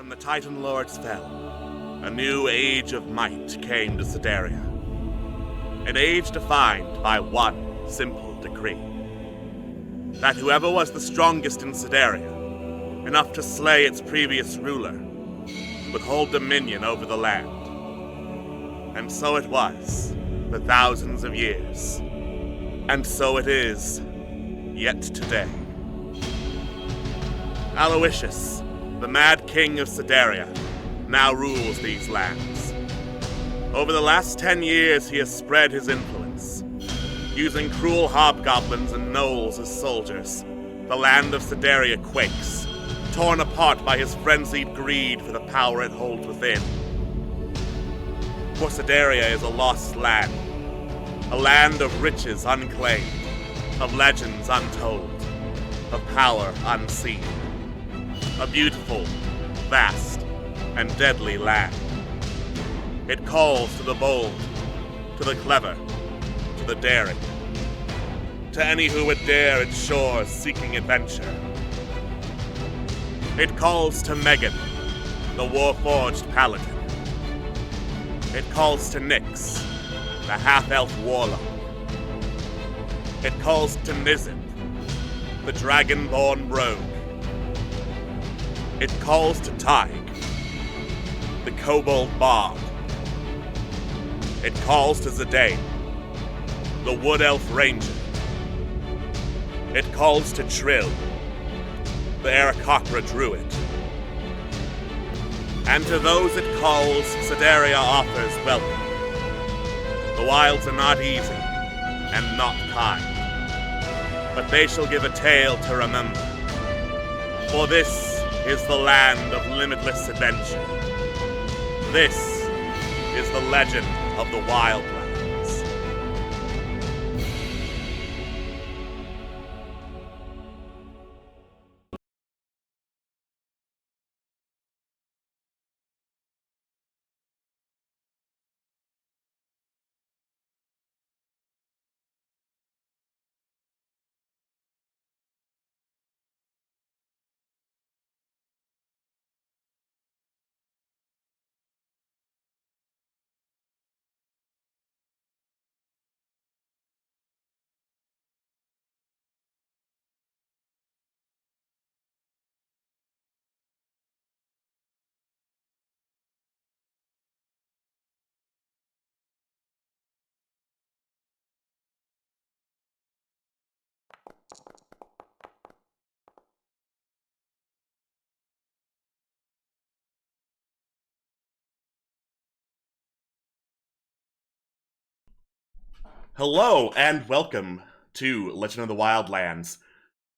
When the Titan Lords fell, a new age of might came to Sedaria. An age defined by one simple decree. That whoever was the strongest in Sedaria, enough to slay its previous ruler, would hold dominion over the land. And so it was, for thousands of years. And so it is, yet today. Aloysius, the Mad King of Sedaria, now rules these lands. Over the last 10 years, he has spread his influence. Using cruel hobgoblins and gnolls as soldiers, the land of Sedaria quakes, torn apart by his frenzied greed for the power it holds within. For Sedaria is a lost land, a land of riches unclaimed, of legends untold, of power unseen. A beautiful, vast, and deadly land. It calls to the bold, to the clever, to the daring, to any who would dare its shores seeking adventure. It calls to Megan, the war-forged paladin. It calls to Nyx, the half-elf warlock. It calls to Nizip, the dragon-born rogue. It calls to Tig, the kobold bard. It calls to Zidane, the wood elf ranger. It calls to Trill, the Aarakocra druid. And to those it calls, Sedaria offers welcome. The wilds are not easy, and not kind, but they shall give a tale to remember. For this is the land of limitless adventure. This is the legend of the Wildlands. Hello, and welcome to Legend of the Wildlands.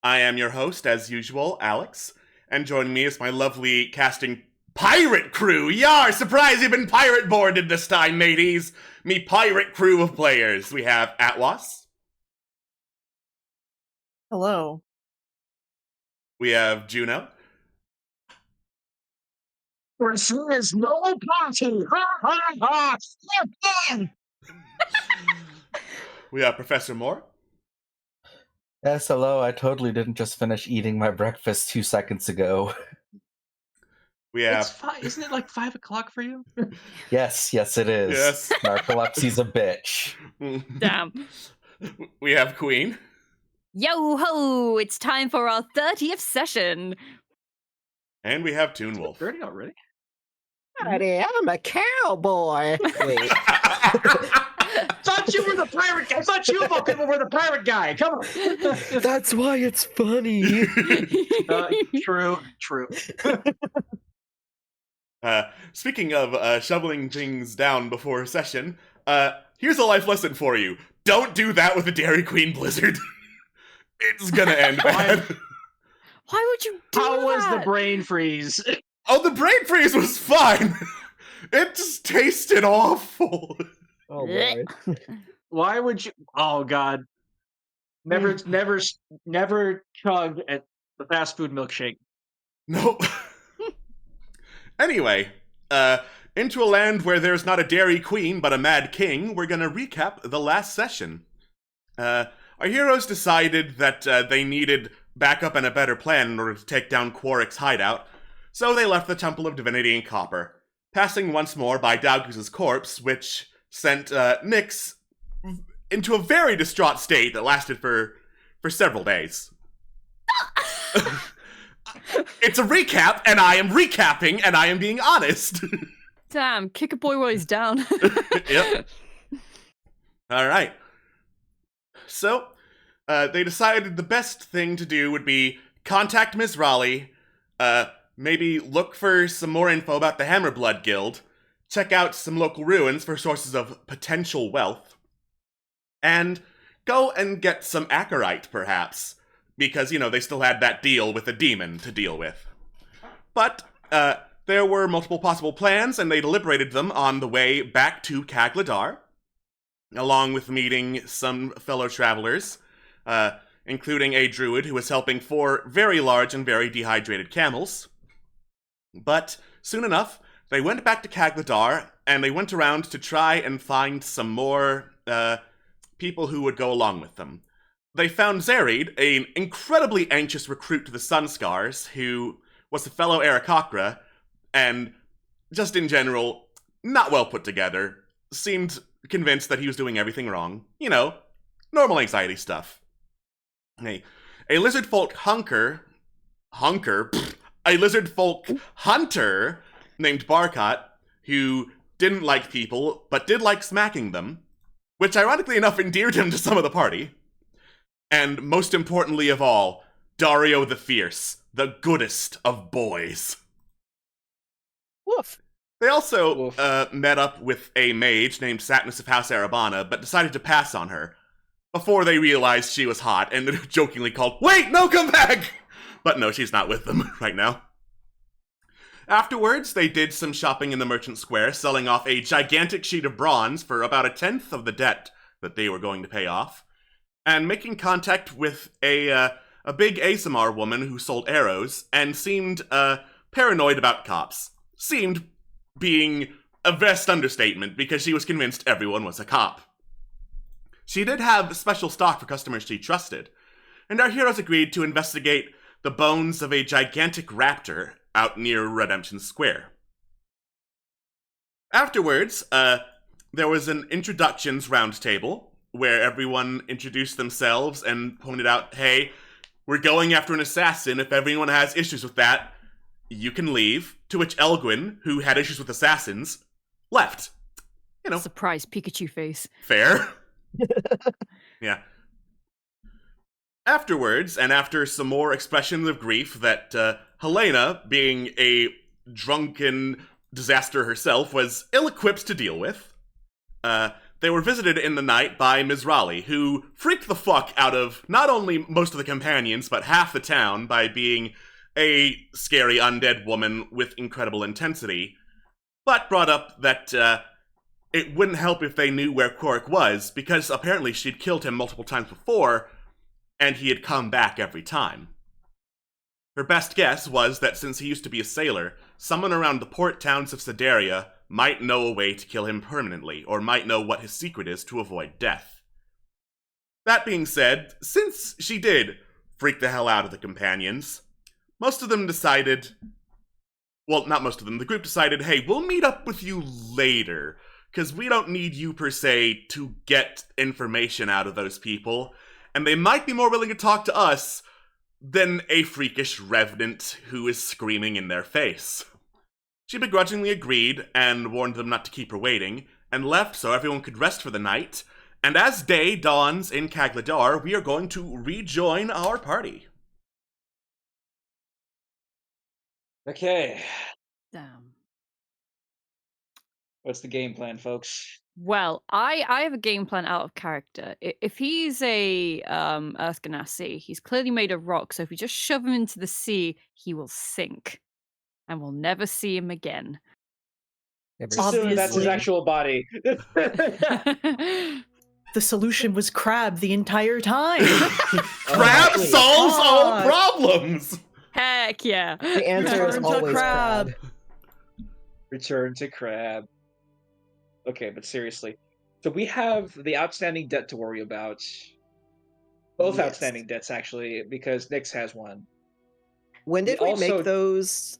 I am your host, as usual, Alex, and joining me is my lovely casting pirate crew. Yar, surprise, you've been pirate boarded this time, mateys. Me pirate crew of players. We have Atwas. Hello. We have Juno. This is no party! Ha ha ha! We have Professor Moore. Yes, hello. I totally didn't just finish eating my breakfast 2 seconds ago. We have... It's isn't it like 5 o'clock for you? Yes, it is. Yes. Narcolepsy's a bitch. Damn. We have Queen. Yo ho! It's time for our 30th session. And we have Toonwolf. 30 already? Howdy, I'm a cowboy. Wait. Thought you were the pirate guy. I thought you people were the pirate guy. Come on. That's why it's funny. True. Speaking of shoveling things down before a session, here's a life lesson for you. Don't do that with a Dairy Queen blizzard. It's gonna end bad. Why would you do How that? was the brain freeze? Oh, the brain freeze was fine. It just tasted awful. Oh boy. Why would you? Oh God. Never chug at the fast food milkshake. Nope. Anyway, into a land where there's not a Dairy Queen but a Mad King, we're gonna recap the last session. Our heroes decided that they needed backup and a better plan in order to take down Quarrick's hideout, So they left the Temple of Divinity in Copper, passing once more by Daugus's corpse, which sent Nyx into a very distraught state that lasted for several days. It's a recap, and I am recapping, and I am being honest. Damn, kick a boy while he's down. Yep. All right. So, they decided the best thing to do would be contact Ms. Raleigh, maybe look for some more info about the Hammerblood Guild, check out some local ruins for sources of potential wealth, and go and get some Acherite, perhaps, because, they still had that deal with the demon to deal with. But, there were multiple possible plans, and they deliberated them on the way back to Cagladar, along with meeting some fellow travelers, including a druid who was helping 4 very large and very dehydrated camels. But soon enough, they went back to Cagladar, and they went around to try and find some more people who would go along with them. They found Zerid, an incredibly anxious recruit to the Sunscars, who was a fellow Aarakocra, and just in general, not well put together, seemed convinced that he was doing everything wrong. Normal anxiety stuff. A lizard folk a lizard folk hunter named Barkot, who didn't like people, but did like smacking them, which ironically enough endeared him to some of the party. And most importantly of all, Dario the Fierce, the goodest of boys. Woof. They also met up with a mage named Satnus of House Arabana, but decided to pass on her before they realized she was hot and jokingly called, "Wait, no, come back!" But no, she's not with them right now. Afterwards, they did some shopping in the Merchant Square, selling off a gigantic sheet of bronze for about 1/10 of the debt that they were going to pay off, and making contact with a big Asamar woman who sold arrows and seemed paranoid about cops. Seemed being a vast understatement because she was convinced everyone was a cop. She did have special stock for customers she trusted, and our heroes agreed to investigate the bones of a gigantic raptor out near Redemption Square. Afterwards, there was an introductions roundtable where everyone introduced themselves and pointed out, hey, we're going after an assassin. If everyone has issues with that, you can leave. To which Elgwyn, who had issues with assassins, left. Surprise Pikachu face. Fair. Yeah. Afterwards, and after some more expressions of grief that Helena, being a drunken disaster herself, was ill-equipped to deal with, they were visited in the night by Ms. Raleigh, who freaked the fuck out of not only most of the companions, but half the town by being a scary undead woman with incredible intensity, but brought up that it wouldn't help if they knew where Quark was, because apparently she'd killed him multiple times before, and he had come back every time. Her best guess was that since he used to be a sailor, someone around the port towns of Sedaria might know a way to kill him permanently, or might know what his secret is to avoid death. That being said, since she did freak the hell out of the companions, most of them decided, well, not most of them, the group decided, hey, we'll meet up with you later, because we don't need you per se to get information out of those people, and they might be more willing to talk to us than a freakish revenant who is screaming in their face. She begrudgingly agreed and warned them not to keep her waiting, and left so everyone could rest for the night, and as day dawns in Cagladar, we are going to rejoin our party. Okay. Damn. What's the game plan, folks? Well, I have a game plan out of character. If he's a Earth Ganassi, he's clearly made of rock, so if we just shove him into the sea, he will sink. And we'll never see him again. Assume that's his Obviously. actual body. The solution was crab the entire time. Crab Oh, solves all God. problems! Heck yeah. The answer is Return to always crab. crab. Return to crab. Okay, but seriously. So we have the outstanding debt to worry about. Both Yes. outstanding debts, actually, because Nyx has one. When did we also- make those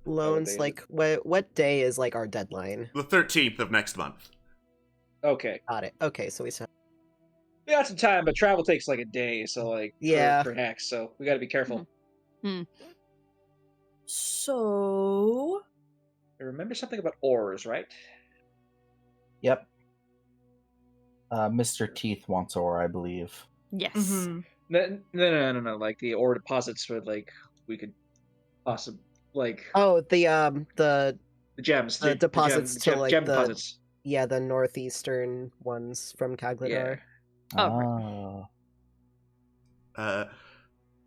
loans? days. Like, what day is like our deadline? The 13th of next month. Okay. Got it. Okay, so we still. We got some time, but travel takes like a day, so like Yeah. for hacks, so we got to be careful. So I remember something about ores, right? Yep. Mr. Teeth wants ore, I believe. Yes. mhm. No. Like the ore deposits would like we could possibly like Oh, the gems, the deposits to, like, gem the- deposits. yeah, the northeastern ones from Kagladar. Yeah. Oh, right.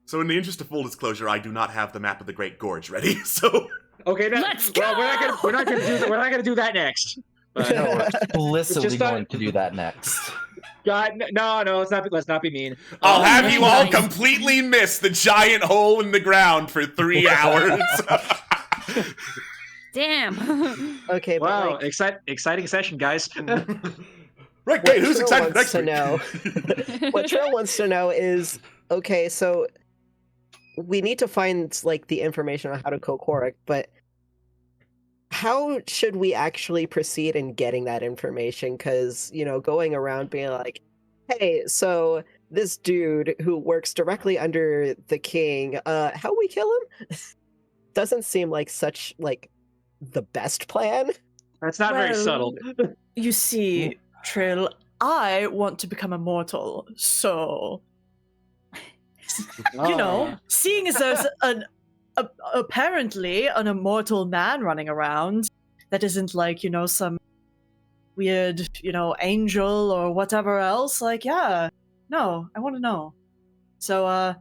So in the interest of full disclosure, I do not have the map of the Great Gorge ready, so... Okay, Let's well, go! we're not gonna do that next. But, No, we're explicitly Just not- going to do that next. God, no, let's not be mean. I'll have you all nice. completely miss the giant hole in the ground for 3 hours. Damn. Okay, but Wow, like, exciting session, guys. Right, What wait, who's Trill excited wants next to week? know- what Trill wants to know is, okay, so we need to find like the information on how to cook Korik, but how should we actually proceed in getting that information? Because, going around being like, hey, so this dude who works directly under the king, how we kill him? Doesn't seem like such like the best plan. That's not very Well, subtle. You see, Trill, I want to become immortal, so seeing as there's apparently an immortal man running around that isn't like, some weird, angel or whatever else, like, yeah, no, I want to know. So,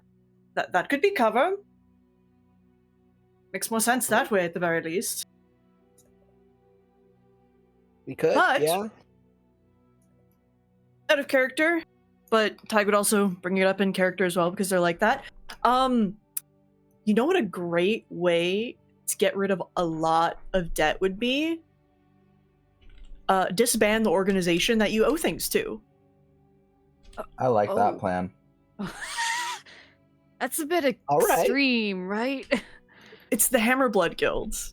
that could be cover. Makes more sense that way at the very least. We could, But- yeah. Out of character, but Ty would also bring it up in character as well because they're like that. You know what a great way to get rid of a lot of debt would be? Disband the organization that you owe things to. I like Oh. that plan. That's a bit All right. extreme, right? It's the Hammerblood Guilds.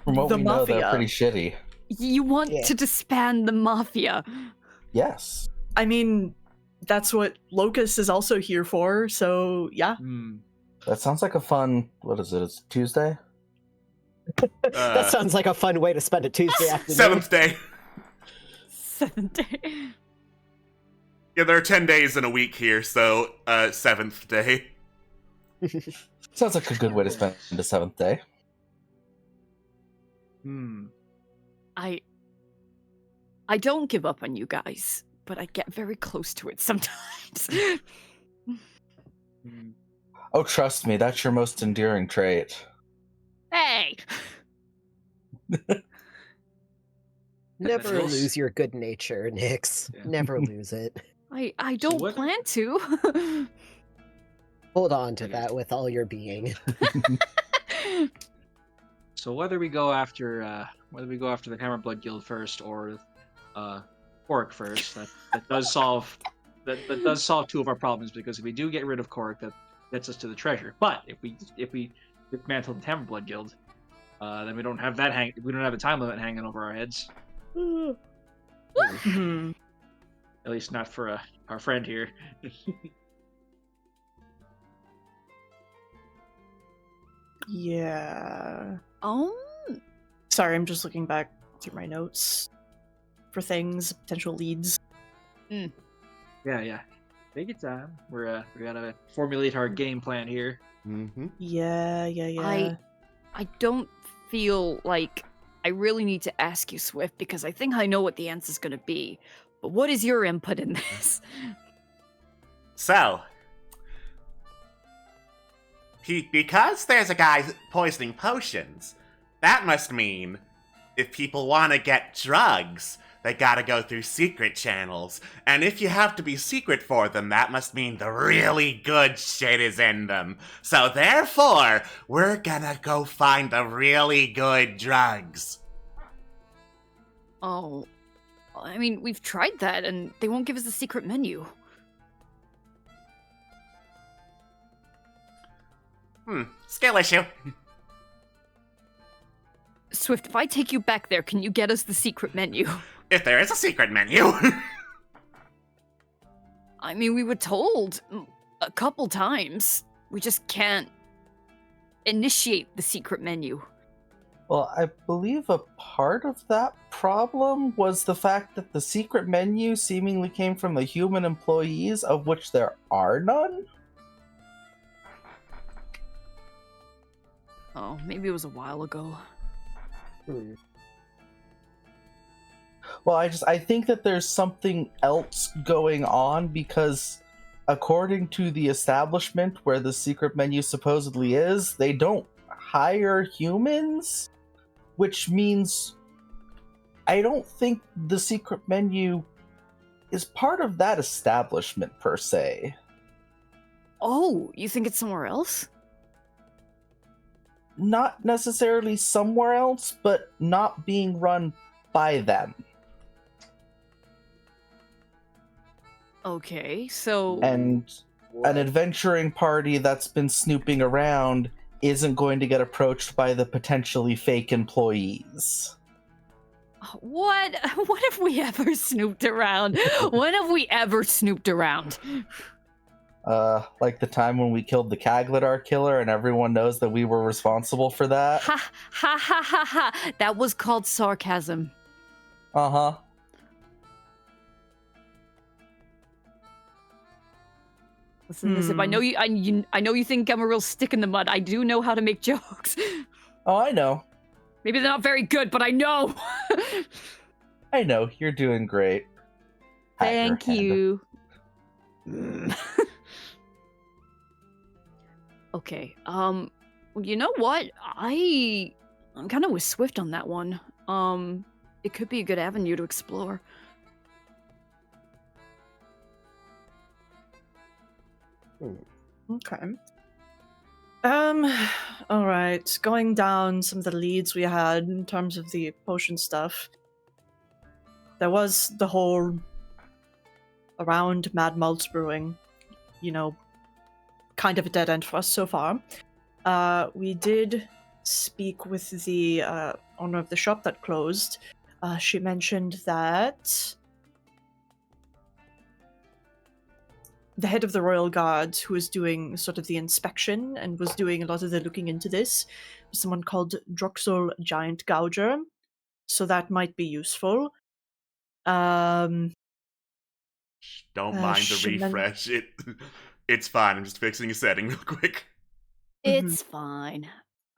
From what The we know, they're Mafia. pretty shitty. You want Yeah. to disband the mafia. Yes. I mean, that's what Locust is also here for, so yeah. Hmm. That sounds like a fun... What is it? It's Tuesday? That sounds like a fun way to spend a Tuesday afternoon. 7th day. 7th day. Yeah, there are 10 days in a week here, so 7th day. Sounds like a good way to spend the 7th day. Hmm. I don't give up on you guys, but I get very close to it sometimes. Hmm. Oh, trust me, that's your most endearing trait. Hey! Never Feels- lose your good nature, Nix. Yeah. Never lose it. I don't what- plan to. Hold on to Okay. that with all your being. So whether we go after the Hammerblood Guild first or Korik first, that does solve two of our problems, because if we do get rid of Korik, that gets us to the treasure. But if we dismantle the Hammerblood Guild, then we don't have a time limit hanging over our heads. Mhm. At least not for our friend here. Yeah. um, Sorry, I'm just looking back through my notes for things, potential leads. Yeah. Take your time. We gotta formulate our game plan here. Mm-hmm. Yeah. I don't feel like I really need to ask you, Swift, because I think I know what the answer's gonna be. But what is your input in this? So, because there's a guy poisoning potions, that must mean if people want to get drugs, they gotta go through secret channels. And if you have to be secret for them, that must mean the really good shit is in them. So therefore, we're gonna go find the really good drugs. Oh, I mean, we've tried that, and they won't give us the secret menu. Skill issue. Swift, if I take you back there, can you get us the secret menu? If there is a secret menu. I mean, we were told a couple times. We just can't initiate the secret menu. Well, I believe a part of that problem was the fact that the secret menu seemingly came from the human employees, of which there are none. Oh, maybe it was a while ago. Well, I think that there's something else going on, because according to the establishment where the secret menu supposedly is, they don't hire humans, which means I don't think the secret menu is part of that establishment per se. Oh, you think it's somewhere else? Not necessarily somewhere else, but not being run by them. Okay, so... And an adventuring party that's been snooping around isn't going to get approached by the potentially fake employees. What? What have we ever snooped around? When have we ever snooped around? Like the time when we killed the Kagladar killer and everyone knows that we were responsible for that? Ha ha ha ha ha! That was called sarcasm. Uh-huh. Listen, I know you. I know you think I'm a real stick in the mud. I do know how to make jokes. Oh, I know. Maybe they're not very good, but I know. I know. You're doing great. Thank you. Okay. You know what? I'm kind of with Swift on that one. It could be a good avenue to explore. Okay. All right. Going down some of the leads we had in terms of the potion stuff. There was the whole around Mad Malt's Brewing, kind of a dead end for us so far. We did speak with the owner of the shop that closed. She mentioned that the head of the Royal Guard, who was doing sort of the inspection and was doing a lot of the looking into this, was someone called Droxel Giant Gouger. So that might be useful. Don't mind the refresh. It's fine. I'm just fixing a setting real quick. It's fine.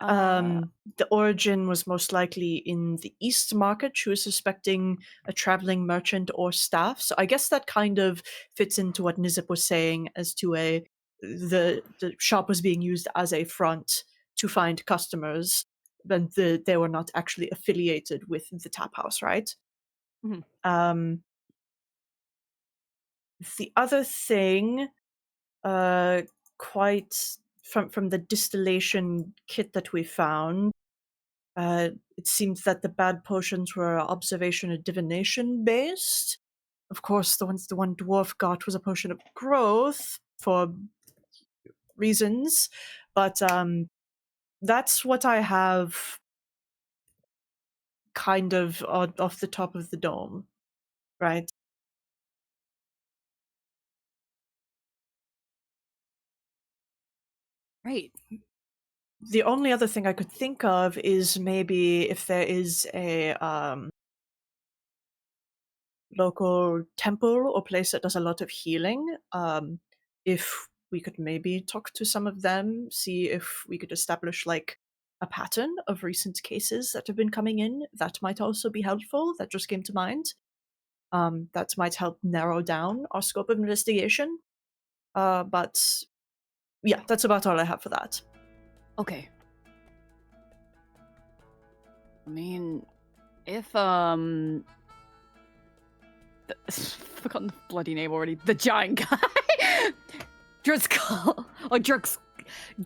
The origin was most likely in the East Market. She was suspecting a traveling merchant or staff. So I guess that kind of fits into what Nizip was saying as to the shop was being used as a front to find customers, but they were not actually affiliated with the tap house, right? Mm-hmm. The other thing, quite from the distillation kit that we found, it seems that the bad potions were observation and divination based. Of course, the one dwarf got was a potion of growth for reasons, but that's what I have kind of off the top of the dome, right? Right. The only other thing I could think of is maybe if there is a local temple or place that does a lot of healing, if we could maybe talk to some of them, see if we could establish like a pattern of recent cases that have been coming in. That might also be helpful. That just came to mind. That might help narrow down our scope of investigation. But yeah, that's about all I have for that. Okay. I mean, if forgotten the bloody name already. The giant guy, Driscoll or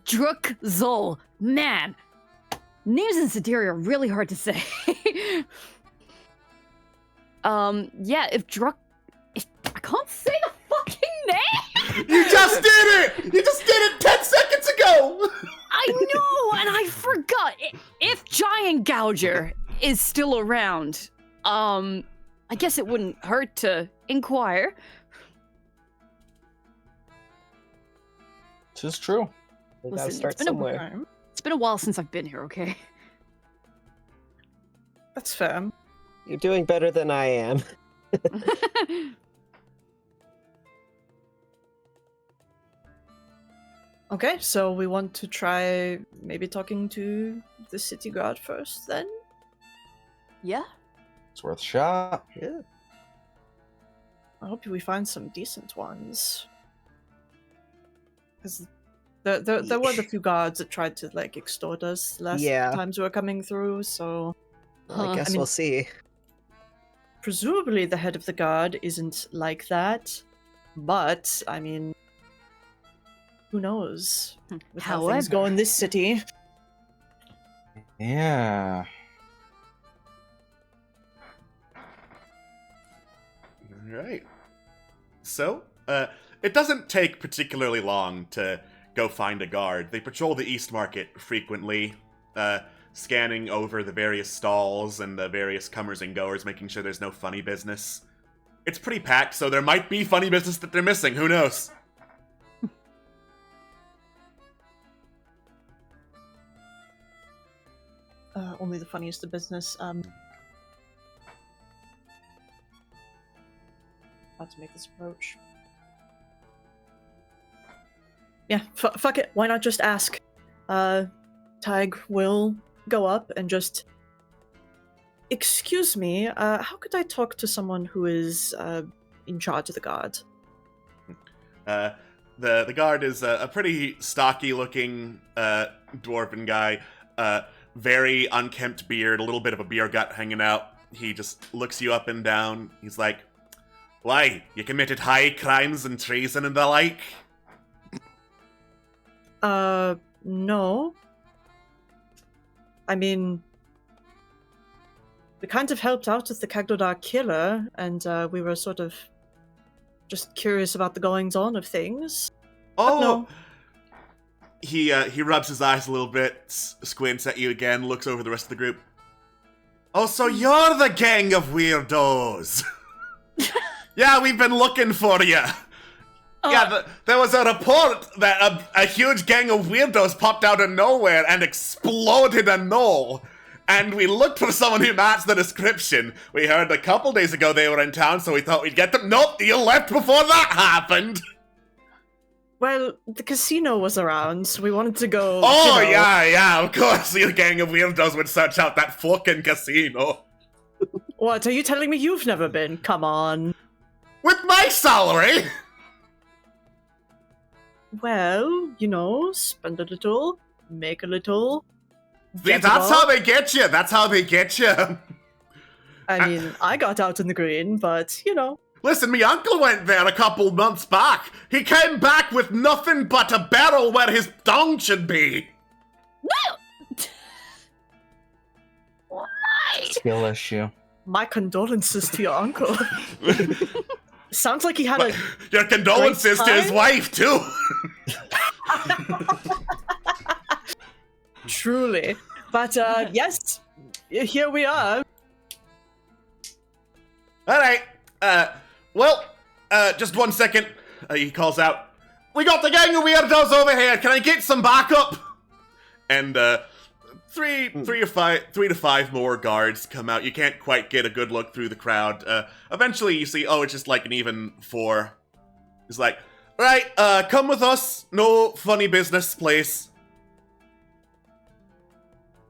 Druxzol. Man, names in Sideria are really hard to say. Yeah, if I can't say the fucking name. You just did it! You just did it 10 seconds ago! I know, and I forgot. If Giant Gouger is still around, I guess it wouldn't hurt to inquire. Tis true. We gotta Listen, start somewhere. It's been a while since I've been here, okay? That's fair. You're doing better than I am. Okay, so we want to try maybe talking to the city guard first, then? Yeah. It's worth a shot. Yeah. I hope we find some decent ones. Because there were the few guards that tried to, like, extort us last Yeah. times we were coming through, so... Well, I guess I mean- we'll see. Presumably the head of the guard isn't like that, but, I mean... Who knows? With how things go in this city. Yeah. Alright. So, it doesn't take particularly long to go find a guard. They patrol the East Market frequently, scanning over the various stalls and the various comers and goers, making sure there's no funny business. It's pretty packed, so there might be funny business that they're missing, who knows? Only the funniest of business. How to make this approach? Yeah, fuck it. Why not just ask? Tig will go up and just... Excuse me, how could I talk to someone who is in charge of the guard? The guard is a pretty stocky-looking dwarven guy. Very unkempt beard, a little bit of a beer gut hanging out. He just looks you up and down. He's like, "Why? You committed high crimes and treason and the like?" No. I mean, we kind of helped out with the Kaglodar killer, and we were sort of just curious about the goings-on of things. Oh! no. He rubs his eyes a little bit, squints at you again, looks over the rest of the group. "Oh, so you're the gang of weirdos!" "Yeah, we've been looking for you." Yeah, there was a report that a huge gang of weirdos popped out of nowhere and exploded a knoll. And we looked for someone who matched the description. We heard a couple days ago they were in town, so we thought we'd get them. Nope, you left before that happened. Well, the casino was around, so we wanted to go... Oh, you know. yeah, of course your gang of weirdos would search out that fucking casino. What, are you telling me you've never been? Come on. With my salary? Well, you know, spend a little, make a little. See, that's how they get you. That's how they get you. I mean, I got out in the green, but, you know. Listen, me uncle went there a couple months back. He came back with nothing but a barrel where his tongue should be. Why? Skill issue. My condolences to your uncle. Sounds like he had a... Your condolences to his time? wife, too. Truly. But, yes, here we are. All right. Just 1 second. He calls out, "We got the gang of weirdos over here. Can I get some backup?" And, three to five more guards come out. You can't quite get a good look through the crowd. Eventually you see, it's just like an even 4. He's like, "Right, come with us. No funny business, please."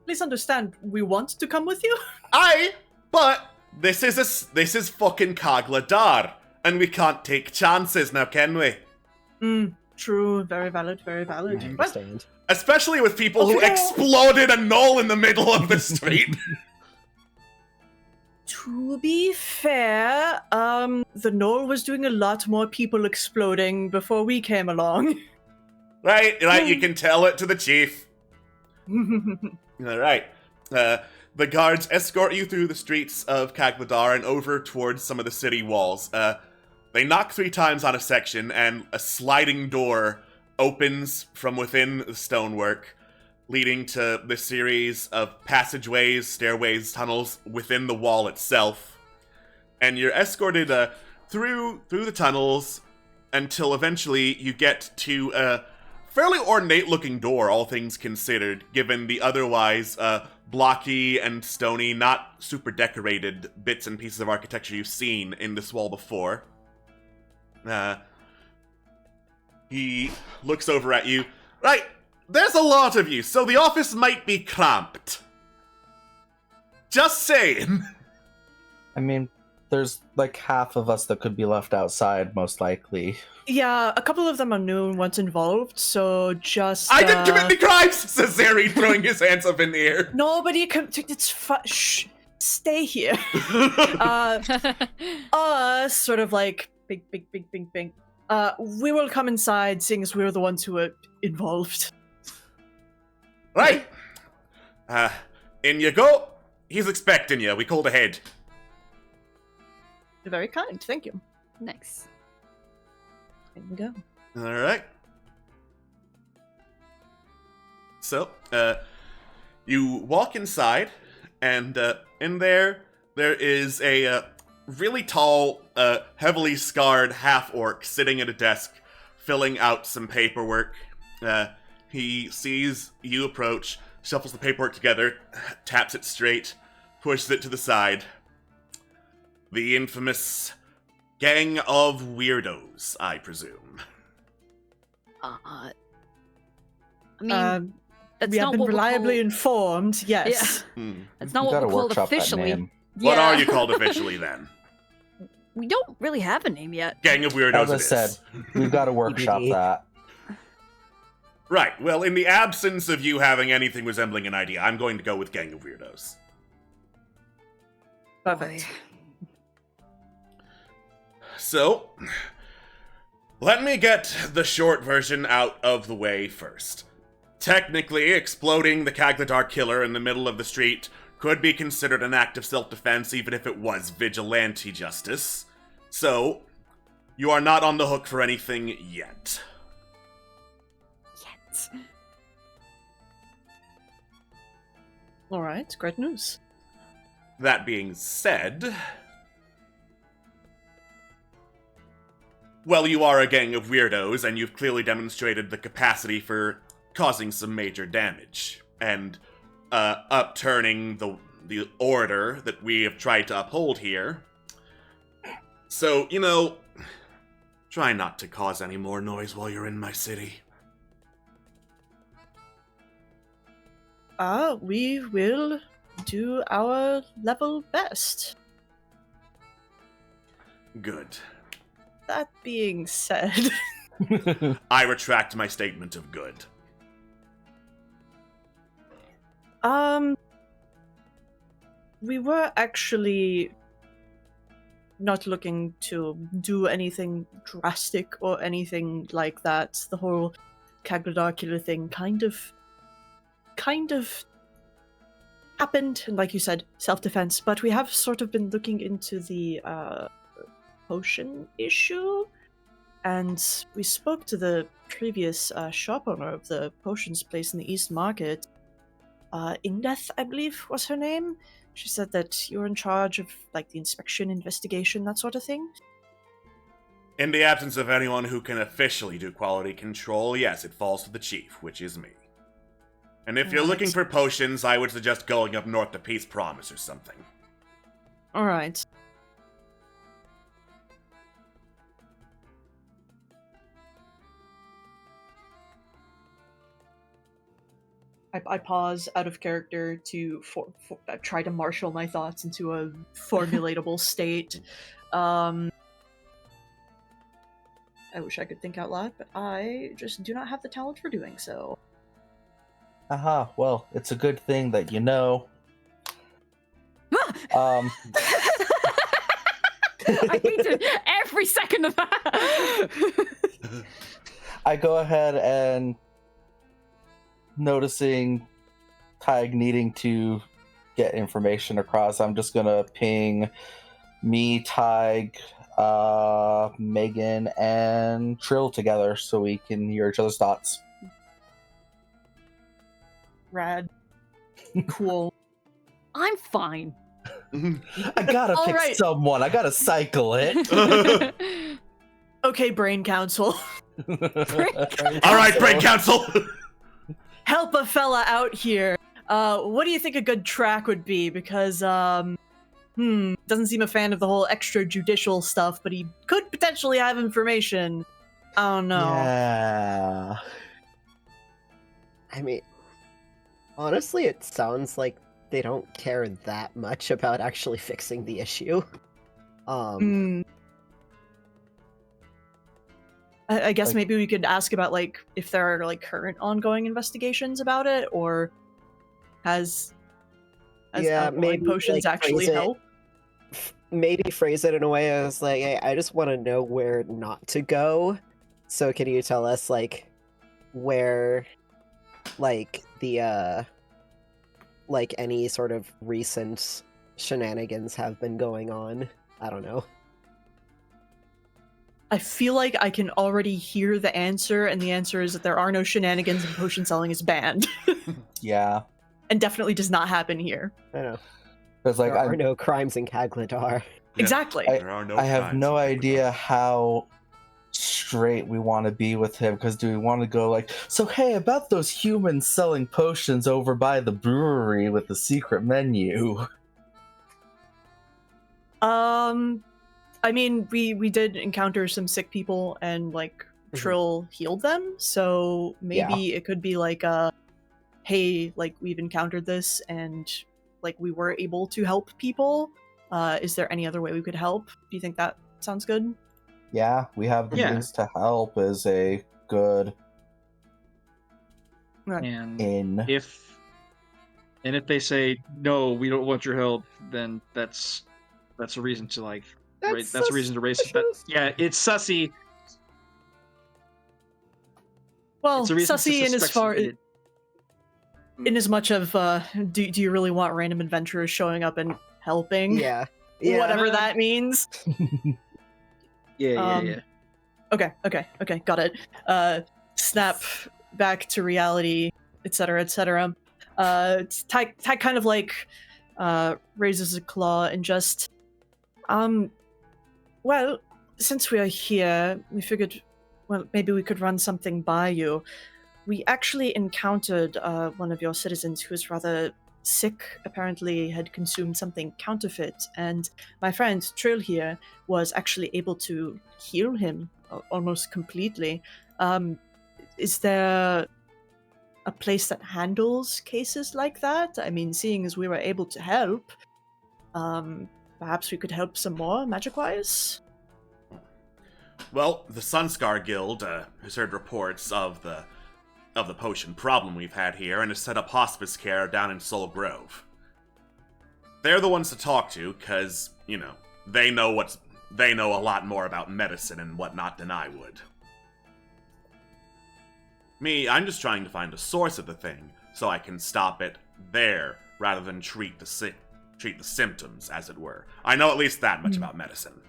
Please understand, we want to come with you? Aye, but this is fucking Kagladar, and we can't take chances now, can we? True. Very valid, very valid. I Well, understand. Especially with people who Okay. exploded a knoll in the middle of the street. to be fair, the knoll was doing a lot more people exploding before we came along. Right, you can tell it to the chief. Alright. The guards escort you through the streets of Kagladar and over towards some of the city walls. They knock 3 times on a section, and a sliding door opens from within the stonework. leading to the series of passageways, stairways, tunnels within the wall itself. And you're escorted through the tunnels until eventually you get to a fairly ornate-looking door, all things considered, given the otherwise blocky and stony, not super decorated bits and pieces of architecture you've seen in this wall before. He looks over at you. Right, there's a lot of you, so the office might be cramped. Just saying. I mean, there's like half of us that could be left outside, most likely. Yeah, a couple of them are new and weren't involved, so just... I didn't commit any crimes, says Zeri, throwing his hands up in the air. Nobody it's shh, stay here. Sort of like, bing. We will come inside, seeing as we're the ones who are involved. Right. In you go. He's expecting you. We called ahead. You're very kind, thank you. Nice. Here we go. Alright. So, you walk inside, and in there is a really tall, heavily scarred half-orc sitting at a desk, filling out some paperwork. He sees you approach, shuffles the paperwork together, taps it straight, pushes it to the side. The infamous gang of weirdos, I presume. I mean, that's we have not been what reliably informed, yes. That's not You what gotta we're called workshop that officially. name. What Yeah. are you called officially, then? We don't really have a name yet. Gang of weirdos As I it said, is. we've got to workshop TBD. that. Right, well, in the absence of you having anything resembling an idea, I'm going to go with gang of weirdos. Perfect. So, let me get the short version out of the way first. Technically, exploding the Kagladar killer in the middle of the street could be considered an act of self-defense even if it was vigilante justice. So, you are not on the hook for anything yet. Alright, great news. That being said, well, you are a gang of weirdos, and you've clearly demonstrated the capacity for causing some major damage, and upturning the order that we have tried to uphold here. So, try not to cause any more noise while you're in my city. We will do our level best. Good. That being said, I retract my statement of good. we were actually not looking to do anything drastic or anything like that. The whole Kagladar killer thing kind of happened, and like you said, self-defense, but we have sort of been looking into the potion issue, and we spoke to the previous shop owner of the potions place in the East Market. Ingdeth, I believe, was her name. She said that you're in charge of, like, the inspection, investigation, that sort of thing. In the absence of anyone who can officially do quality control, yes, it falls to the chief, which is me. And if you're Right. looking for potions, I would suggest going up north to Peace Promise or something. Alright. I pause out of character to try to marshal my thoughts into a formulatable state. I wish I could think out loud, but I just do not have the talent for doing so. Aha, well, it's a good thing that you know. I hated every second of that. I go ahead and noticing Tig needing to get information across, I'm just gonna ping me, Tig, Megan, and Trill together so we can hear each other's thoughts. Rad. Cool. I'm fine. I gotta All pick right. someone. I gotta cycle it. Okay, Brain Council. All right, Brain Council. Help a fella out here. What do you think a good track would be? Because, doesn't seem a fan of the whole extrajudicial stuff, but he could potentially have information. I don't know. Yeah. I mean, honestly, it sounds like they don't care that much about actually fixing the issue. I guess Like- maybe we could ask about, like, if there are, like, current ongoing investigations about it, or has Yeah, alkaline maybe, potions like, actually phrase it- help? Maybe phrase it in a way as like, hey, I just want to know where not to go. So can you tell us, like, where, like, the, like, any sort of recent shenanigans have been going on? I don't know. I feel like I can already hear the answer, and the answer is that there are no shenanigans and potion selling is banned. Yeah. And definitely does not happen here. I don't know. Because like There are I, no crimes in Kagladar. Exactly. There are no I have crimes no in idea how straight we want to be with him. Because do we want to go like, so hey, about those humans selling potions over by the brewery with the secret menu? I mean, we did encounter some sick people, and like Trill healed them, so maybe it could be like hey, like we've encountered this, and like we were able to help people. Is there any other way we could help? Do you think that sounds good? Yeah, we have the Yeah. means to help is a good And in. if they say no, we don't want your help, then that's a reason to like that's a reason to raise that. suspicious. Yeah, it's sussy. Well, It's a reason to sussy in as suspect far it. in as much of do you really want random adventurers showing up and helping? Yeah. Yeah. Whatever that means. Yeah. Okay, got it. Snap back to reality, etc., etc. Ty kind of like raises a claw and just, well, since we are here, we figured, well, maybe we could run something by you. We actually encountered one of your citizens who was rather sick, apparently had consumed something counterfeit, and my friend Trill here was actually able to heal him almost completely. Is there a place that handles cases like that? I mean, seeing as we were able to help, perhaps we could help some more, magic-wise? Well, the Sunscar Guild has heard reports of the potion problem we've had here and has set up hospice care down in Soul Grove. They're the ones to talk to, because, you know, they know a lot more about medicine and whatnot than I would. Me, I'm just trying to find the source of the thing, so I can stop it there, rather than treat the symptoms, as it were. I know at least that much about medicine.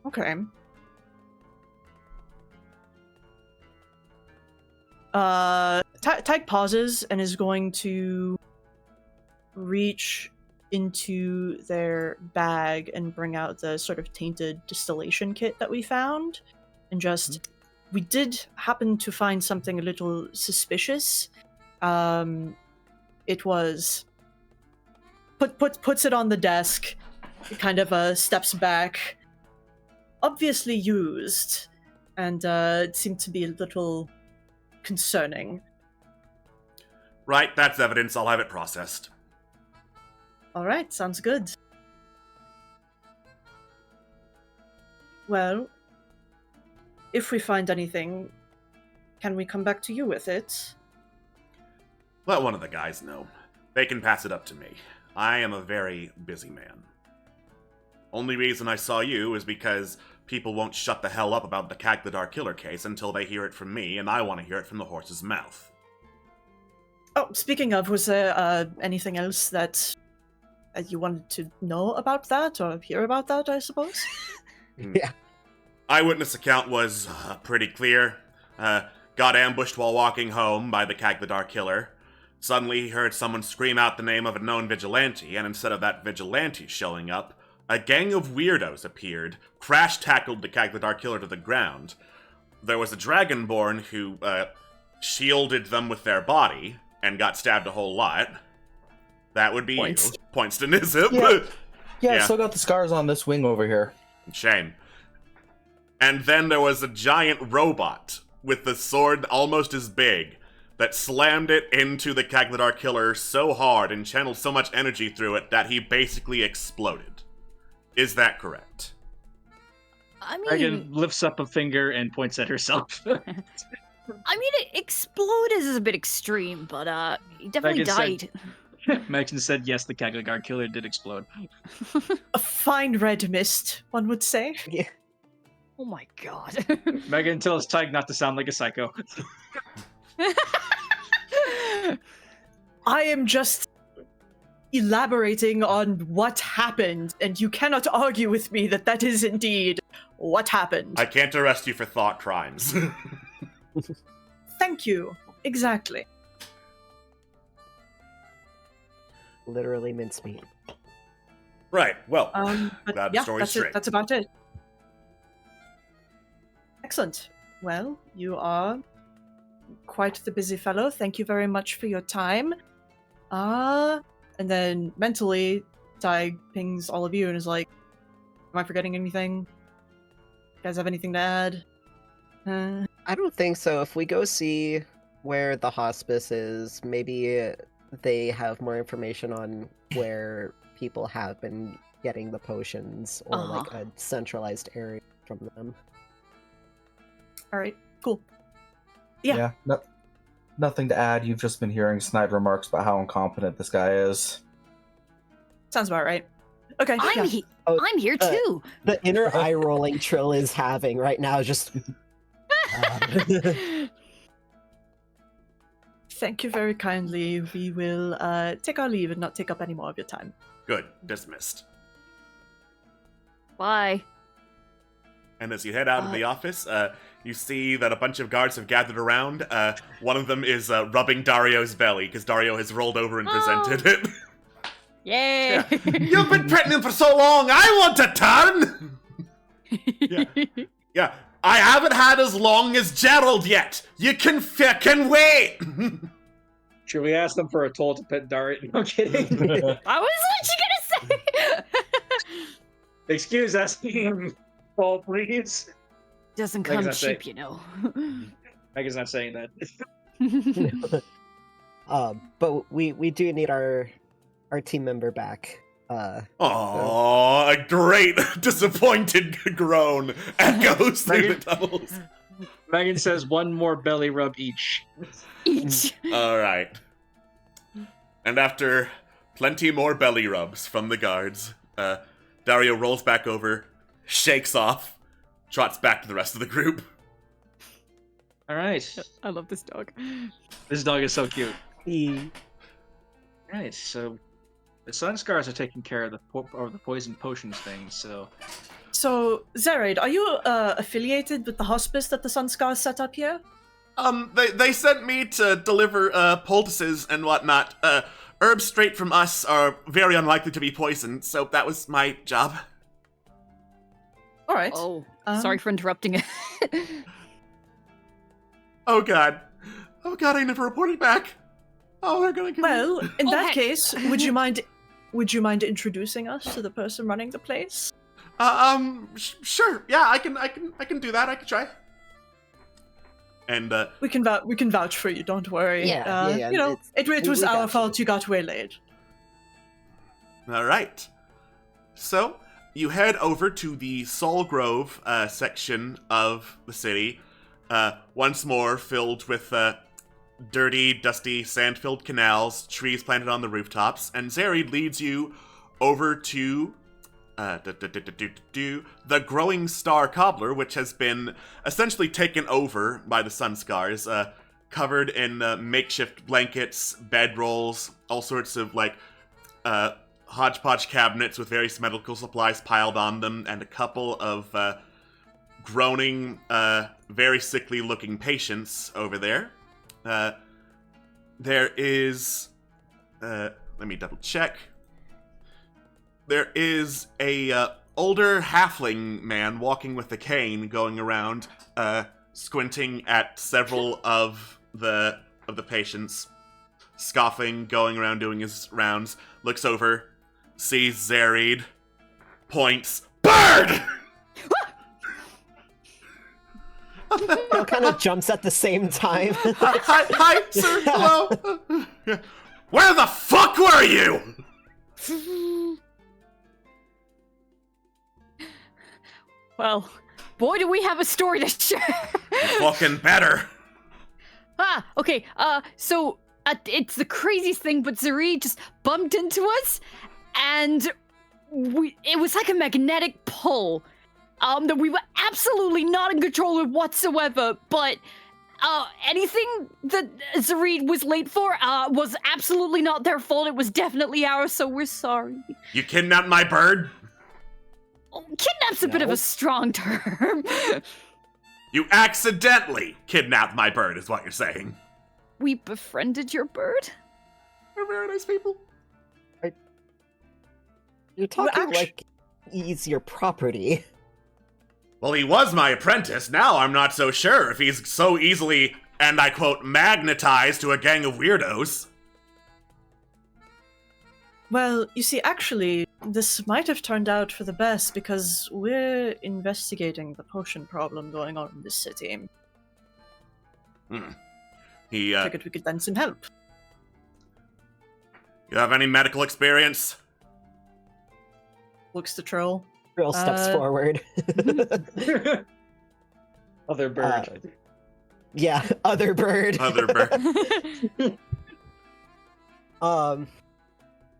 Okay. Tyke pauses and is going to reach into their bag and bring out the sort of tainted distillation kit that we found, and just we did happen to find something a little suspicious. It was puts it on the desk, kind of steps back, obviously used, and it seemed to be a little concerning. Right, that's evidence. I'll have it processed. All right, sounds good. Well, if we find anything, can we come back to you with it? Let one of the guys know. They can pass it up to me. I am a very busy man. Only reason I saw you is because people won't shut the hell up about the Kagladar killer case until they hear it from me, and I want to hear it from the horse's mouth. Oh, speaking of, was there anything else that you wanted to know about that, or hear about that, I suppose? Yeah. Eyewitness account was pretty clear. got ambushed while walking home by the Kagladar killer. Suddenly he heard someone scream out the name of a known vigilante, and instead of that vigilante showing up, a gang of weirdos appeared, crash-tackled the Kagladar killer to the ground. There was a Dragonborn who shielded them with their body and got stabbed a whole lot. That would be Points. you. Points to Nizip. Yeah, Yeah. I still got the scars on this wing over here. Shame. And then there was a giant robot with a sword almost as big that slammed it into the Kagladar killer so hard and channeled so much energy through it that he basically exploded. Is that correct? I Megan mean, lifts up a finger and points at herself. exploded is a bit extreme, but he definitely Megan died. Megan said yes, the Kagladar killer did explode. A fine red mist, one would say. Oh my god. Megan tells Tig not to sound like a psycho. I am just elaborating on what happened, and you cannot argue with me that that is indeed what happened. I can't arrest you for thought crimes. Thank you. Exactly. Literally mincemeat. Right, well, But glad the yeah, story's that's straight. it. That's about it. Excellent. Well, you are quite the busy fellow. Thank you very much for your time. And then mentally, Ty pings all of you and is like, am I forgetting anything? You guys have anything to add? I don't think so. If we go see where the hospice is, maybe they have more information on where people have been getting the potions, or like a centralized area from them. All right, cool. Yeah. Nothing to add. You've just been hearing snide remarks about how incompetent this guy is. Sounds about right. Okay. I'm, yeah. I'm here too. The inner eye rolling Trill is having right now is just. Thank you very kindly. We will take our leave and not take up any more of your time. Good, dismissed. Bye. And as you head out of the office, you see that a bunch of guards have gathered around. One of them is rubbing Dario's belly, because Dario has rolled over and presented it. Yay! You've been pregnant for so long, I want a turn! Yeah, I haven't had as long as Gerald yet! You can fucking wait! Should we ask them for a toll to pet Dario? No kidding. I was literally gonna say. Excuse asking. Toll, please. Doesn't Like come I say- cheap, you know. Megan's not saying that. But we do need our team member back. Aww, a great disappointed groan echoes through the tunnels. Megan says one more belly rub each. Each. Alright. And after plenty more belly rubs from the guards, Dario rolls back over, shakes off, trots back to the rest of the group. Alright. I love this dog. This dog is so cute. E- Alright, so the sun scars are taking care of the poison potions thing, so So, Zeraid, are you affiliated with the hospice that the Sunscar set up here? They sent me to deliver, poultices and whatnot. Herbs straight from us are very unlikely to be poisoned, so that was my job. All right. Oh, Um, sorry for interrupting. Oh god, I never reported back. Oh, they're gonna kill me. Well, in Oh, that heck. case, would you mind introducing us to the person running the place? Sure. Yeah, I can do that. I can try. And We can vouch for you. Don't worry. Yeah, yeah, You know, it was we our got you. fault you got waylaid. all right. So you head over to the Sol Grove section of the city, once more filled with dirty, dusty, sand-filled canals, trees planted on the rooftops, and Zerid leads you over to the Growing Star Cobbler, which has been essentially taken over by the Sunscars, covered in makeshift blankets, bedrolls, all sorts of hodgepodge cabinets with various medical supplies piled on them, and a couple of groaning, very sickly-looking patients over there. There is... let me double-check. There is a older halfling man walking with a cane going around, squinting at several of the patients, scoffing, going around doing his rounds, looks over, sees Zarid, points, bird! Kind of jumps at the same time. Hi, sir, hello. Where the fuck were you? Well, boy, do we have a story to share. Fucking better. Okay, so it's the craziest thing, but Zari just bumped into us, and it was like a magnetic pull, that we were absolutely not in control of whatsoever, but, anything that Zari was late for, was absolutely not their fault. It was definitely ours, so we're sorry. You kidnapped my bird? Oh, kidnap's a bit of No. a strong term. You accidentally kidnapped my bird, is what you're saying. We befriended your bird? They're very nice people. You're talking actu- like he's your property. Well, he was my apprentice. Now I'm not so sure if he's so easily, and I quote, magnetized to a gang of weirdos. Well, you see, actually, this might have turned out for the best because we're investigating the potion problem going on in this city. He, Figured we could lend some help. you have any medical experience? Looks to Trill. Trill steps forward. Other bird. Yeah, other bird. Other bird.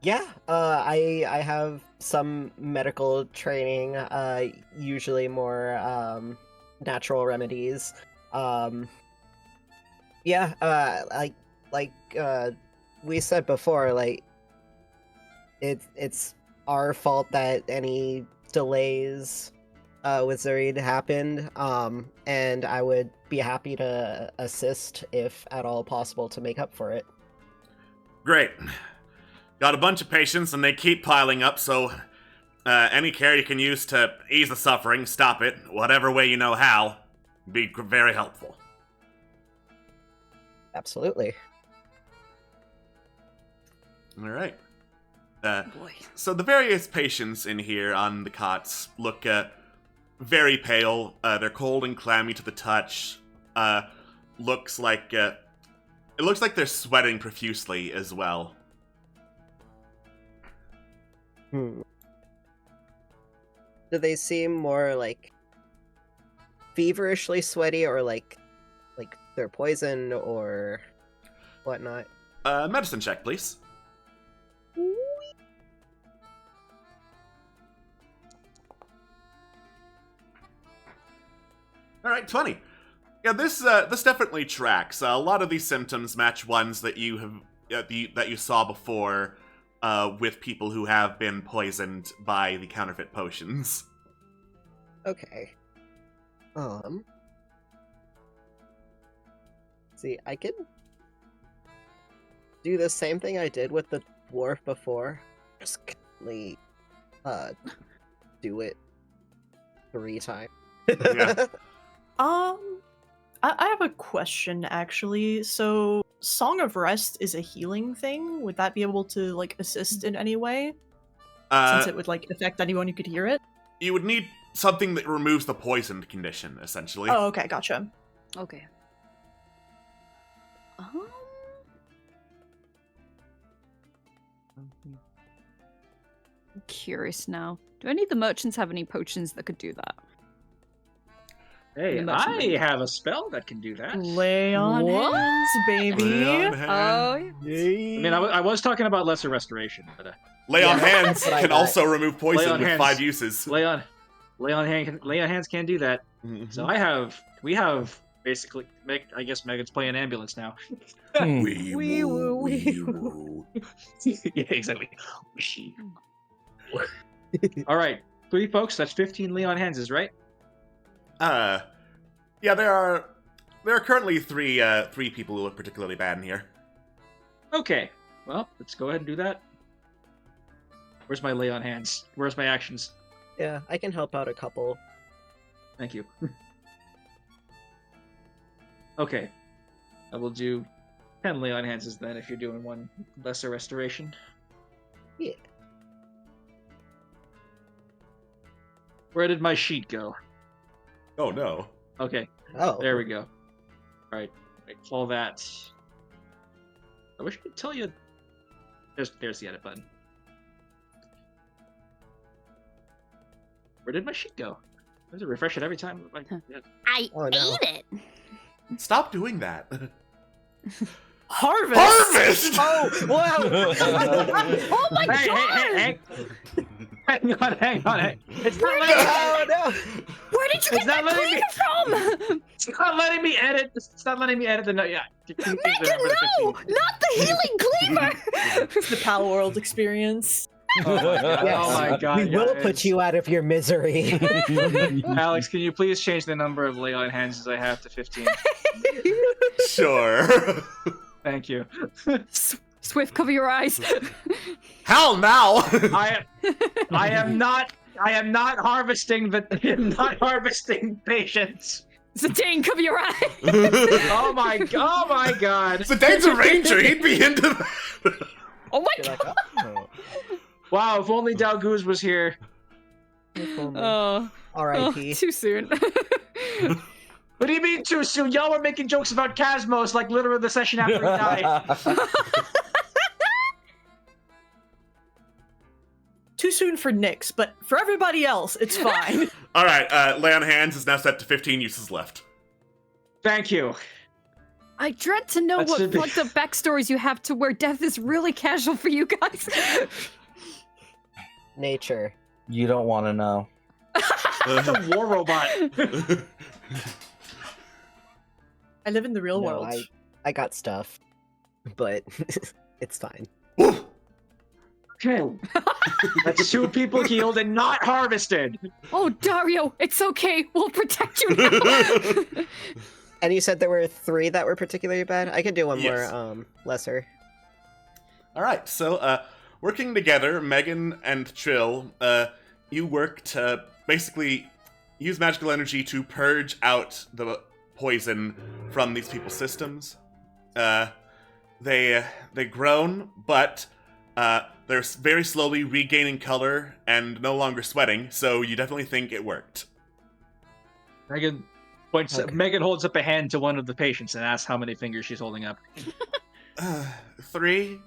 Yeah, I have some medical training, usually more natural remedies. Yeah, like we said before, like it's our fault that any delays with Zarid happened, and I would be happy to assist if at all possible to make up for it. Great. Got a bunch of patients and they keep piling up, so any care you can use to ease the suffering, stop it, whatever way you know how, be very helpful. Absolutely. All right. Boy. So the various patients in here on the cots look very pale. They're cold and clammy to the touch. Looks like it looks like they're sweating profusely as well. Do they seem more like feverishly sweaty, or like they're poisoned or whatnot? Medicine check, please. All right, 20. Yeah, this definitely tracks. A lot of these symptoms match ones that you have that you saw before with people who have been poisoned by the counterfeit potions. Okay. See, I can do the same thing I did with the dwarf before. Just kindly, do it 3 times. Yeah. I have a question actually. So, Song of Rest is a healing thing. Would that be able to like assist in any way? Since it would like affect anyone who could hear it. You would need something that removes the poisoned condition, essentially. Oh, okay, gotcha. Okay. I'm curious now. Do any of the merchants have any potions that could do that? Hey, Much I better. have a spell that can do that. Lay on What? hands, baby. Lay on hands. Oh, I mean, I was talking about lesser restoration, but Lay on Yeah, hands that's what I can got. also remove Lay poison on with hands. 5 uses. lay on hands can't do that. So we have basically, I guess Megan's playing ambulance now. Wee woo, wee Yeah, exactly. All right, 3 folks. That's 15 lay on hands, is right? Yeah, there are currently three people who look particularly bad in here. Okay, well, let's go ahead and do that. Where's my lay on hands? Where's my actions? Yeah, I can help out a couple. Thank you. Okay, I will do 10 lay on hands then if you're doing one lesser restoration. Yeah. Where did my sheet go? Oh no. Okay, Oh. there we go. Alright, all that. I wish I could tell you. There's the edit button. Where did my sheet go? Does it refresh it every time? I Oh, no. ate it. Stop doing that. Harvest. Harvest! Oh, wow! Oh my god! Hey! Hang on. It's not letting Oh, no! Where did you It's get not that letting me- cleaver from? It's not letting me edit. It's not letting me edit the note. Yeah. Megan, no! Not the healing cleaver! It's the Pal World experience. Oh my god. Yes. Oh my god. We will guys. put you out of your misery. Alex, can you please change the number of lay on hands I have to 15? Sure. Thank you. Swift, cover your eyes. Hell now! I am not harvesting patience. Zidane, cover your eyes. Oh my god. Zidane's a ranger. He'd be into that. Oh my You're god. like, oh. Wow, if only Dalgoose was here. Oh, R.I.P. too soon. What do you mean too soon? Y'all were making jokes about Cosmos like literally the session after he died. Too soon for Nyx, but for everybody else, it's fine. All right, lay on hands is now set to 15 uses left. Thank you. I dread to know That what should be- fucked up backstories you have to where death is really casual for you guys. Nature. You don't want to know. It's a war robot. I live in the real No, world. I got stuff, but it's fine. Okay. That's 2 people healed and not harvested. Oh, Dario, it's okay. We'll protect you now. And you said there were 3 that were particularly bad? I could do one Yes. more, lesser. All right, so working together, Megan and Trill, you work to basically use magical energy to purge out the poison from these people's systems. They groan, but they're very slowly regaining color and no longer sweating. So you definitely think it worked. Megan Okay. Megan holds up a hand to one of the patients and asks how many fingers she's holding up. 3.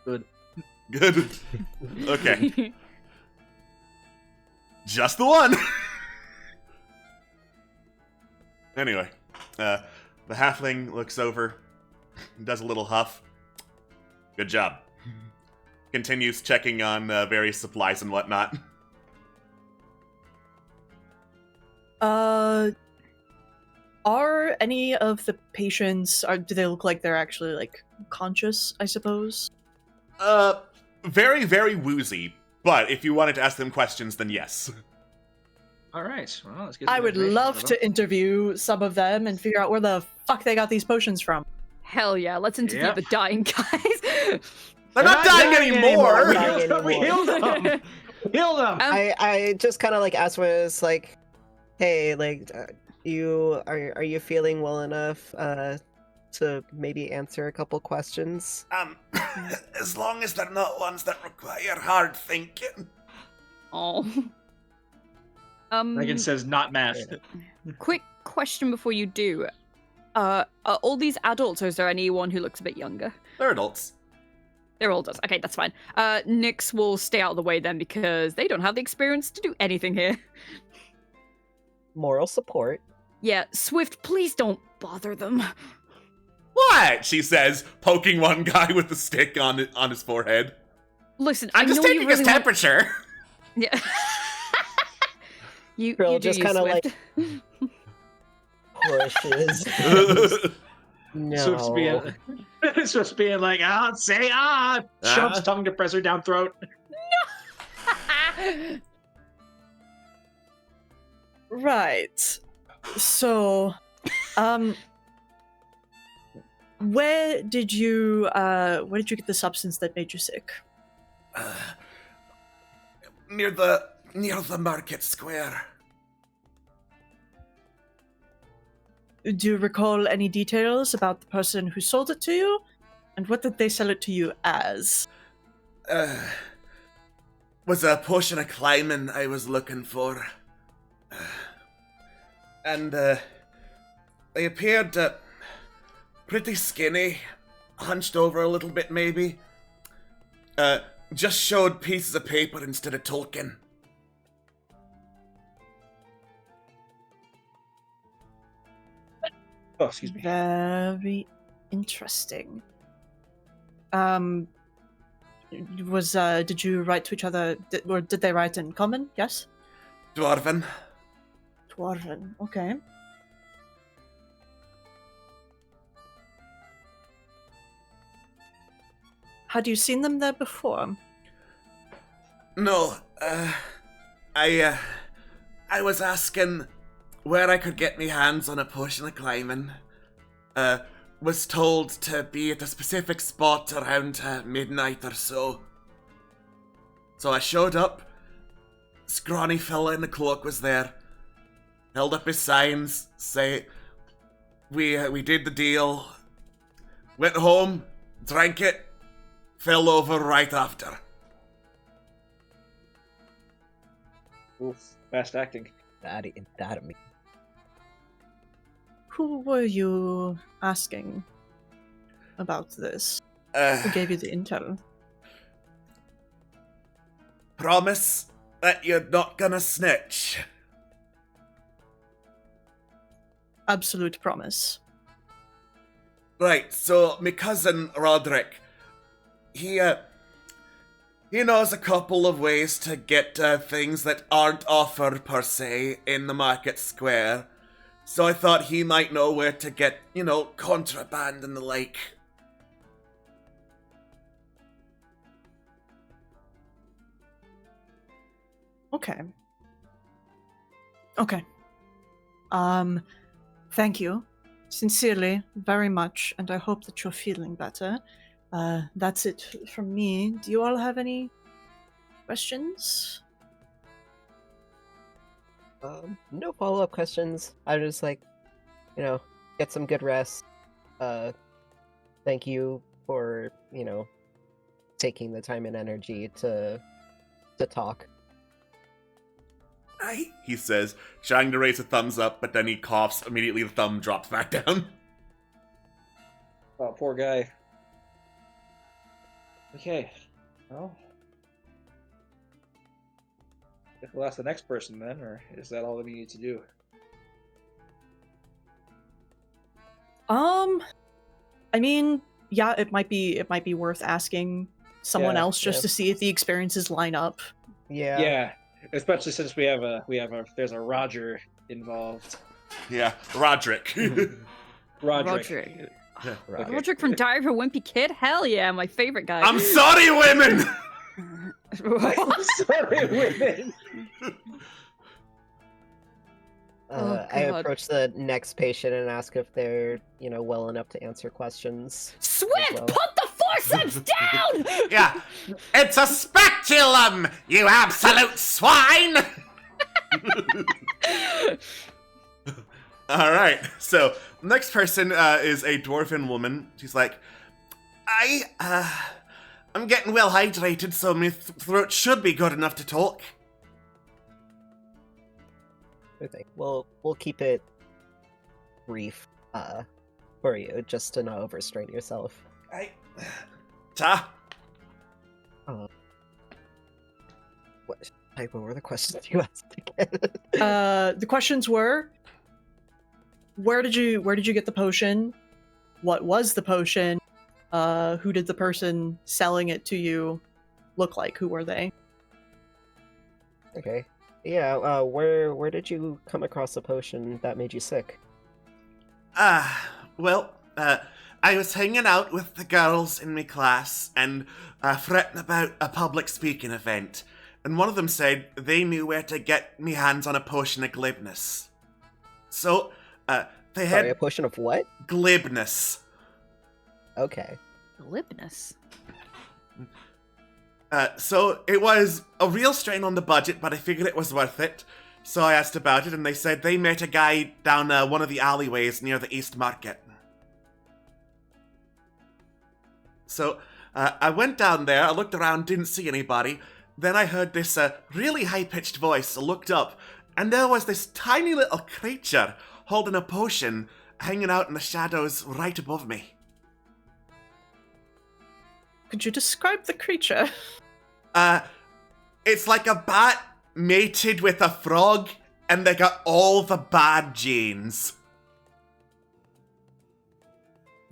Good. Good. Okay. Just the one. Anyway, the halfling looks over, does a little huff. Good job. Continues checking on various supplies and whatnot. Are any of the patients, do they look like they're actually, like, conscious, I suppose? Very, very woozy. But if you wanted to ask them questions, then yes. All right. Well, let's get I some would information love out of to interview some of them and figure out where the fuck they got these potions from. Hell yeah, let's interview Yep. the dying guys. They're not dying anymore! We Dying healed them. We healed them. Healed them. I just kind of like asked when it's like, hey, like, are you feeling well enough to maybe answer a couple questions? As long as they're not ones that require hard thinking. Oh. Megan says not math. Quick question before you do. Are all these adults, or is there anyone who looks a bit younger? They're adults. They're all adults. Okay, that's fine. Nyx will stay out of the way then because they don't have the experience to do anything here. Moral support. Yeah, Swift, please don't bother them. What? She says, poking one guy with the stick on his forehead. Listen, I'm I just know taking you his really want- temperature. Yeah. you Trill do just you, kinda Swift. like- Pushes. No. Swift's being like, shoves tongue depressor down throat. Right. So, where did you get the substance that made you sick? Near the market square. Do you recall any details about the person who sold it to you? And what did they sell it to you as? Was a potion of climbing I was looking for. And they appeared pretty skinny, hunched over a little bit maybe. Just showed pieces of paper instead of talking. Oh, excuse me. Very interesting. Did you write to each other, or did they write in common? Yes? Dwarven. Dwarven, okay. Had you seen them there before? No, I was asking where I could get me hands on a potion of climbing. Was told to be at a specific spot around midnight or so. So I showed up. Scrawny fella in the cloak was there. Held up his signs, say, we did the deal. Went home, drank it, fell over right after. Oof, fast acting. That me. Who were you asking about this? Who gave you the intel? Promise that you're not gonna snitch. Absolute promise. Right, so my cousin Roderick, he knows a couple of ways to get things that aren't offered per se in the market square. So I thought he might know where to get, contraband and the like. Okay. Thank you. Sincerely, very much, and I hope that you're feeling better. That's it from me. Do you all have any questions? No follow-up questions. I just get some good rest. Thank you for, taking the time and energy to talk. Aye, he says, trying to raise a thumbs up, but then he coughs. Immediately the thumb drops back down. Oh, poor guy. Okay, well, if we'll ask the next person then, or is that all that we need to do? I mean, yeah, it might be worth asking someone Yeah, else just yeah. to see if the experiences line up. Yeah. Especially since there's a Roger involved. Yeah, Roderick. Roderick. Yeah. Right. Roderick from Diary of a Wimpy Kid? Hell yeah, my favorite guy. I'm sorry, women! I'm sorry, women. Oh, I God. approach the next patient and ask if they're, well enough to answer questions. Swift, Well. put the forceps down! Yeah, it's a speculum, you absolute swine! Alright, so next person is a dwarven woman. She's like, I'm getting well hydrated, so my throat should be good enough to talk. Okay. We'll keep it brief for you, just to not overstrain yourself. Ta. What were the questions you asked again? The questions were: where did you get the potion? What was the potion? Who did the person selling it to you look like? Who were they? Okay. Yeah, where did you come across a potion that made you sick? Well, I was hanging out with the girls in my class and fretting about a public speaking event. and one of them said they knew where to get me hands on a potion of glibness. So, they had Sorry, a potion of what? glibness. Okay. Glibness. So it was a real strain on the budget, but I figured it was worth it. So I asked about it, and they said they met a guy down one of the alleyways near the East Market. So I went down there, I looked around, didn't see anybody. Then I heard this really high-pitched voice, looked up, and there was this tiny little creature holding a potion hanging out in the shadows right above me. Could you describe the creature? It's like a bat mated with a frog, and they got all the bad genes.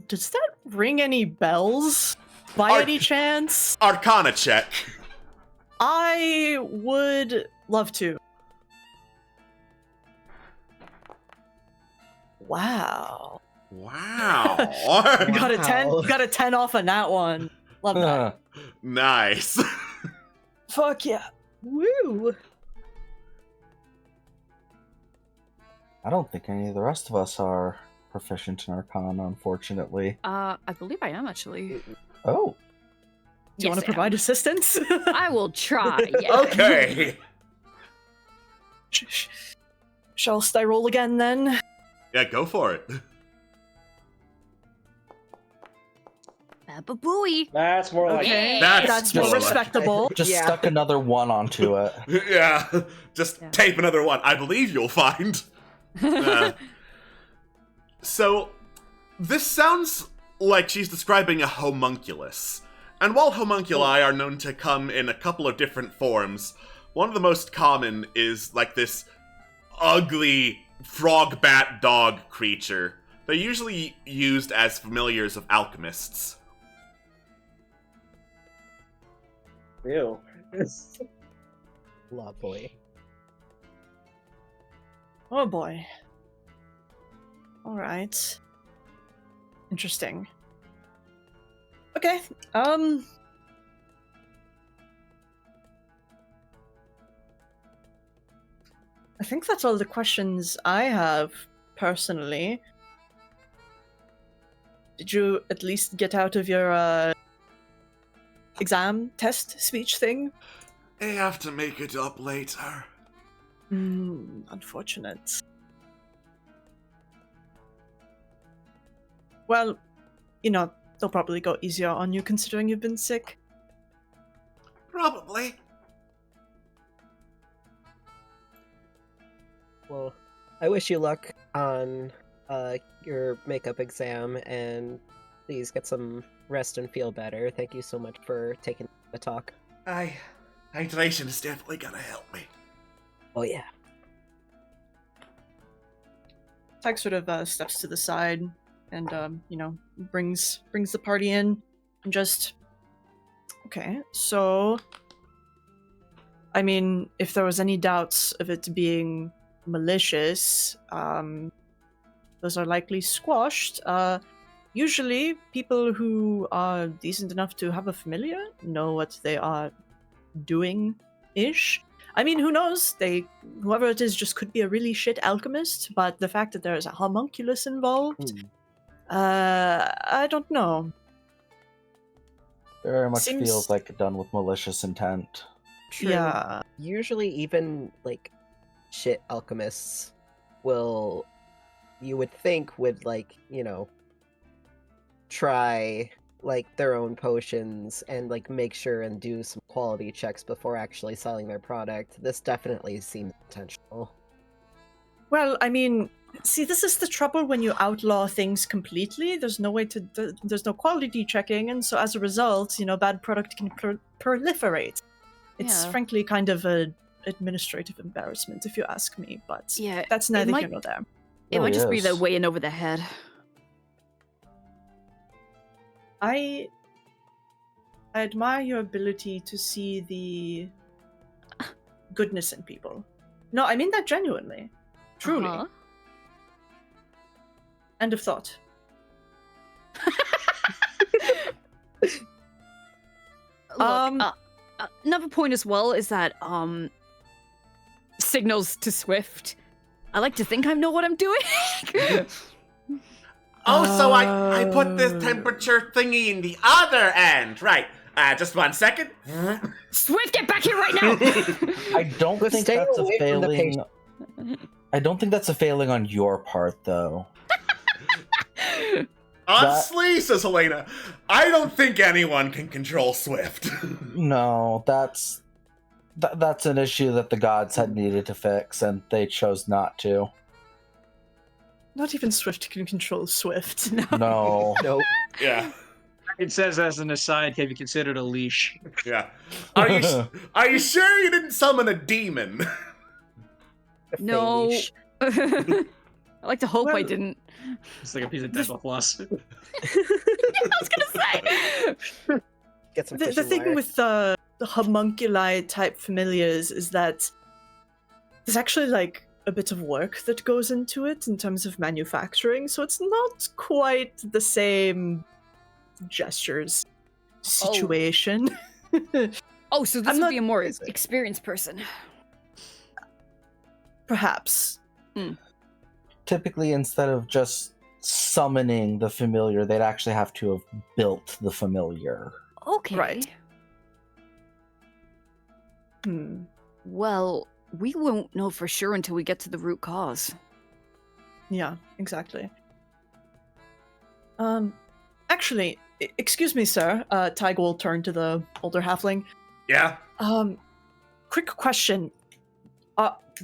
Does that ring any bells? By any chance? Arcana check. I would love to. Wow. Wow. Got a 10. Got a 10 off on that one. Love that. Nice. Fuck yeah. Woo! I don't think any of the rest of us are proficient in Arcana, unfortunately. I believe I am actually. Oh. Do you want to provide assistance? I will try. Yeah. Okay. Shall I roll again then? Yeah, go for it. Bababooey. That's more like Okay. That's more more like- respectable. Just Yeah. stuck another one onto it. Yeah, just Yeah. tape another one. I believe you'll find. So, this sounds like she's describing a homunculus. And while homunculi are known to come in a couple of different forms, one of the most common is like this ugly frog bat dog creature. They're usually used as familiars of alchemists. Ew. Lovely. Oh boy. Alright. Interesting. Okay, I think that's all the questions I have, personally. Did you at least get out of your, exam, test, speech thing? I have to make it up later. Unfortunate. Well, you know, they'll probably go easier on you considering you've been sick. Probably. Well, I wish you luck on your makeup exam, and please get some rest and feel better. Thank you so much for taking the talk. Hydration is definitely gonna help me. Oh yeah. Tag sort of steps to the side and you know, brings the party in and just okay, so I mean, if there was any doubts of it being malicious, those are likely squashed. Usually people who are decent enough to have a familiar know what they are doing-ish. I mean, who knows? Whoever it is just could be a really shit alchemist, but the fact that there is a homunculus involved, I don't know. Very much Seems- feels like done with malicious intent. True. Yeah. Usually even like shit alchemists will, you would think, would like, you know, try like their own potions and like make sure and do some quality checks before actually selling their product. This definitely seems intentional. Well, I mean, see, this is the trouble when you outlaw things completely. There's no way to, there's no quality checking, and so as a result, you know, bad product can proliferate. It's Yeah. frankly kind of a administrative embarrassment, if you ask me, but Yeah, that's neither might- here nor there. it might Really just be they're is. way in over their head. I admire your ability to see the goodness in people. No, I mean that genuinely. Truly. Uh-huh. End of thought. Look, another point as well is that signals to Swift. I like to think I know what I'm doing. Oh, so I put this temperature thingy in the other end. Right. Just 1 second. Swift, get back here right now! I don't But think stay that's a away from the failing. I don't think that's a failing on your part, though. Honestly, says Helena, I don't think anyone can control Swift. No, that's an issue that the gods had needed to fix, and they chose not to. Not even Swift can control Swift. No. Nope. Yeah. It says, as an aside, have you considered a leash? Yeah. Are you sure you didn't summon a demon? No. Felish. I like to hope I Well- didn't. It's like a piece of dental floss. I was gonna say. Get some The fishing thing wire. with the homunculi type familiars is that there's actually like a bit of work that goes into it in terms of manufacturing, so it's not quite the same gestures situation. Oh, so this I'm would not- be a more experienced person. Perhaps. Typically, instead of just summoning the familiar, they'd actually have to have built the familiar. Okay. Right. Hmm. Well, we won't know for sure until we get to the root cause. Yeah, exactly. Actually, excuse me, sir. Tyga will turn to the older halfling. Yeah. Quick question.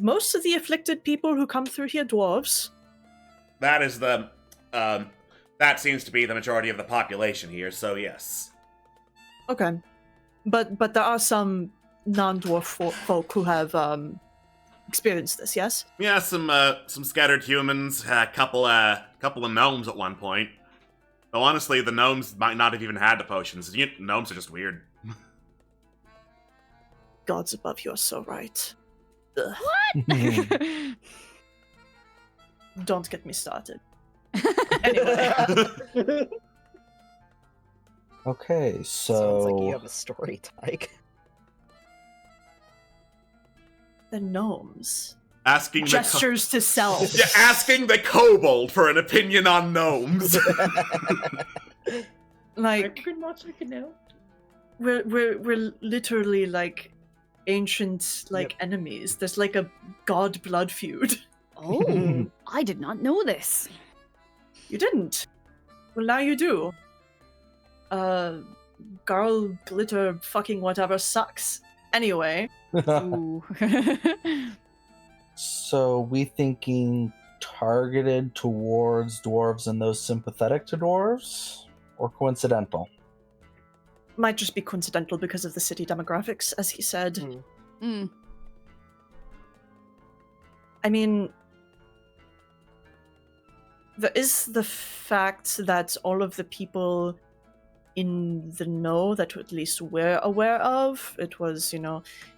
Most of the afflicted people who come through here dwarves? That is the that seems to be the majority of the population here, so yes. Okay. But there are some non-dwarf folk who have experienced this, yes? Yeah, some scattered humans, a couple of gnomes at one point. Though honestly, the gnomes might not have even had the potions. Gnomes are just weird. Gods above, you are so right. Ugh, What? don't get me started. Anyway. Okay, so Sounds like you have a story, Tyke. The gnomes. Asking Gestures to self. yeah, asking the kobold for an opinion on gnomes. Like, we're literally like ancient like enemies. There's like a god blood feud. Oh, I did not know this. You didn't. Well, now you do. Girl, glitter, fucking whatever sucks. Anyway, Ooh. so we thinking targeted towards dwarves and those sympathetic to dwarves, or coincidental? might just be coincidental because of the city demographics, as he said. Mm. I mean, there is the fact that all of the people in the know that at least we're aware of, it was,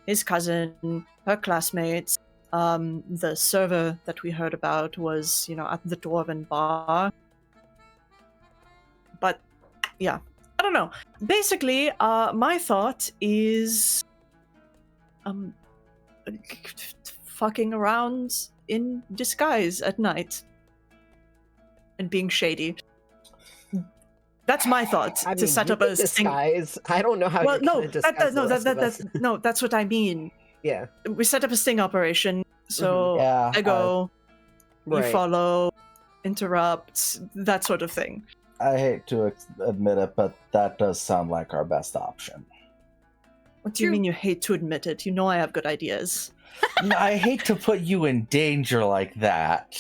his cousin, her classmates, the server that we heard about was, at the Dwarven bar. But, yeah, I don't know. Basically, my thought is, fucking around in disguise at night and being shady. That's my thought. I To mean, set you up a can disguise. I don't know how Well, you're no, gonna disguise the rest of us. that's what I mean. Yeah. We set up a sting operation, so Yeah, I go, you Right. follow, interrupt, that sort of thing. I hate to admit it, but that does sound like our best option. What do you True. mean you hate to admit it? You know I have good ideas. No, I hate to put you in danger like that.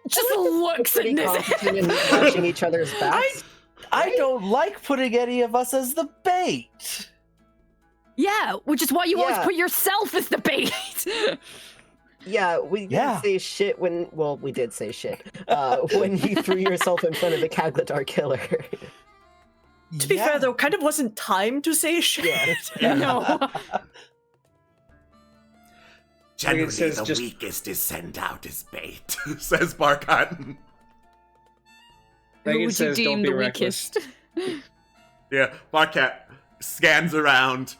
Just looks Pretty in this. competent in watching each other's backs. I don't like putting any of us as the bait. Yeah, which is why you always Yeah. put yourself as the bait. Yeah, we didn't Yeah. say shit when. Well, we did say shit when you threw yourself in front of the Kagladar killer. To be fair, there kind of wasn't time to say shit. Yeah. No. Generally, says the just- weakest is sent out as bait, says Barkat. Who Megan would you says, deem "Don't be the reckless." weakest? Yeah, Barkat. scans around.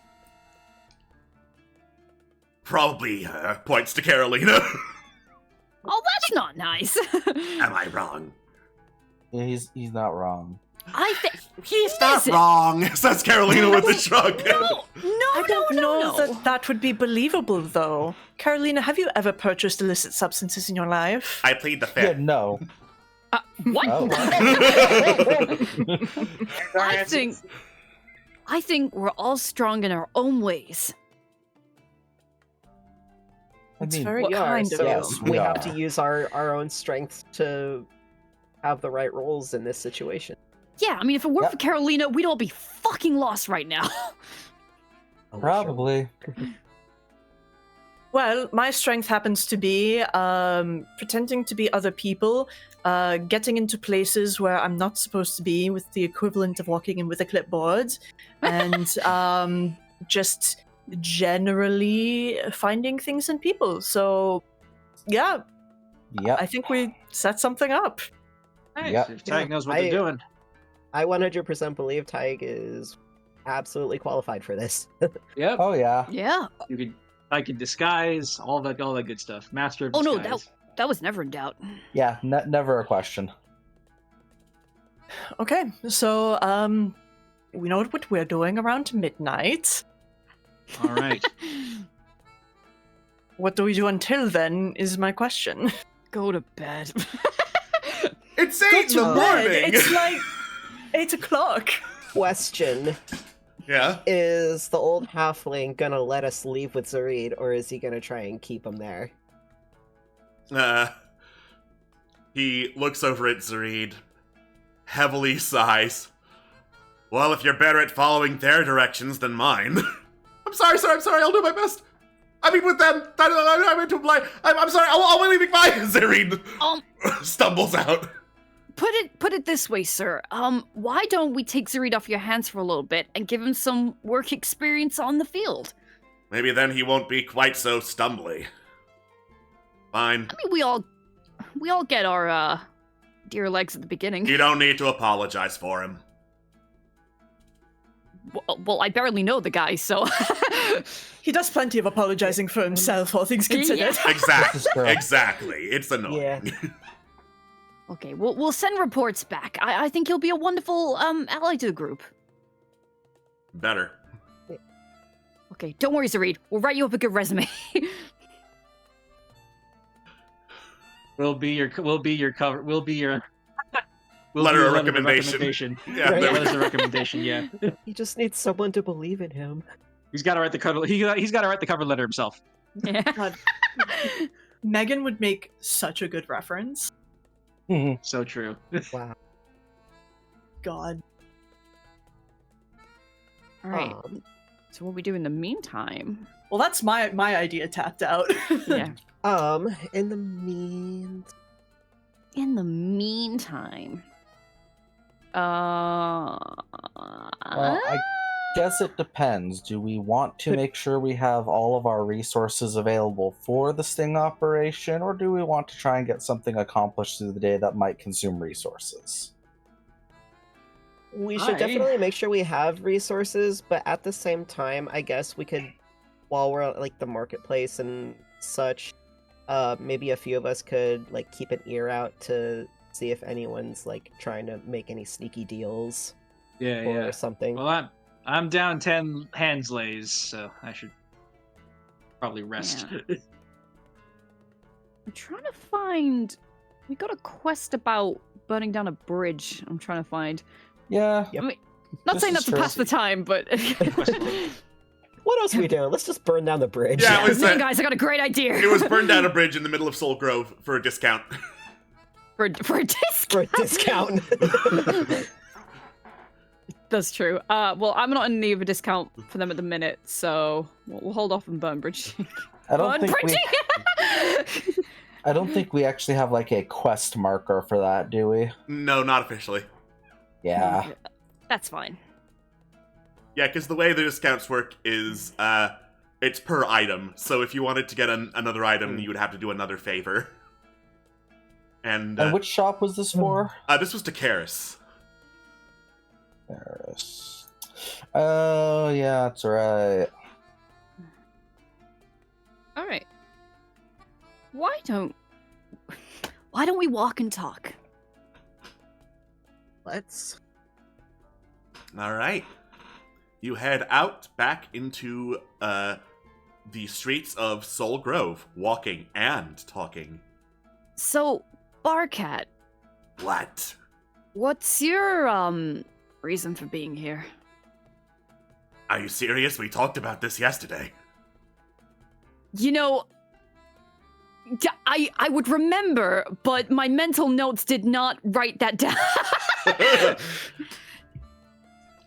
Probably points to Carolina. Oh, that's not nice. Am I wrong? Yeah, he's not wrong. I think He's not wrong, says Carolina with a shrug. I don't know that would be believable, though. Carolina, have you ever purchased illicit substances in your life? I plead the Yeah, fifth. no. What? Oh. I think we're all strong in our own ways. It's I mean, very We are, kind so of yes, you. we we have are. to use our own strength to have the right roles in this situation. Yeah, I mean, if it weren't Yep. for Carolina, we'd all be fucking lost right now. Probably. Well, my strength happens to be pretending to be other people, getting into places where I'm not supposed to be with the equivalent of walking in with a clipboard, and just generally finding things in people. So, yeah, Yep. I think we set something up. Nice. Yep. If Tag Yeah, knows what they're doing. I 100% believe Tyg is absolutely qualified for this. Yep. Oh yeah. Yeah. I can disguise, all that good stuff. Master of Oh no, disguise. that was never in doubt. Yeah. Never a question. Okay, so we know what we're doing around midnight. All right. What do we do until then is my question. Go to bed. It's Go 8 in to the bed. morning. It's like 8 o'clock. Question: Yeah. Is the old halfling gonna let us leave with Zarid, or is he gonna try and keep him there? He looks over at Zarid, heavily sighs. Well, if you're better at following their directions than mine. I'm sorry, sir, I'm sorry, I'll do my best. I mean, with them, I meant to imply. I'm sorry, I'll only be fine. Zarid stumbles out. Put it this way, sir. Why don't we take Zarid off your hands for a little bit and give him some work experience on the field? Maybe then he won't be quite so stumbly. Fine. I mean, we all get our dear legs at the beginning. You don't need to apologize for him. Well, I barely know the guy, so. He does plenty of apologizing for himself, all things considered. Exactly. This is correct. Exactly. It's annoying. Yeah. Okay, we'll send reports back. I think he'll be a wonderful ally to the group. Better. Okay, don't worry, Zarid. We'll write you up a good resume. We'll be your cover. We'll be your Letter of recommendation. Yeah, Right. there we Letters of go. recommendation. Yeah. He just needs someone to believe in him. He's got to write the cover. He's got to write the cover letter himself. Yeah. God. Megan would make such a good reference. So true. Wow. God. All right. So what we do in the meantime? Well, that's my idea tapped out. Yeah. In the mean, In the meantime. Well, I guess it depends. Do we want to make sure we have all of our resources available for the sting operation, or do we want to try and get something accomplished through the day that might consume resources? we should definitely make sure we have resources, but at the same time, I guess we could, while we're at like the marketplace and such, maybe a few of us could like keep an ear out to see if anyone's like trying to make any sneaky deals Yeah, or yeah. something. Well, I'm down 10 handslays, so I should probably rest. Yeah. I'm trying to find. We got a quest about burning down a bridge. I'm trying to find. Yeah. Yep. I mean, not This saying is that to pass the time, but. What else are we doing? Let's just burn down the bridge. Yeah, it was, Listen, guys, I got a great idea. It was burned down a bridge in the middle of Soul Grove for a discount. for a disc. For a discount. That's true. Well, I'm not in need of a discount for them at the minute, so we'll hold off and burn bridge. I don't burn think bridge. I don't think we actually have like a quest marker for that, do we? No, not officially. Yeah. That's fine. Yeah, because the way the discounts work is, it's per item. So if you wanted to get another item, you would have to do another favor. And which shop was this for? this was to Karis. Paris. Oh, yeah, that's right. All right. Why don't we walk and talk? Let's. All right. You head out back into the streets of Soul Grove, walking and talking. So, Barcat, What? what's your reason for being here? Are you serious? We talked about this yesterday. You know, I would remember, but my mental notes did not write that down.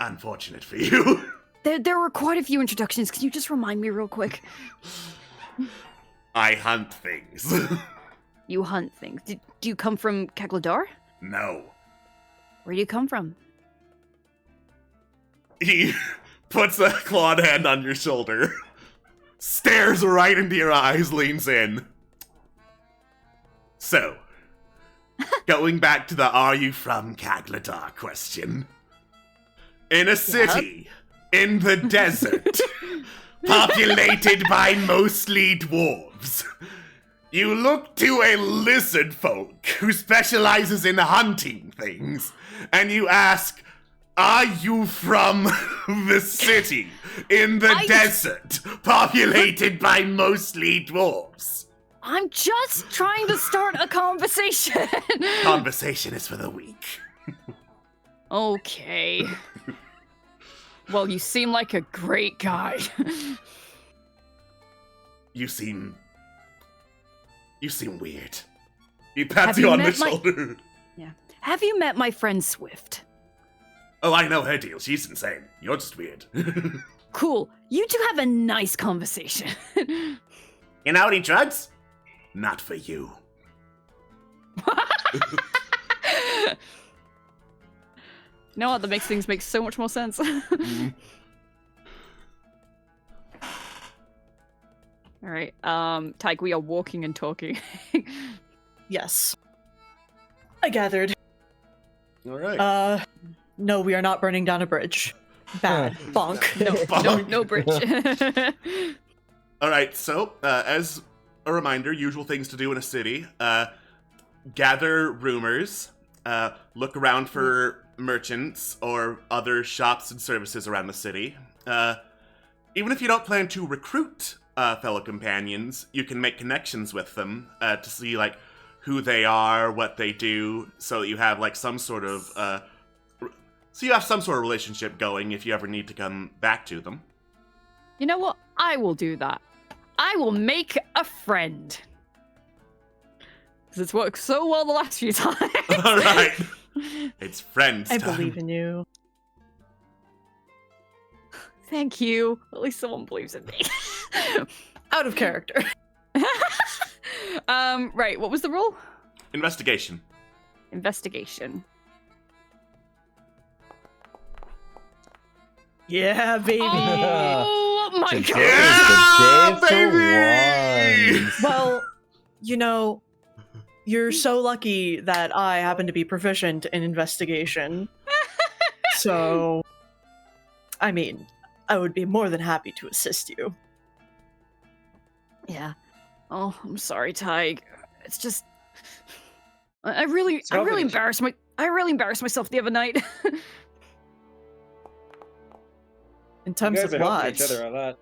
Unfortunate for you. There were quite a few introductions. Can you just remind me real quick? I hunt things. You hunt things. Do you come from Kegladar? No. Where do you come from? He puts a clawed hand on your shoulder, stares right into your eyes, leans in. So, going back to the "Are you from Kagladar" question. In a city, in the desert, populated by mostly dwarves, you look to a lizard folk who specializes in hunting things, and you ask, "Are you from the city in the desert, populated by mostly dwarves?" I'm just trying to start a conversation. Conversation is for the weak. Okay. Well, you seem like a great guy. You seem weird. He pats Have you you on the met my- shoulder. Have you met my friend Swift? Oh, I know her deal. She's insane. You're just weird. Cool. You two have a nice conversation. You know any drugs? Not for you. You know what? That makes things make so much more sense. All right. Tyke, we are walking and talking. Yes. I gathered. All right. No, we are not burning down a bridge. Bad. Bonk. No bridge. All right. So, as a reminder, usual things to do in a city: gather rumors, look around for merchants or other shops and services around the city. Even if you don't plan to recruit fellow companions, you can make connections with them to see like who they are, what they do, so that you have like some sort of relationship going if you ever need to come back to them. You know what? I will do that. I will make a friend. Because it's worked so well the last few times. All right. It's friends I time. believe in you. Thank you. At least someone believes in me. Out of character. Right, what was the rule? Investigation. Investigation. Yeah, baby. Oh my Today god! is the day baby! for once. Well, you know, you're so lucky that I happen to be proficient in investigation. So, I mean, I would be more than happy to assist you. Yeah. Oh, I'm sorry, Tyg. It's just I really embarrassed myself the other night. In You terms guys of been helping what? each other a lot.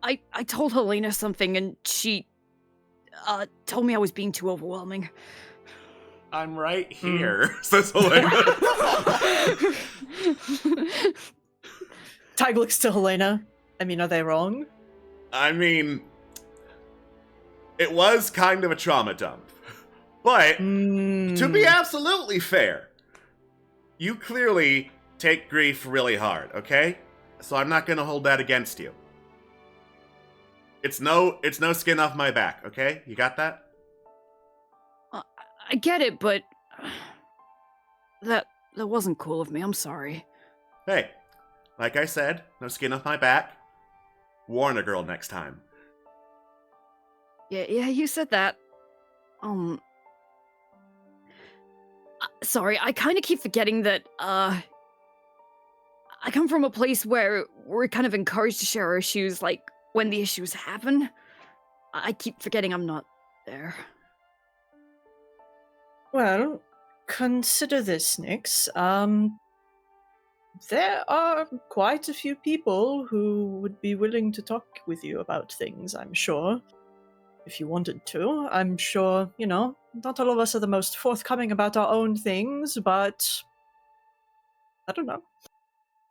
I told Helena something and she told me I was being too overwhelming. I'm right here, says Helena. Tig looks to Helena. I mean, are they wrong? I mean, it was kind of a trauma dump. But, to be absolutely fair, you clearly take grief really hard, okay? So I'm not gonna hold that against you. It's no skin off my back, okay? You got that? I get it, but that wasn't cool of me. I'm sorry. Hey, like I said, no skin off my back. Warn a girl next time. Yeah, you said that. Sorry, I kind of keep forgetting that, I come from a place where we're kind of encouraged to share our issues, like when the issues happen. I keep forgetting I'm not there. Well, consider this, Nix. There are quite a few people who would be willing to talk with you about things, I'm sure. If you wanted to. I'm sure, not all of us are the most forthcoming about our own things, but I don't know.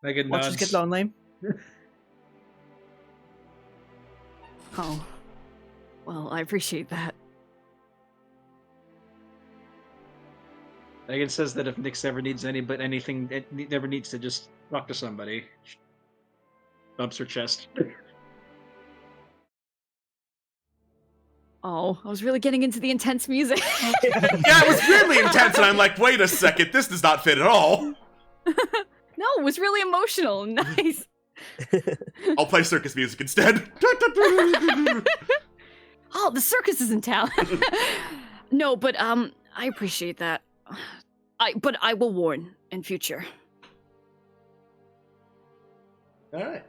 Megan Watch us nods. get lonely. Oh. Well, I appreciate that. Megan says that if Nyx ever needs anything, never needs to just talk to somebody. She bumps her chest. Oh, I was really getting into the intense music. Yeah, it was weirdly intense, and I'm like, wait a second, this does not fit at all. No, it was really emotional. Nice. I'll play circus music instead. Oh, the circus is in town. No, but I appreciate that. But I will warn in future. All right.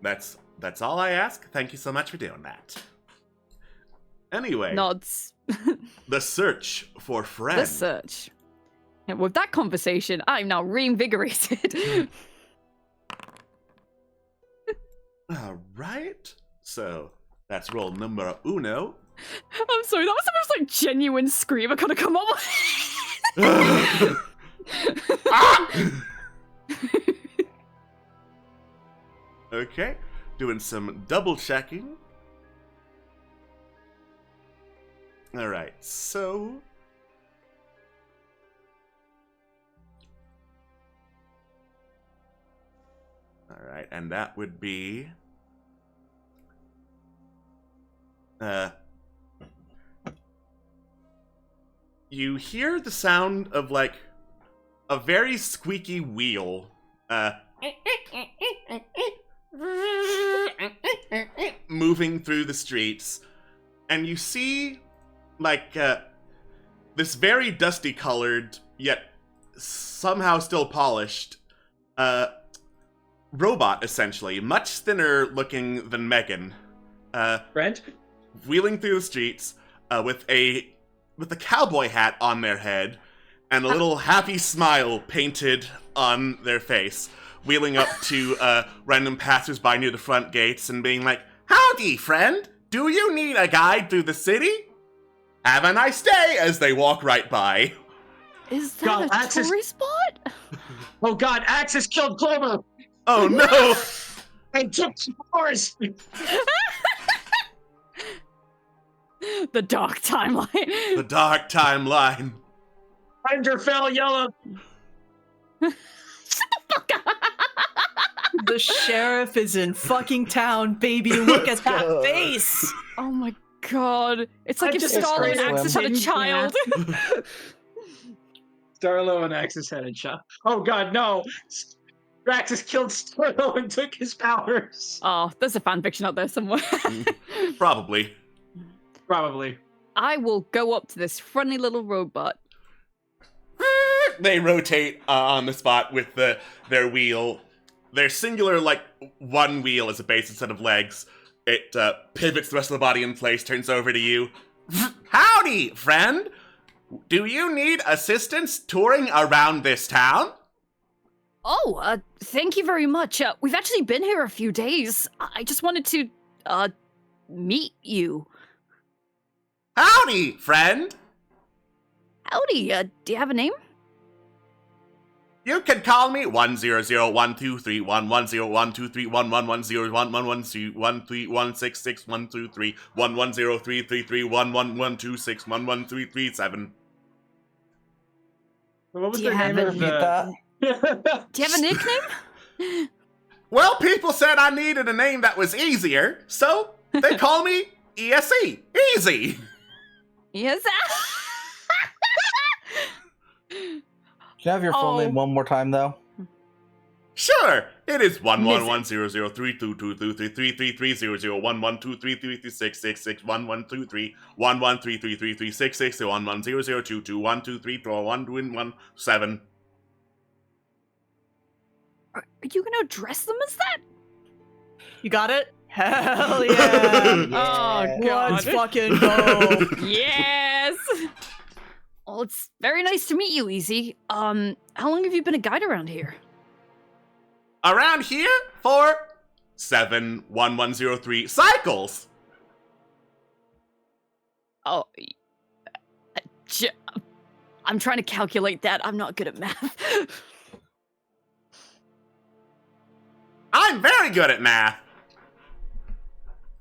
That's all I ask. Thank you so much for doing that. Anyway, Nods. the search for friends. The search. And with that conversation, I'm now reinvigorated. All right. So that's roll numero uno. I'm sorry, that was the most genuine scream I could have come up with. Ah! Okay, doing some double checking. All right, so all right, and that would be you hear the sound of like a very squeaky wheel moving through the streets, and you see like this very dusty colored yet somehow still polished robot, essentially much thinner looking than Megan, Brent? wheeling through the streets with a cowboy hat on their head and a little happy smile painted on their face, wheeling up to random passersby near the front gates and being like, "Howdy, friend! Do you need a guide through the city? Have a nice day," as they walk right by. Is that God, a that's just- tourist spot? Oh god, Axis killed Clover! Oh no! I took the forest! The dark timeline. The dark timeline. Ranger fell yellow! Fuck up. The sheriff is in fucking town, baby. Look at that go. face. Oh my god. It's like I'm if just Stalin and afraid Axis had a of him. child. Starlo and Axis had a shot. Oh god, no! Axis killed Starlo and took his powers! Oh, there's a fanfiction out there somewhere. Probably. Probably. I will go up to this friendly little robot. They rotate on the spot with their wheel. Their singular, like, one wheel as a base instead of legs. It pivots the rest of the body in place, turns over to you. "Howdy, friend! Do you need assistance touring around this town?" Oh, thank you very much. We've actually been here a few days. I just wanted to, meet you. "Howdy, friend! Howdy, do you have a name? You can call me 100123110123110012101231103331112611337. What was Do the you have name a- of Repeat that. Do you have a nickname? Well, people said I needed a name that was easier, so they call me ESE. Easy. Yes. Can I have your full Oh. name one more time, though? Sure, it is 11100333333333366661123333666110022212331100221233117. Are you gonna address them as that? You got it? Hell yeah! Oh, God. Let's fucking go! Yes! Well, it's very nice to meet you, Easy. How long have you been a guide around here? Around here for 71103 cycles. Oh, I'm trying to calculate that. I'm not good at math. I'm very good at math.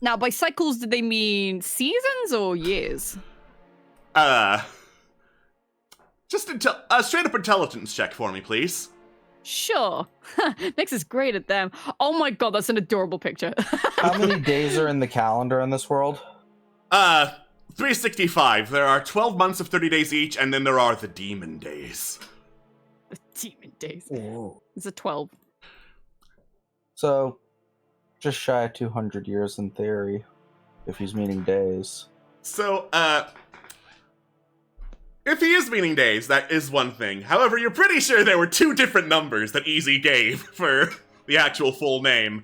Now, by cycles, do they mean seasons or years? Just a straight up intelligence check for me, please. Sure. Nyx is great at them. Oh my god, that's an adorable picture. How many days are in the calendar in this world? 365. There are 12 months of 30 days each, and then there are the demon days. The demon days. Ooh. It's a 12. So, just shy of 200 years in theory, if he's meaning days. So, if he is meaning days, that is one thing. However, you're pretty sure there were two different numbers that Easy gave for the actual full name.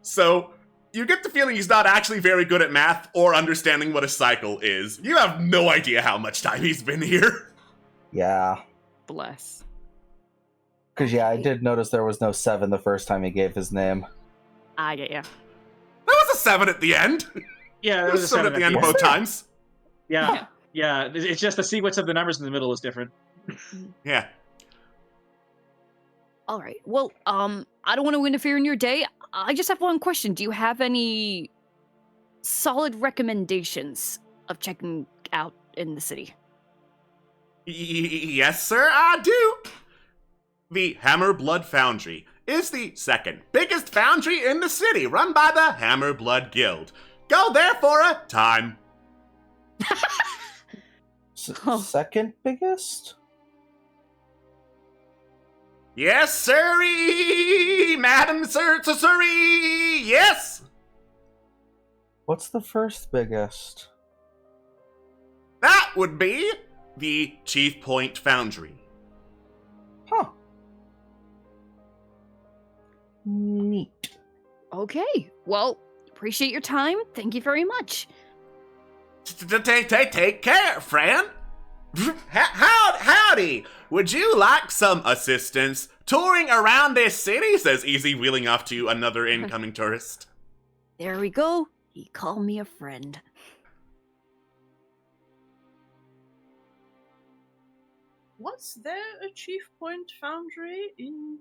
So, you get the feeling he's not actually very good at math or understanding what a cycle is. You have no idea how much time he's been here. Yeah. Bless. Because, yeah, I did notice there was no 7 the first time he gave his name. I get ya. There was a 7 at the end. Yeah, There was a 7 at the end both times. Yeah, yeah. It's just the sequence of the numbers in the middle is different. Yeah. All right. Well, I don't want to interfere in your day. I just have one question. Do you have any solid recommendations of checking out in the city? Yes, sir, I do. The Hammer Blood Foundry is the second biggest foundry in the city, run by the Hammer Blood Guild. Go there for a time. Oh. Second biggest? Yes, sirree, madam, sirree, yes. What's the first biggest? That would be the Chief Point Foundry. Huh. Neat. Okay. Well, appreciate your time. Thank you very much. Take care, friend. Howdy. Would you like some assistance touring around this city? Says Easy, wheeling off to another incoming tourist. There we go. He called me a friend. Was there a Chief Point Foundry in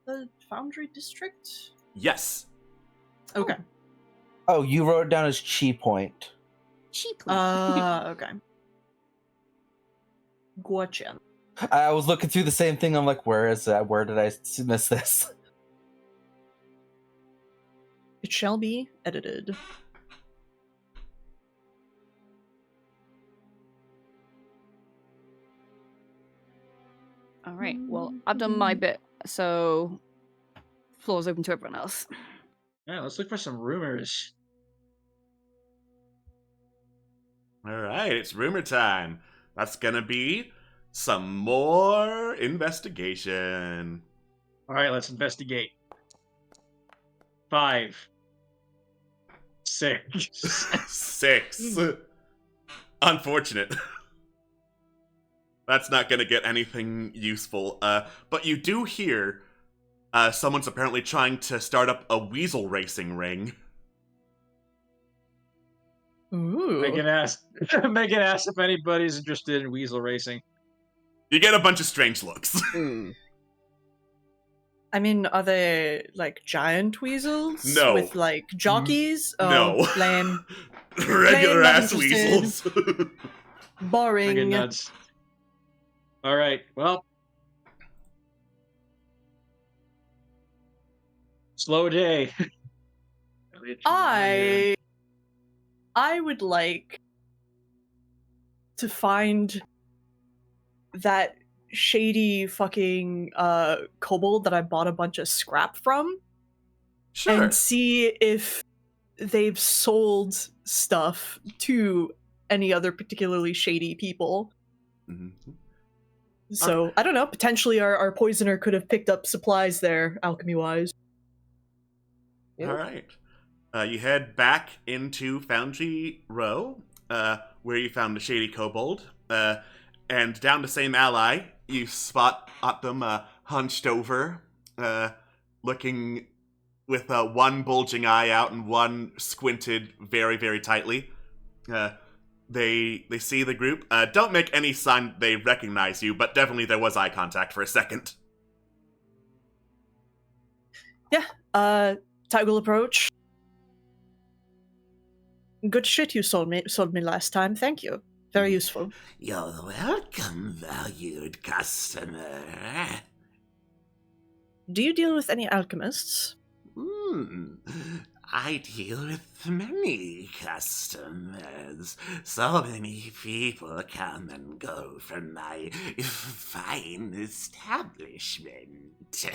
the Foundry District? Yes. Okay. Oh, you wrote it down as Chi Point. Cheaply. Okay. Gotcha. I was looking through the same thing. I'm like, where is that? Where did I miss this? It shall be edited. All right. Well, I've done my bit, so floor's open to everyone else. Yeah, let's look for some rumors. All right, it's rumor time. That's gonna be some more investigation. All right, let's investigate. 5, 6. 6. Unfortunate. That's not gonna get anything useful. But you do hear someone's apparently trying to start up a weasel racing ring. Ooh. Megan asked if anybody's interested in weasel racing. You get a bunch of strange looks. I mean, are they like giant weasels? No. With like jockeys? No. Oh, lame. Regular not ass interested. weasels. Boring. Megan nuts. All right, well. Slow day. I would like to find that shady fucking kobold that I bought a bunch of scrap from Sure. and see if they've sold stuff to any other particularly shady people. Mhm. So, I don't know, potentially our poisoner could have picked up supplies there, alchemy-wise. Yeah. All right. You head back into Foundry Row, where you found the Shady Kobold. And down the same ally, you spot them hunched over, looking with one bulging eye out and one squinted very, very tightly. They see the group. Don't make any sign they recognize you, but definitely there was eye contact for a second. Tag will approach. Good shit you sold me last time, thank you. Very useful. You're welcome, valued customer. Do you deal with any alchemists? I deal with many customers. So many people come and go from my fine establishment.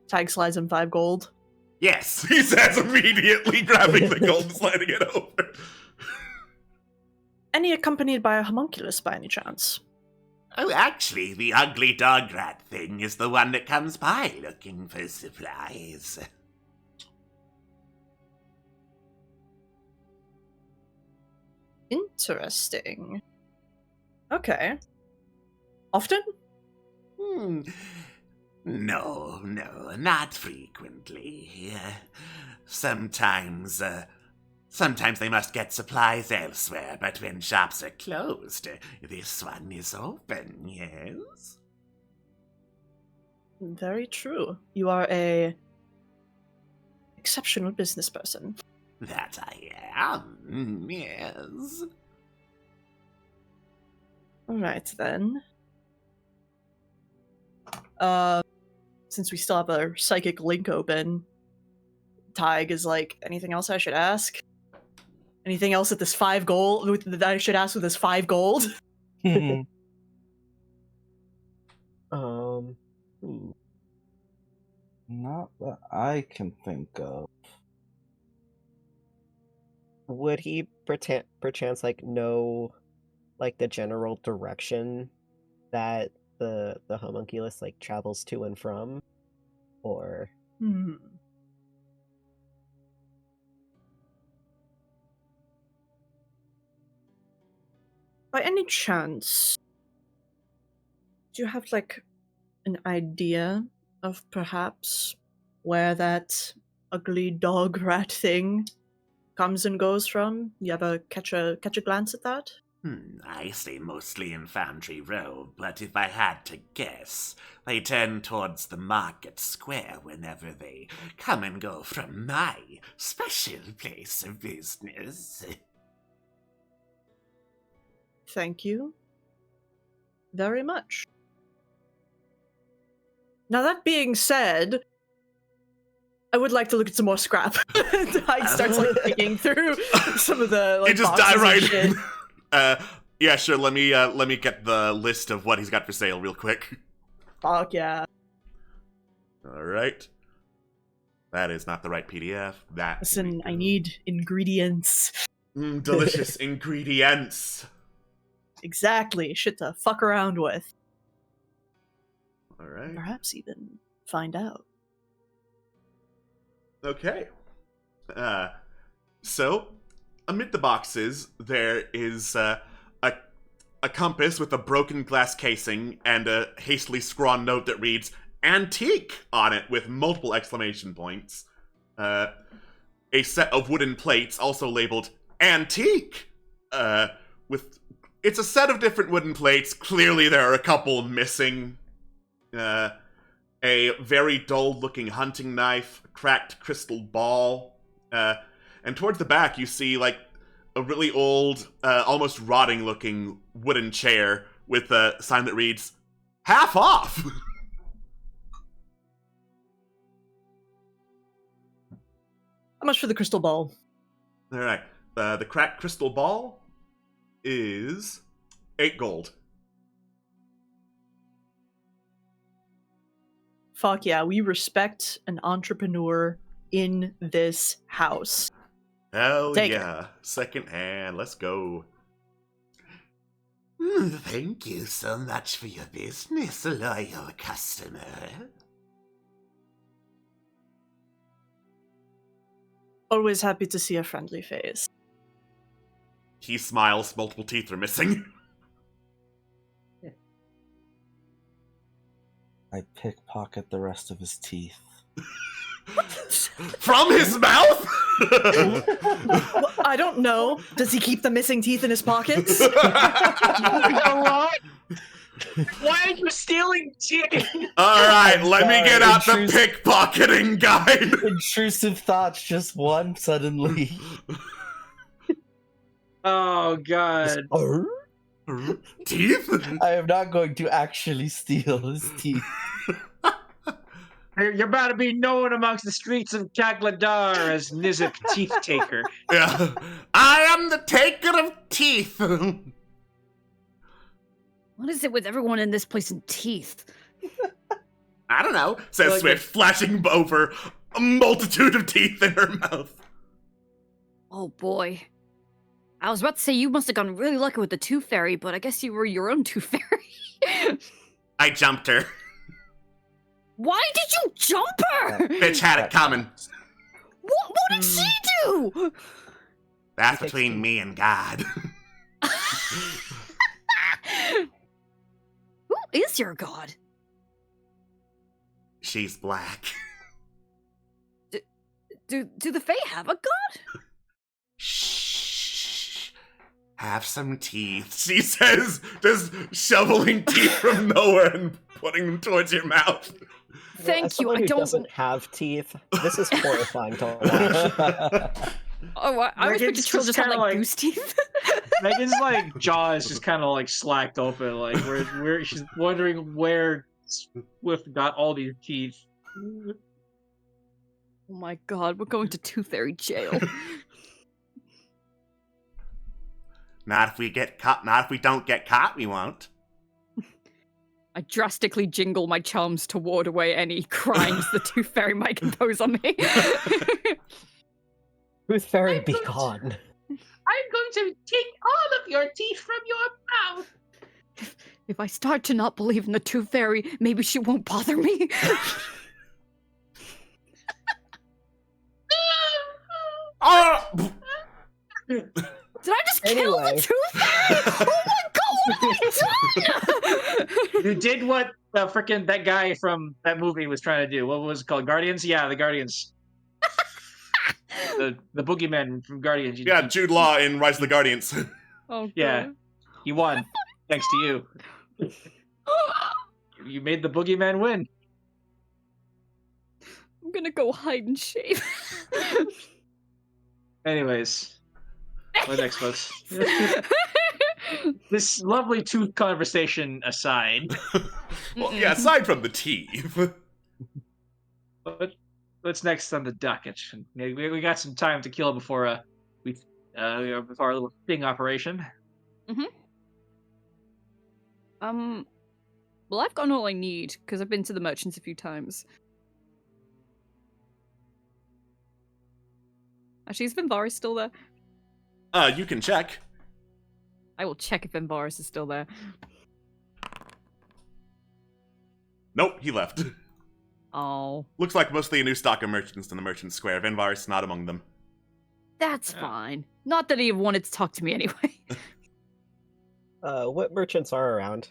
Tag slides him 5 gold. Yes, he says immediately, grabbing the gold and sliding it over. Any accompanied by a homunculus by any chance? Oh, actually, the ugly dog rat thing is the one that comes by looking for supplies. Interesting. Okay. Often? No, not frequently. Sometimes they must get supplies elsewhere, but when shops are closed, this one is open, yes? Very true. You are a exceptional business person. That I am, yes. Alright then. Since we still have a psychic link open, Tig is like, anything else I should ask? Anything else at this 5 gold that I should ask with this 5 gold? Not that I can think of. Would he perchance like know like the general direction that the homunculus like travels to and from, or by any chance, do you have like an idea of perhaps where that ugly dog rat thing comes and goes from? You ever catch a glance at that? I stay mostly in Foundry Row, but if I had to guess, they tend towards the market square whenever they come and go from my special place of business. Thank you very much. Now, that being said, I would like to look at some more scrap. Tig starts like digging through some of the like It just boxes dive and right shit. in. Yeah, sure. Let me get the list of what he's got for sale real quick. Fuck yeah. All right. That is not the right PDF. Listen, I need ingredients. Delicious ingredients. Exactly. Shit to fuck around with. All right. Perhaps even find out. Okay. So, amid the boxes, there is a compass with a broken glass casing and a hastily scrawled note that reads "Antique" on it with multiple exclamation points. A set of wooden plates, also labeled "Antique." It's a set of different wooden plates. Clearly, there are a couple missing. A very dull-looking hunting knife, a cracked crystal ball, and towards the back you see like a really old, almost rotting-looking wooden chair with a sign that reads "Half off." How much for the crystal ball? All right, the cracked crystal ball is 8 gold. Fuck yeah, we respect an entrepreneur in this house. Hell Take it. yeah! Second hand, let's go. Thank you so much for your business, loyal customer. Always happy to see a friendly face. He smiles, multiple teeth are missing. I pickpocket the rest of his teeth. From his mouth? Well, I don't know. Does he keep the missing teeth in his pockets? Why are you stealing chicken? Alright, let me get out the Intrusive- pickpocketing guide. Intrusive thoughts, just one suddenly. Oh god. Teeth? I am not going to actually steal his teeth. You're about to be known amongst the streets of Kagladar as Nizip Teeth Taker. Yeah. I am the taker of teeth. What is it with everyone in this place and teeth? I don't know, says Like Swift, flashing over a multitude of teeth in her mouth. Oh boy. I was about to say you must have gotten really lucky with the Tooth Fairy, but I guess you were your own Tooth Fairy. I jumped her. Why did you jump her? Bitch had it coming. What did she do? That's between me and God. Who is your god? She's black. Do the Fae have a god? Shh. Have some teeth, she says, just shoveling teeth from nowhere and putting them towards your mouth. Thank As you. someone I who don't. doesn't have teeth, this is horrifying to watch. Oh, I was Like, thinking it's Trill just just had kinda like like- goose teeth. Megan's like jaw is just kind of like slacked open, like where she's wondering where Swift got all these teeth. Oh my god, we're going to Tooth Fairy jail. Not if we get caught. Not if we don't get caught, we won't. I drastically jingle my charms to ward away any crimes the Tooth Fairy might impose on me. Tooth Fairy be gone. I'm going to take all of your teeth from your mouth. If I start to not believe in the Tooth Fairy, maybe she won't bother me. Oh! Did I just kill Anyway. the Tooth Fairy? Oh my god, what have I done? You did what frickin' that guy from that movie was trying to do. What was it called? Guardians? Yeah, the Guardians. the boogeyman from Guardians. Yeah, Jude Law in Rise of the Guardians. Oh god. Yeah. He won. Thanks to you. You made the boogeyman win. I'm gonna go hide and shave. Anyways. What next, folks? This lovely tooth conversation aside, Well, yeah, aside from the teeth. what's next on the docket? We got some time to kill before before our little sting operation. Well, I've gotten all I need because I've been to the merchants a few times. Actually, is Vimvaris still there? You can check. I will check if Vimvaris is still there. Nope, he left. Oh, Looks like mostly a new stock of merchants in the merchant square. Venvar's not among them. that's fine. Not that he wanted to talk to me anyway. What merchants are around?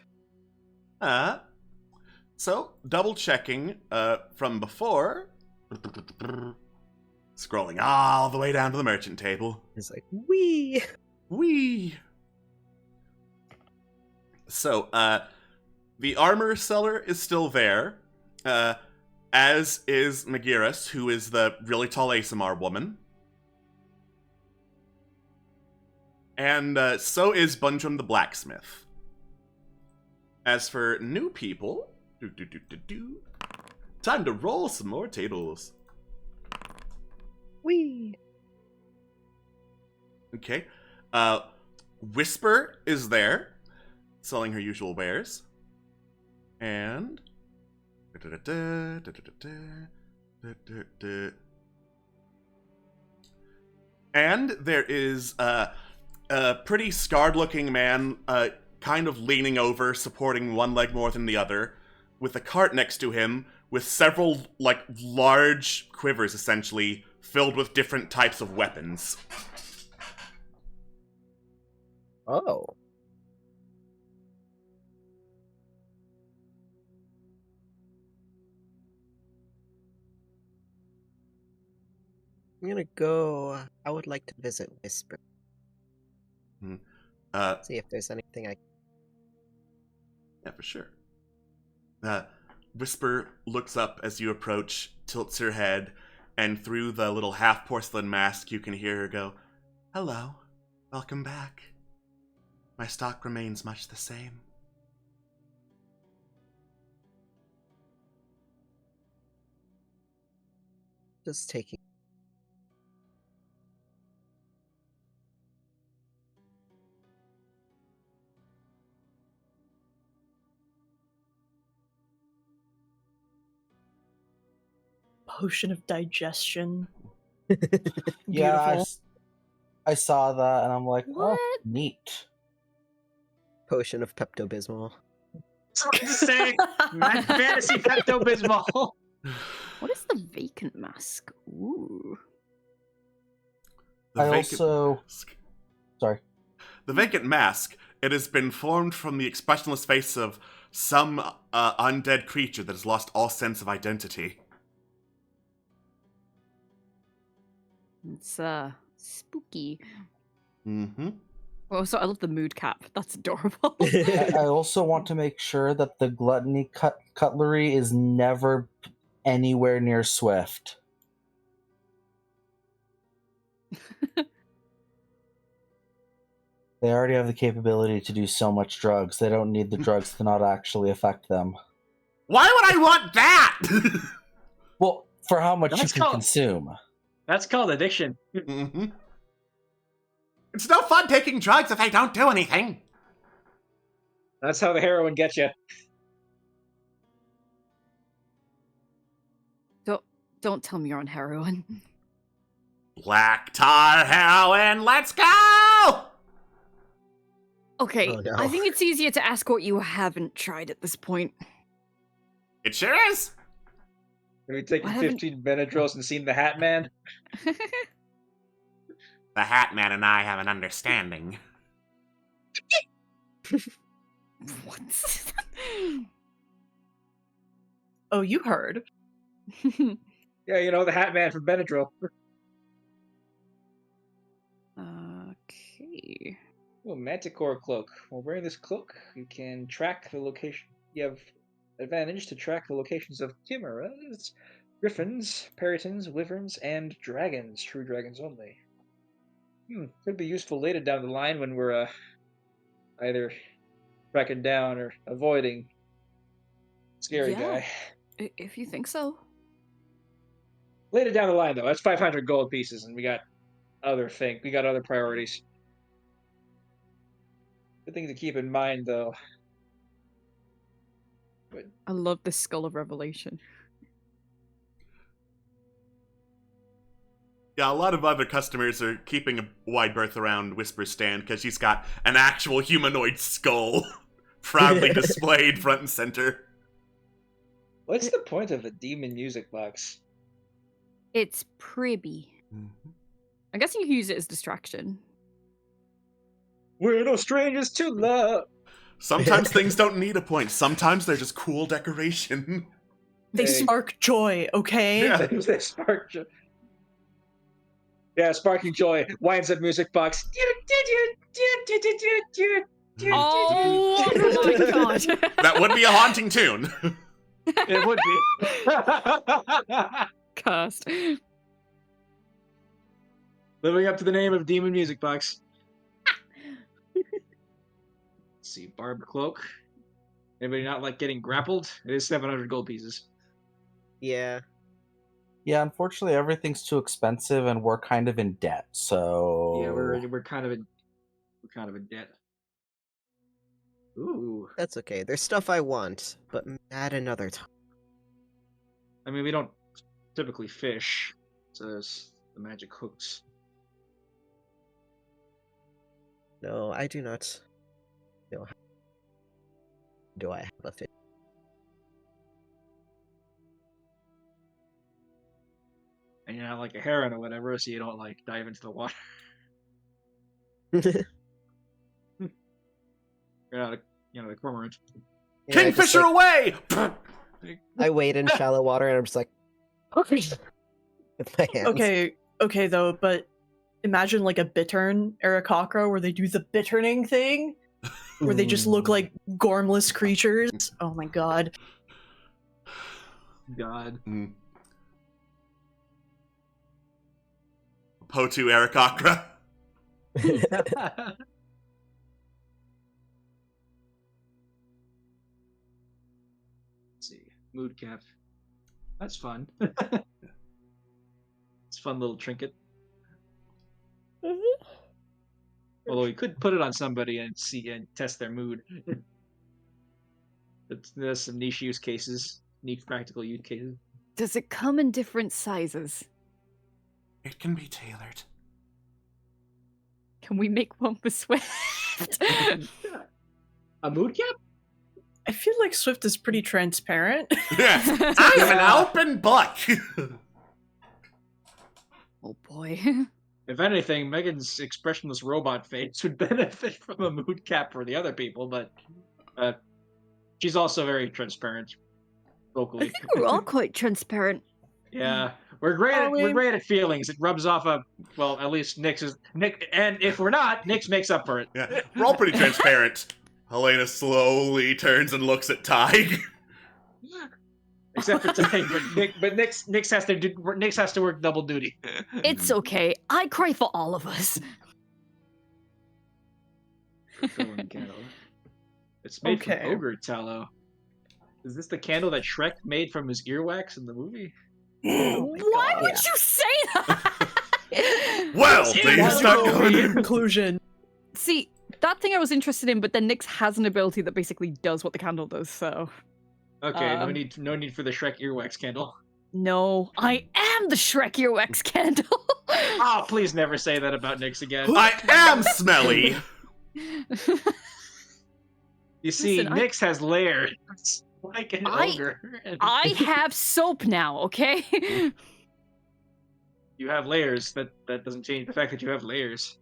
So, double checking, from before. Scrolling all the way down to the merchant table. He's like, wee. Whee! So, the armor seller is still there, as is Magiris, who is the really tall ASMR woman. And, so is Bundrum the blacksmith. As for new people, time to roll some more tables. Wee. Okay. Whisper is there, selling her usual wares. And... And there is a pretty scarred-looking man kind of leaning over, supporting one leg more than the other, with a cart next to him, with several, like, large quivers, essentially, filled with different types of weapons. Oh. I'm gonna go. I would like to visit Whisper. See if there's anything I. Yeah, for sure. Whisper looks up as you approach, tilts her head, and through the little half porcelain mask, you can hear her go, "Hello, welcome back. My stock remains much the same." Just taking. Potion of digestion. Yeah, Beautiful. I saw that and I'm like, oh, What? neat. Potion of Pepto Bismol. Something to say. Mad Fantasy Pepto Bismol. What is the vacant mask? Ooh. The I vacant also- mask. Sorry. The vacant mask, it has been formed from the expressionless face of some undead creature that has lost all sense of identity. It's spooky. Mm-hmm. Also, I love the mood cap. That's adorable. I also want to make sure that the gluttony cutlery is never anywhere near Swift. They already have the capability to do so much drugs. They don't need the drugs to not actually affect them. Why would I want that? Well, for how much That's you can called- consume. That's called addiction. Mm-hmm. It's no fun taking drugs if they don't do anything. That's how the heroin gets you. Don't tell me you're on heroin. Black tar heroin, let's go! Okay, Oh, no. I think it's easier to ask what you haven't tried at this point. It sure is. Have you taken What haven't- 15 Benadryls and seen the Hat Man? The Hat Man and I have an understanding. What? Oh, you heard. Yeah, you know, the Hat Man from Benadryl. Okay. Oh, Manticore cloak. While wearing this cloak, you can track the location. You have advantage to track the locations of chimeras, griffins, peritons, wyverns, and dragons. True dragons only. Could be useful later down the line when we're either tracking down or avoiding scary Yeah. guy. If you think so. Later down the line, though, that's 500 gold pieces, and we got other priorities. Good thing to keep in mind, though. I love the Skull of Revelation. Yeah, a lot of other customers are keeping a wide berth around Whisper's stand because she's got an actual humanoid skull proudly displayed front and center. What's the point of a demon music box? It's pribby. I guess you can use it as distraction. We're no strangers to love. Sometimes things don't need a point. Sometimes they're just cool decoration. They Hey. spark joy, okay? Yeah. They spark joy. Yeah, sparking joy winds up music box. Oh my god. That would be a haunting tune. It would be. Cursed. Living up to the name of Demon Music Box. Let's see, Barb Cloak. Anybody not like getting grappled? It is 700 gold pieces. Yeah. Yeah, unfortunately, everything's too expensive, and we're kind of in debt. So Yeah, we're kind of in debt. Ooh, That's okay. There's stuff I want, but at another time. I mean we don't typically fish, so there's the magic hooks. No, I do not. do I have a fish? And you're not like a heron or whatever, so you don't like dive into the water. You're not the cormorant. Yeah, I just, Kingfisher away! I wade in shallow water and I'm just like, with my hands. Okay, though, but imagine like a bittern Aarakocra where they do the bitterning thing, where they just look like gormless creatures. Oh my god. God. Potu Aarakocra. Let's see. Mood cap. That's fun. It's a fun little trinket. Although we could put it on somebody and see and test their mood. There's some niche use cases, niche practical use cases. Does it come in different sizes? It can be tailored. Can we make one for Swift? A mood cap? I feel like Swift is pretty transparent. Yes, I'm an open book. Oh boy. If anything, Megan's expressionless robot face would benefit from a mood cap for the other people, but she's also very transparent vocally. I think we're all quite transparent. Yeah, we're great at feelings. It rubs off of, well, at least Nick, and if we're not, Nick makes up for it. Yeah, we're all pretty transparent. Helena slowly turns and looks at Tig. Except for Tig, but Nick has to work double duty. It's okay. I cry for all of us. It's made Okay. from ogre tallow. Is this the candle that Shrek made from his earwax in the movie? Why would you say that? Well, they start going. Conclusion. See, that thing I was interested in, but then Nyx has an ability that basically does what the candle does, so... Okay, no need for the Shrek earwax candle. No, I am the Shrek earwax candle! Oh, please never say that about Nyx again. I am smelly. You see, Listen, Nyx has layers, like an ogre. I have soap now, okay? You have layers. That doesn't change the fact that you have layers.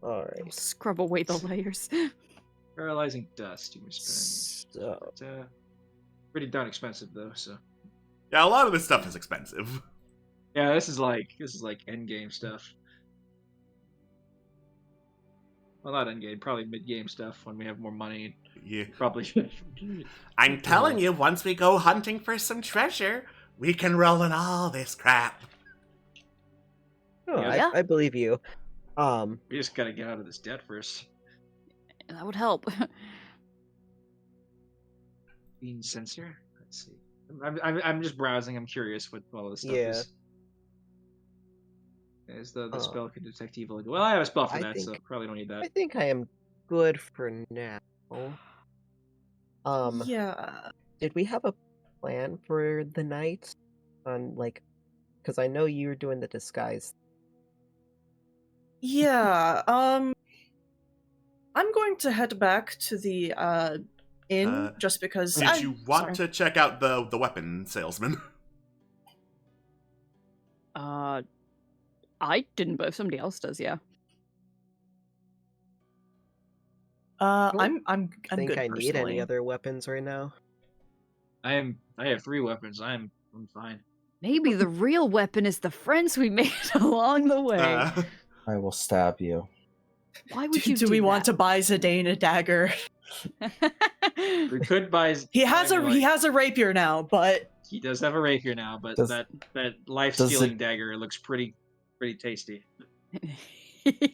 Alright. Scrub away the layers. Paralyzing dust you spend. So, But, pretty darn expensive though. So Yeah, a lot of this stuff is expensive. yeah, this is like end game stuff. Well, not end game, probably mid game stuff when we have more money. Yeah. Probably. I'm telling you, once we go hunting for some treasure, we can roll in all this crap. oh, Yeah. I believe you. We just gotta get out of this debt first. That would help. Bean sensor. Let's see. I'm just browsing. I'm curious what all this stuff Yeah. is. Is the spell can detect evil? Well, I have a spell for I that, so think- probably don't need I that. think I am good for now. Yeah. Did we have a plan for the night? Because I know you were doing the disguise. Yeah. I'm going to head back to the inn just because. Did you want to check out the weapon salesman? I didn't, but if somebody else does, yeah. I'm Think good I need personally. any other weapons right now? I have 3 weapons. I'm fine. Maybe the real weapon is the friends we made along the way. I will stab you. Why would you Do we want to buy Zidane a dagger? We could buy. He has a rapier now, but He does have a rapier now, but Does- that life does stealing it- dagger looks pretty tasty. Yeah.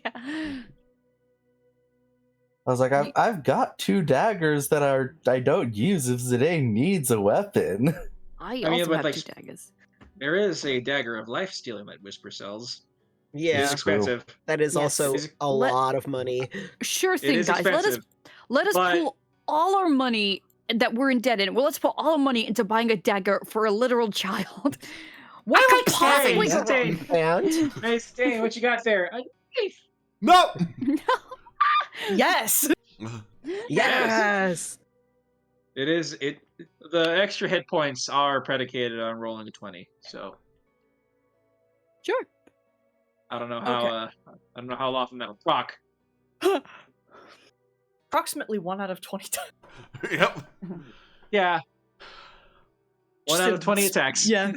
I was like, I've got 2 daggers that I don't use if Zidane needs a weapon. I mean, also but, have like, 2 daggers. There is a dagger of life stealing that Whisper sells. Yeah, It's expensive. that is Yes. also Is it- a lot of money. Sure It thing, is guys. expensive. Let us but- pull all our money that we're indebted. Well, let's put all our money into buying a dagger for a literal child. What could possibly go Stain. wrong? And Hey, Stain, what you got there? No! No. yes. yes, It is it. The extra hit points are predicated on rolling a 20. So Sure. I don't know how. Okay. I don't know how often that'll proc. Approximately 1 out of 20 times. Yep. Yeah. 1 out of 20 Just- attacks. Yeah.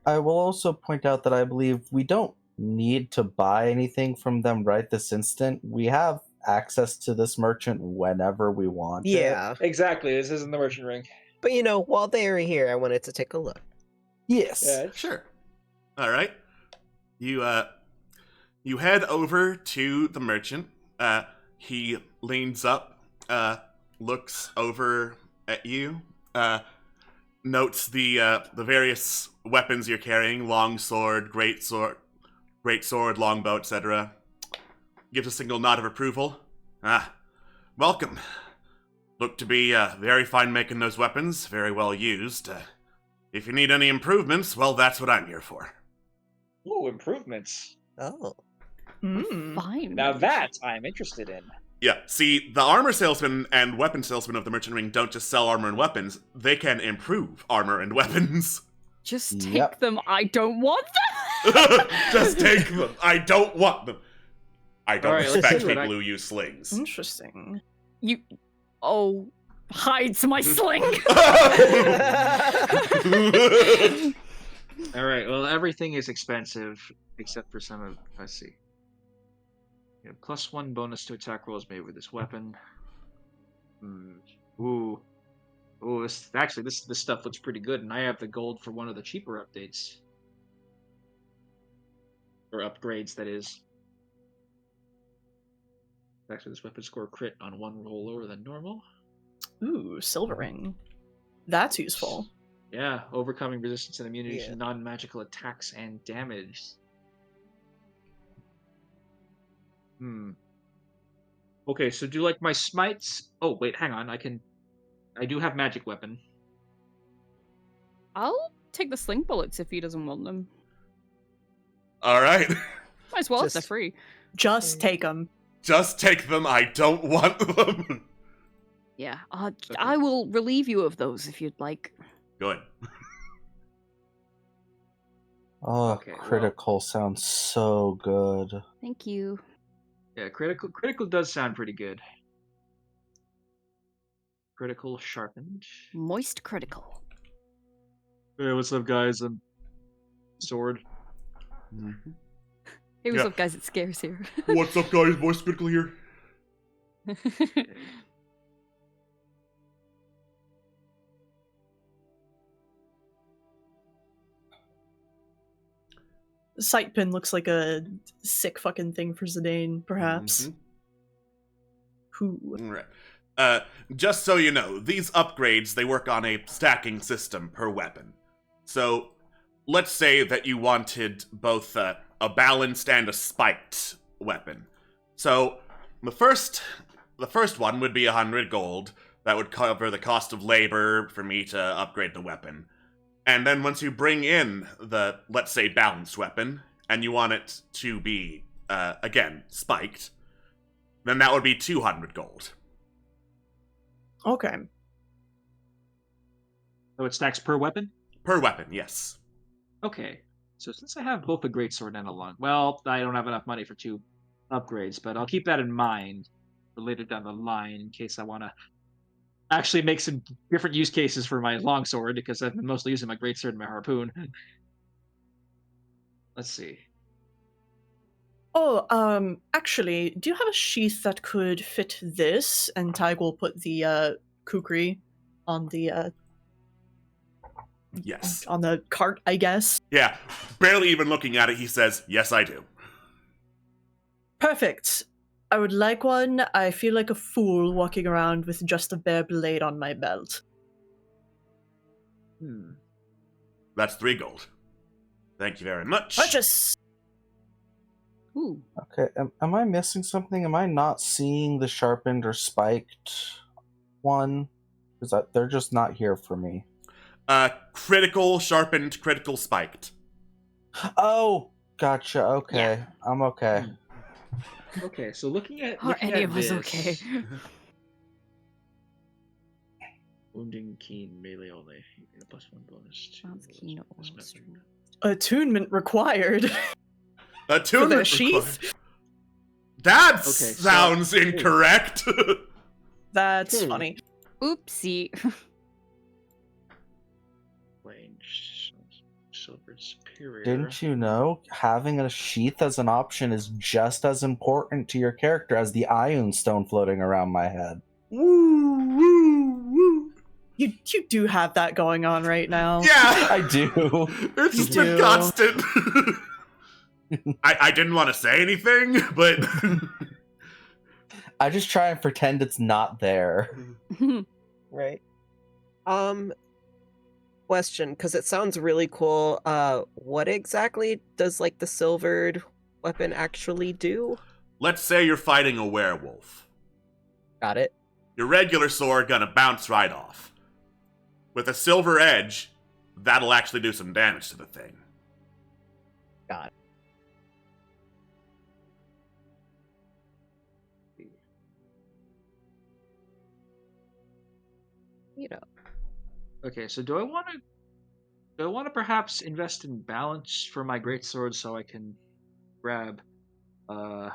I will also point out that I believe we don't need to buy anything from them right this instant. We have access to this merchant whenever we want. it. Yeah. Exactly. This isn't the merchant ring. But while they were here, I wanted to take a look. Yes. Yeah. Sure. All right. You head over to the merchant. He leans up, looks over at you, notes the various weapons you're carrying: long sword, great sword, longbow, etc. Gives a single nod of approval. Welcome. Look to be very fine making those weapons, very well used. If you need any improvements, well, that's what I'm here for. Ooh, improvements. Oh. Fine. Now that I'm interested in. Yeah, see, the armor salesman and weapon salesman of the merchant ring don't just sell armor and weapons, they can improve armor and weapons. Just take Yep. them. I don't want them. Just take them. I don't want them. I don't All right, let's respect see what people who use slings. Interesting. You. Oh, hides my sling. All right. Well, everything is expensive except for some of. Let's see. Yeah, +1 bonus to attack rolls made with this weapon. Ooh. Ooh. This stuff looks pretty good, and I have the gold for one of the cheaper updates or upgrades. That is. Actually, this weapon score crit on 1 roll lower than normal. Ooh, silver ring. That's useful. Yeah, overcoming resistance and immunity Yeah. to non-magical attacks and damage. Okay, so do like my smites. Oh wait, hang on. I do have magic weapon. I'll take the sling bullets if he doesn't want them. All right. Might as well if they're Just- free. Just take them. Just take them. I don't want them. Yeah, I will relieve you of those if you'd like. Good. Oh, Okay, well- critical sounds so good. Thank you. Yeah, critical does sound pretty good. Critical sharpened. Moist critical. Hey, what's up, guys? I'm sword. Hey, what's Yeah. up, guys? It scares here. What's up, guys? Voice critical here. Sight pin looks like a sick fucking thing for Zidane, perhaps. Mhm. Who? Right. Just so you know, these upgrades, they work on a stacking system per weapon. So, let's say that you wanted both a balanced and a spiked weapon. So, the first one would be 100 gold. That would cover the cost of labor for me to upgrade the weapon. And then once you bring in the, let's say, balanced weapon, and you want it to be, again, spiked, then that would be 200 gold. Okay. So it stacks per weapon? Per weapon, yes. Okay. So since I have both a greatsword and a long, well, I don't have enough money for 2 upgrades, but I'll keep that in mind for later down the line in case I want to actually make some different use cases for my longsword because I've been mostly using my greatsword and my harpoon. Let's see. Oh, actually, do you have a sheath that could fit this? And Tig will put the kukri on the Yes. on the cart, I guess. Yeah, barely even looking at it, he says, yes, I do. Perfect. I would like one. I feel like a fool walking around with just a bare blade on my belt. That's 3 gold. Thank you very much. Purchase! Ooh. Okay, am I missing something? Am I not seeing the sharpened or spiked one? Because they're just not here for me. Critical, sharpened, critical, spiked. Oh, gotcha. Okay, I'm okay. Okay, so looking at Are any of us this, okay? Wounding keen melee only. You get a +1 bonus to Sounds keen or dismember. Attunement required. For Attunement their required. sheath? That Okay, so- sounds incorrect. That's funny. Oopsie. Range. Silver superior. Didn't you know having a sheath as an option is just as important to your character as the Ion Stone floating around my head? Woo, woo, woo. You do have that going on right now. Yeah, I do. It's You just been do. constant. I didn't want to say anything, but I just try and pretend it's not there. Right. Question, because it sounds really cool. What exactly does like the silvered weapon actually do? let's say you're fighting a werewolf. Got it. Your regular sword gonna bounce right off. With a silver edge, that'll actually do some damage to the thing. Got it. You know. Okay, so do I want to perhaps invest in balance for my greatsword so I can grab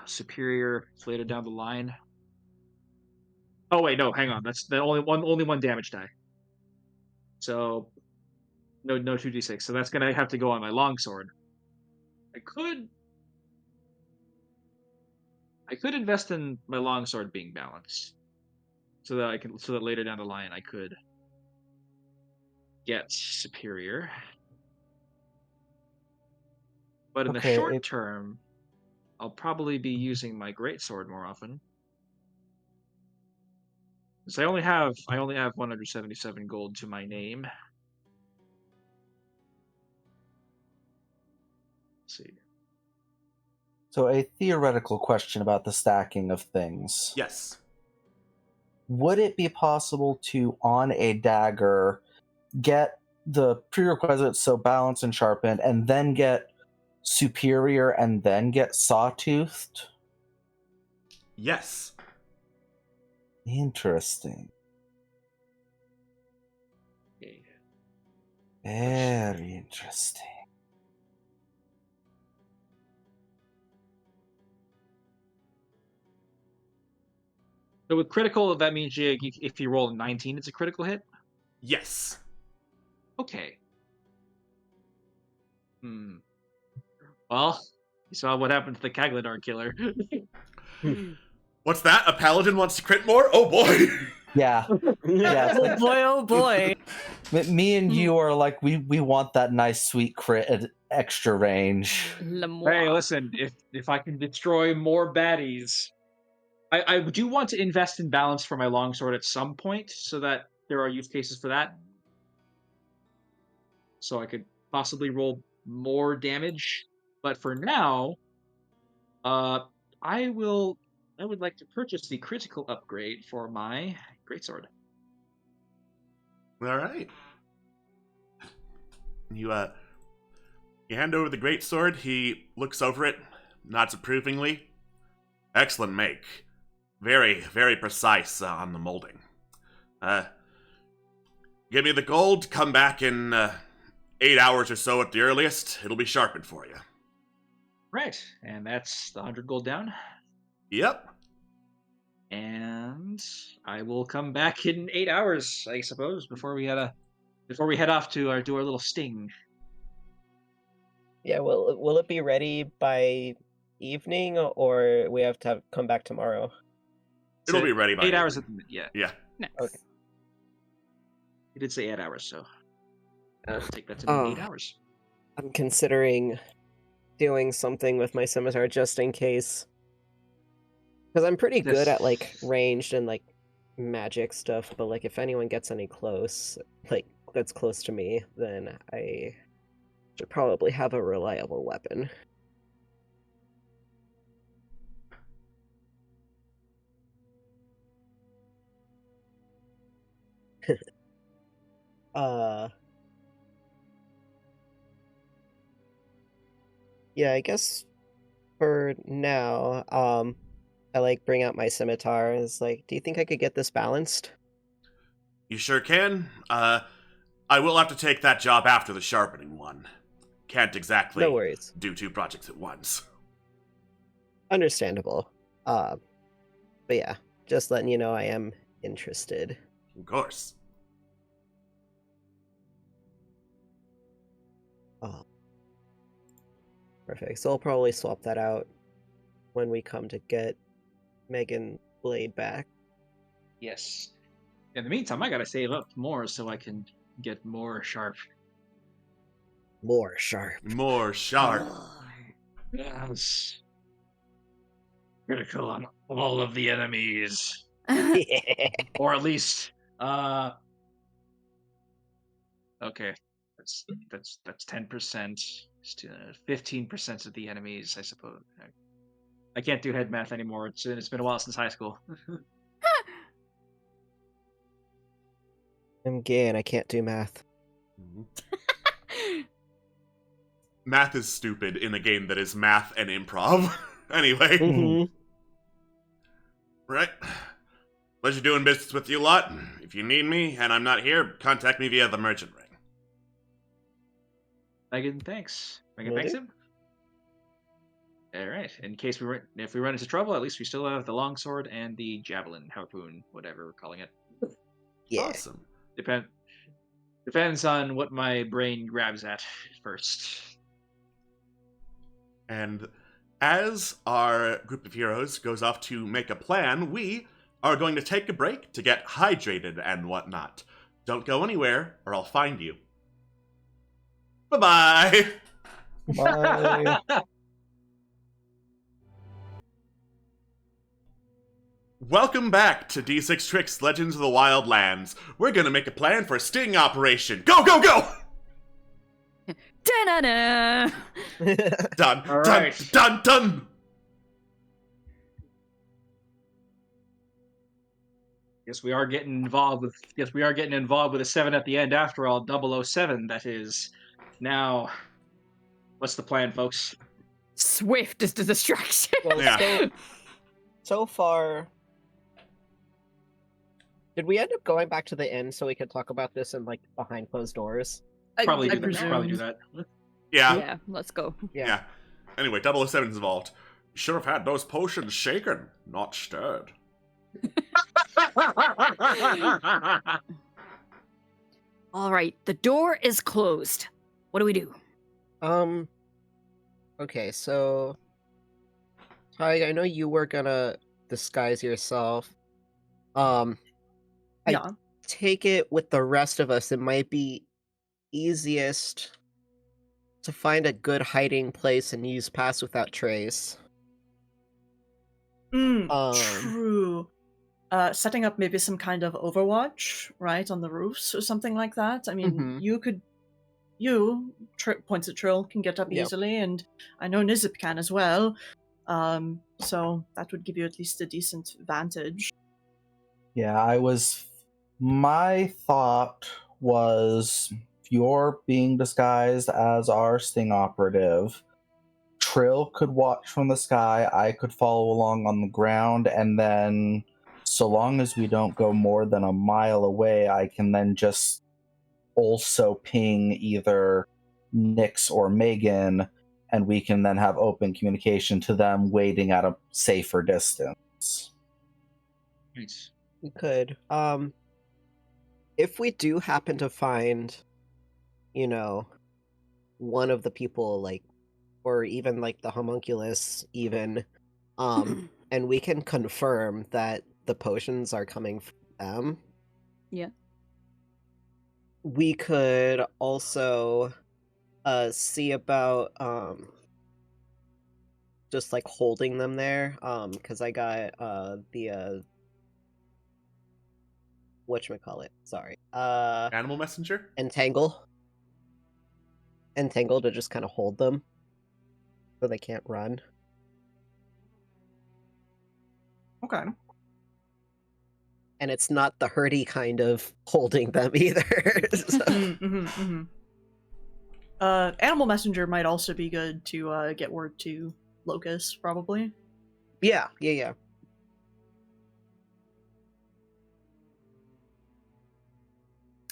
superior later down the line? Oh wait, no, hang on. That's the only one damage die. So no 2d6. So that's gonna have to go on my longsword. I could invest in my longsword being balanced, so that later down the line I could get superior. But in the Okay, short term, I'll probably be using my greatsword more often. Because I only have 177 gold to my name. Let's see. So, a theoretical question about the stacking of things. Yes. Would it be possible to, on a dagger, get the prerequisites, so balance and sharpened, and then get superior and then get sawtoothed? Yes. Interesting. Okay. Very interesting. So with critical, that means if you roll a 19, it's a critical hit? Yes. Okay. Well, you saw what happened to the Kagladar killer. What's that? A paladin wants to crit more? Oh boy. Yeah. Yeah, it's Oh like, boy, oh boy. me and you are like, we want that nice sweet crit at extra range. Hey, listen, if I can destroy more baddies, I do want to invest in balance for my longsword at some point, so that there are use cases for that. So I could possibly roll more damage. But for now, I would like to purchase the critical upgrade for my greatsword. All right. You hand over the greatsword. He looks over it, nods approvingly. Excellent make. Very, very precise on the molding. Give me the gold. Come back in 8 hours or so at the earliest. It'll be sharpened for you. Right, and that's the 100 gold down. Yep. And I will come back in 8 hours, I suppose, before we head off to do our little sting. Yeah, will it be ready by evening, or we have to come back tomorrow? It'll So be ready by 8 hours evening. at the yeah. Yeah. Nice. Okay. He did say 8 hours, so Uh, I'll take that to mean oh. 8 hours. I'm considering doing something with my scimitar just in case. Because I'm pretty good at like ranged and like magic stuff, but like if anyone gets any close, like that's close to me, then I should probably have a reliable weapon. Yeah, I guess for now, I like bring out my scimitar. It's like, do you think I could get this balanced? You sure can. I will have to take that job after the sharpening one. Can't exactly No worries. do 2 projects at once. Understandable. But yeah, just letting you know I am interested. Of course. Oh. Perfect. So I'll probably swap that out when we come to get Megan Blade back. Yes. In the meantime, I gotta save up more so I can get more sharp. More sharp. More sharp. Yes. Critical on all of the enemies. Or at least, okay. That's 10%. 15% of the enemies, I suppose. I can't do head math anymore. It's been a while since high school. I'm gay and I can't do math. Math is stupid in a game that is math and improv. Anyway. Mhm. Right. Pleasure doing business with you lot. If you need me and I'm not here, contact me via the merchant ring. Megan, thanks. Megan, Will thanks do. him. All right. In case if we run into trouble, at least we still have the longsword and the javelin, harpoon, whatever we're calling it. Yeah. Awesome. Depends on what my brain grabs at first. And as our group of heroes goes off to make a plan, we are going to take a break to get hydrated and whatnot. Don't go anywhere, or I'll find you. Bye-bye! Bye. Welcome back to D6 Tricks Legends of the Wildlands. We're gonna make a plan for a sting operation. Go, go, go! Da-na-na! Done, All done, right. done, done! Guess we are getting involved with a 7 at the end after all. 007, that is. Now, what's the plan, folks? Swift is the distraction. Well, Yeah. so far, did we end up going back to the inn so we could talk about this in like behind closed doors? Probably I do that. Probably do presumed. that. Yeah, Yeah, let's go. yeah. Anyway, 007's involved. You should have had those potions shaken, not stirred. All right, the door is closed. What do we do? Okay, so Ty, I know you were gonna disguise yourself. I Yeah. take it with the rest of us, it might be easiest to find a good hiding place and use Pass Without Trace. True. Setting up maybe some kind of overwatch, right, on the roofs or something like that. I mean, Mhm. points at Trill, can get up Yep. easily, and I know Nizip can as well. So that would give you at least a decent vantage. Yeah, my thought was if you're being disguised as our sting operative, Trill could watch from the sky, I could follow along on the ground, and then so long as we don't go more than a mile away, I can then just also ping either Nyx or Megan, and we can then have open communication to them waiting at a safer distance. Nice. We could. If we do happen to find, one of the people, like, or even like the homunculus, even, and we can confirm that the potions are coming from them. Yeah. We could also see about just like holding them there, because I got the whatchamacallit, sorry, Animal messenger? entangle to just kind of hold them so they can't run. Okay. And it's not the hurty kind of holding them either. So- Animal messenger might also be good to get word to Locust, probably. yeah.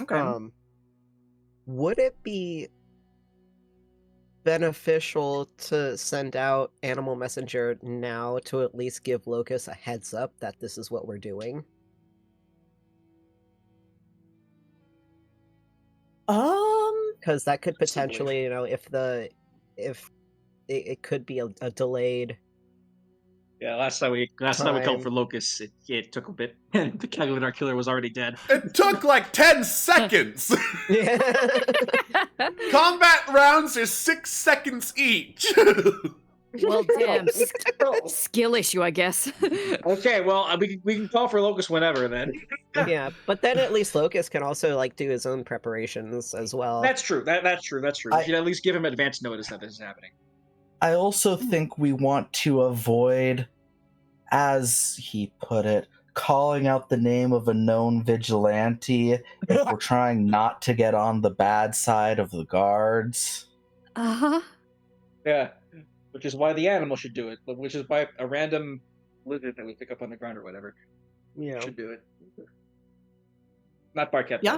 Okay. Would it be beneficial to send out Animal Messenger now to at least give Locust a heads up that this is what we're doing? Because that could potentially, if it could be a delayed. Yeah, last time we called Time. for Locust, it took a bit, and the Calculator Killer was already dead. It took like 10 seconds! Yeah. Combat rounds are 6 seconds each! Well, damn. Skill issue, I guess. Okay, well, we can call for Locust whenever then. Yeah, but then at least Locust can also like do his own preparations as well. That's true. That's true. We should at least give him advance notice that this is happening. I also think we want to avoid, as he put it, calling out the name of a known vigilante if we're trying not to get on the bad side of the guards. Uh-huh. Yeah, which is why the animal should do it, which is why a random lizard that we pick up on the ground or whatever should do it. Not Barquette. Yeah.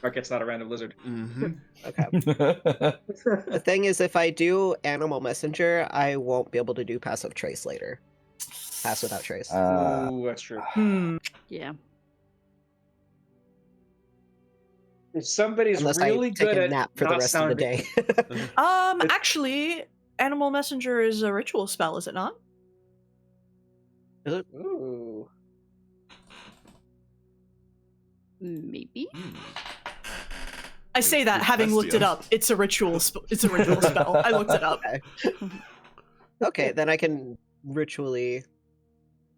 Barquette's not a random lizard. Mm-hmm. Okay. The thing is, if I do Animal Messenger, I won't be able to do Passive Trace later. Pass without trace. Ooh, that's true. Yeah. If somebody's Unless really I take good a at nap for the not rest of the sounding- day. Actually, Animal Messenger is a ritual spell, is it not? Ooh. Maybe. I say that having looked it up. It's a ritual. It's a ritual spell. I looked it up. Okay, then I can ritually.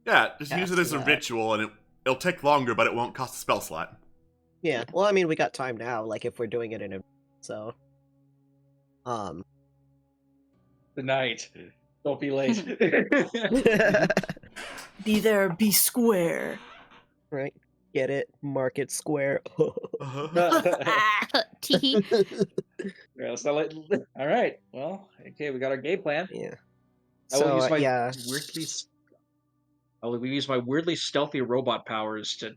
Yeah, just use it Cast as a that. ritual, and it'll take longer, but it won't cost a spell slot. Yeah. Well, I mean, we got time now. Like if we're doing it in a, so. The night. Don't be late. Be there, be square. Right. Get it? Market square. Teehee. Yeah, so all right. Well, okay, we got our game plan. Yeah. I will use my yeah. we use my weirdly stealthy robot powers to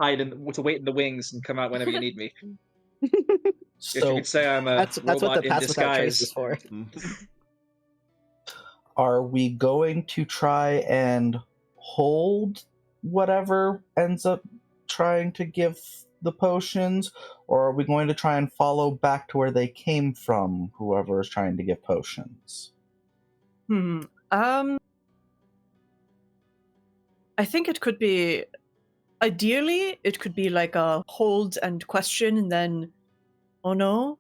to wait in the wings and come out whenever you need me. If you So, could say I'm a That's what robot the in pass without trace is disguise. for. are we going to try and hold whatever ends up trying to give the potions, or are we going to try and follow back to where they came from, whoever is trying to give potions? I think it could be. Ideally, it could be like a hold and question, and then, oh no,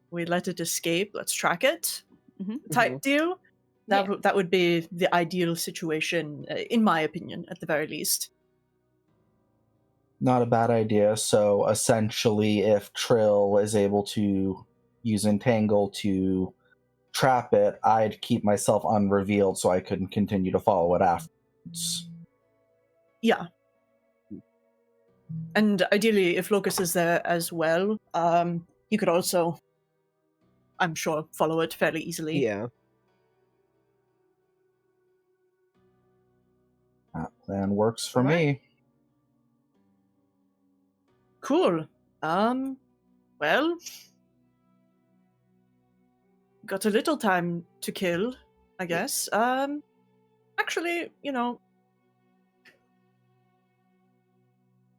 we let it escape. Let's track it. Type deal. That would be the ideal situation, in my opinion, at the very least. Not a bad idea. So essentially, if Trill is able to use Entangle to trap it, I'd keep myself unrevealed so I couldn't continue to follow it afterwards. Yeah. And ideally, if Locust is there as well, you could also, I'm sure, follow it fairly easily. Yeah. That plan works for Alright. me. Cool. Well, got a little time to kill, I guess. Actually,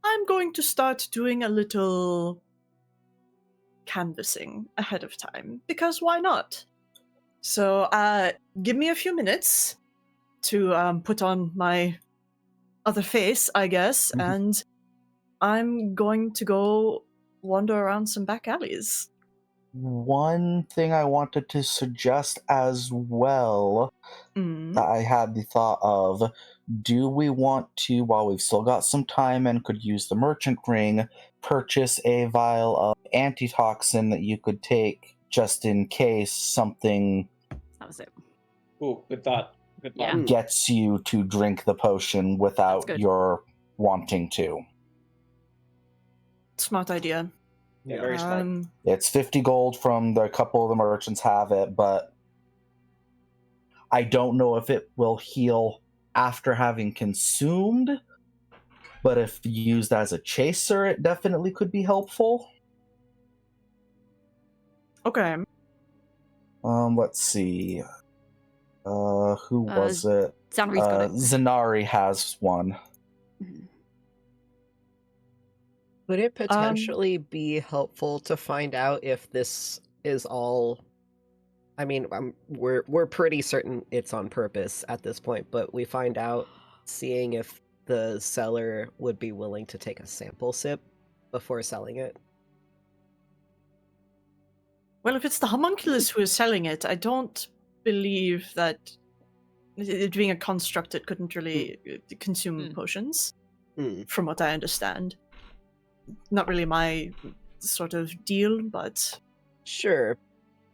I'm going to start doing a little canvassing ahead of time, because why not? So, give me a few minutes to put on my other face, I guess, and I'm going to go wander around some back alleys. One thing I wanted to suggest as well that I had the thought of, do we want to, while we've still got some time and could use the merchant ring, purchase a vial of antitoxin that you could take just in case something That was it. Ooh, good thought. Good thought. Yeah. gets you to drink the potion without good. your wanting to. Smart idea. Yeah, very smart. It's 50 gold from the couple of the merchants have it, but I don't know if it will heal after having consumed but if used as a chaser, it definitely could be helpful. Okay. Let's see. Who was it? Zanri's got it. Zenari has one. Mhm. Would it potentially be helpful to find out if this is all? I mean, we're pretty certain it's on purpose at this point, but we find out seeing if the seller would be willing to take a sample sip before selling it. Well, if it's the homunculus who is selling it, I don't believe that it being a construct, it couldn't really consume potions, from what I understand. Not really my sort of deal, but... Sure,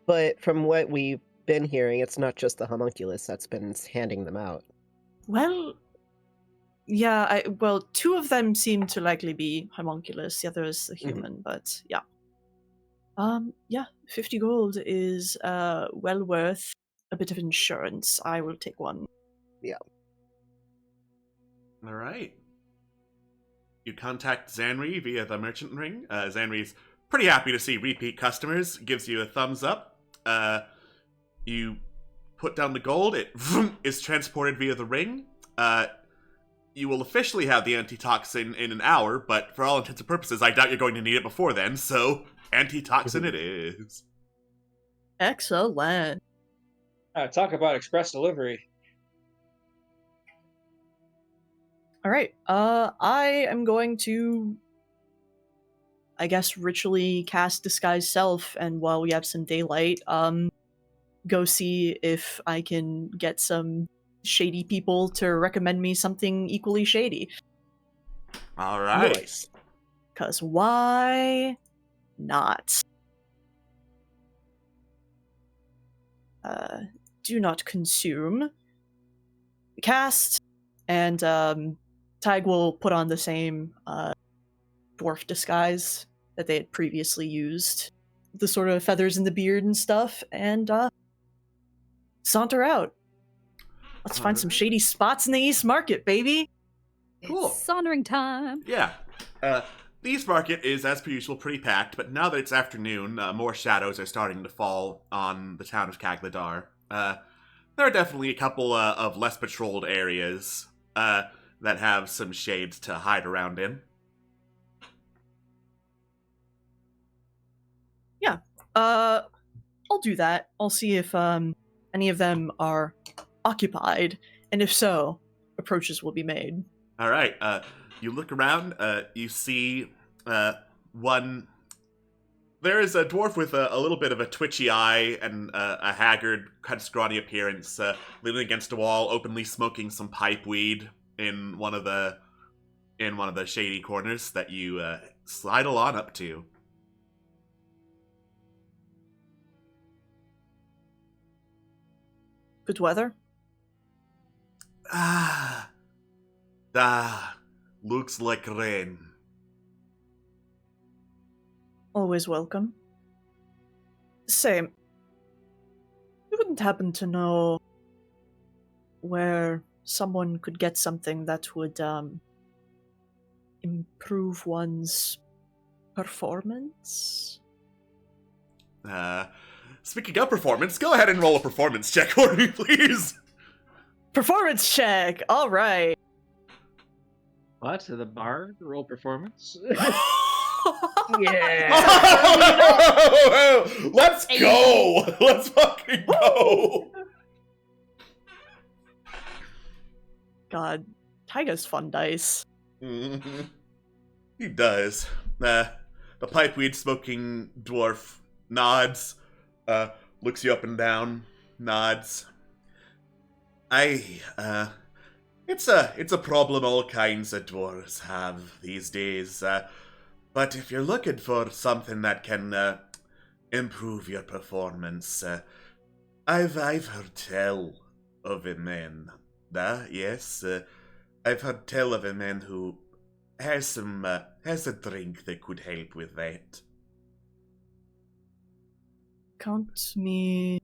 but from what we've been hearing, it's not just the homunculus that's been handing them out. Well, yeah, well, two of them seem to likely be homunculus, the other is a human, but yeah. Yeah, 50 gold is well worth a bit of insurance. I will take one. Yeah. All right. You contact Zanri via the merchant ring. Zanri's pretty happy to see repeat customers, gives you a thumbs up. You put down the gold, it is transported via the ring. You will officially have the antitoxin in an hour, but for all intents and purposes, I doubt you're going to need it before then, so antitoxin it is. Excellent. Talk about express delivery. All right. I am going to, I guess, ritually cast Disguise Self, and while we have some daylight, go see if I can get some shady people to recommend me something equally shady. All right. Nice. 'Cause why not? Do not consume. Cast, and Tig will put on the same dwarf disguise that they had previously used. The sort of feathers in the beard and stuff, and saunter out. Let's find some shady spots in the East Market, baby! Cool. It's sauntering time. Yeah. The East Market is, as per usual, pretty packed, but now that it's afternoon, more shadows are starting to fall on the town of Kagladar. There are definitely a couple of less patrolled areas that have some shades to hide around in. Yeah. I'll do that. I'll see if any of them are occupied, and if so, approaches will be made. All right. You look around. You see one. There is a dwarf with a little bit of a twitchy eye and a haggard, kind of scrawny appearance, leaning against a wall, openly smoking some pipe weed in one of the shady corners that you sidle on up to. Good weather? Looks like rain. Always welcome. Say, you wouldn't happen to know where someone could get something that would improve one's performance? Speaking of performance, go ahead and roll a performance check for me, please. Performance check! Alright. What? The bar roll performance? Yeah. Oh, let's go! Let's fucking go! God, Tyga's fun dice. Mm-hmm. He does. The pipeweed smoking dwarf nods, looks you up and down, nods. It's a problem all kinds of dwarves have these days. But if you're looking for something that can improve your performance, I've heard tell of a man. Yes, I've heard tell of a man who has a drink that could help with that. Count me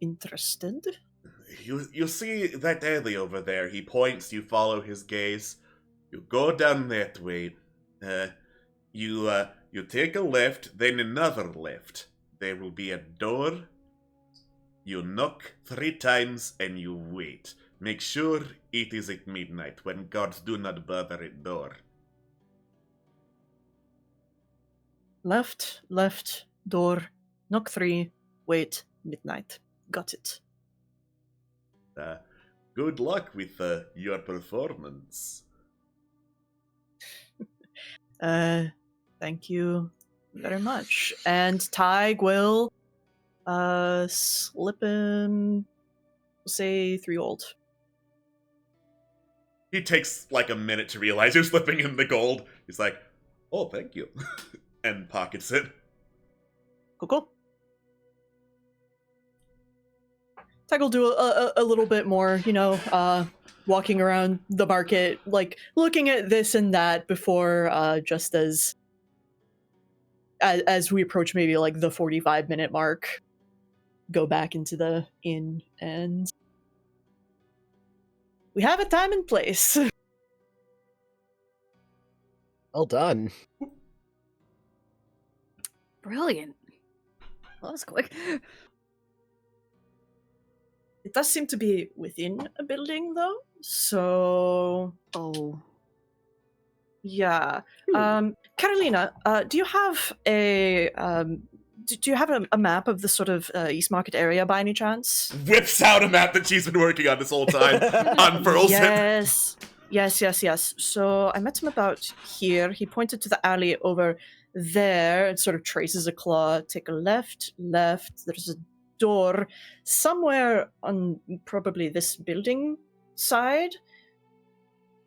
interested. You see that alley over there? He points. You follow his gaze. You go down that way. You take a left, then another left. There will be a door. You knock 3 times and you wait. Make sure it is at midnight, when guards do not bother at door. Left, door, knock 3, wait, midnight. Got it. Good luck with your performance. Thank you very much. And Tig will slip him, say 3 gold. He takes like a minute to realize you're slipping him the gold. He's like, oh, thank you. And pockets it. Cool. Tig will do a little bit more, walking around the market, like looking at this and that before just as we approach maybe like the 45-minute mark, go back into the inn, and we have a time and place. Well done. Brilliant. Well, that was quick. It does seem to be within a building, though, so... Oh. Yeah. Carolina, do you have a map of the sort of East Market area by any chance? Whips out a map that she's been working on this whole time. Unfurls it. Yes. So I met him about here. He pointed to the alley over there and sort of traces a claw. Take a left. There's a door somewhere on probably this building side.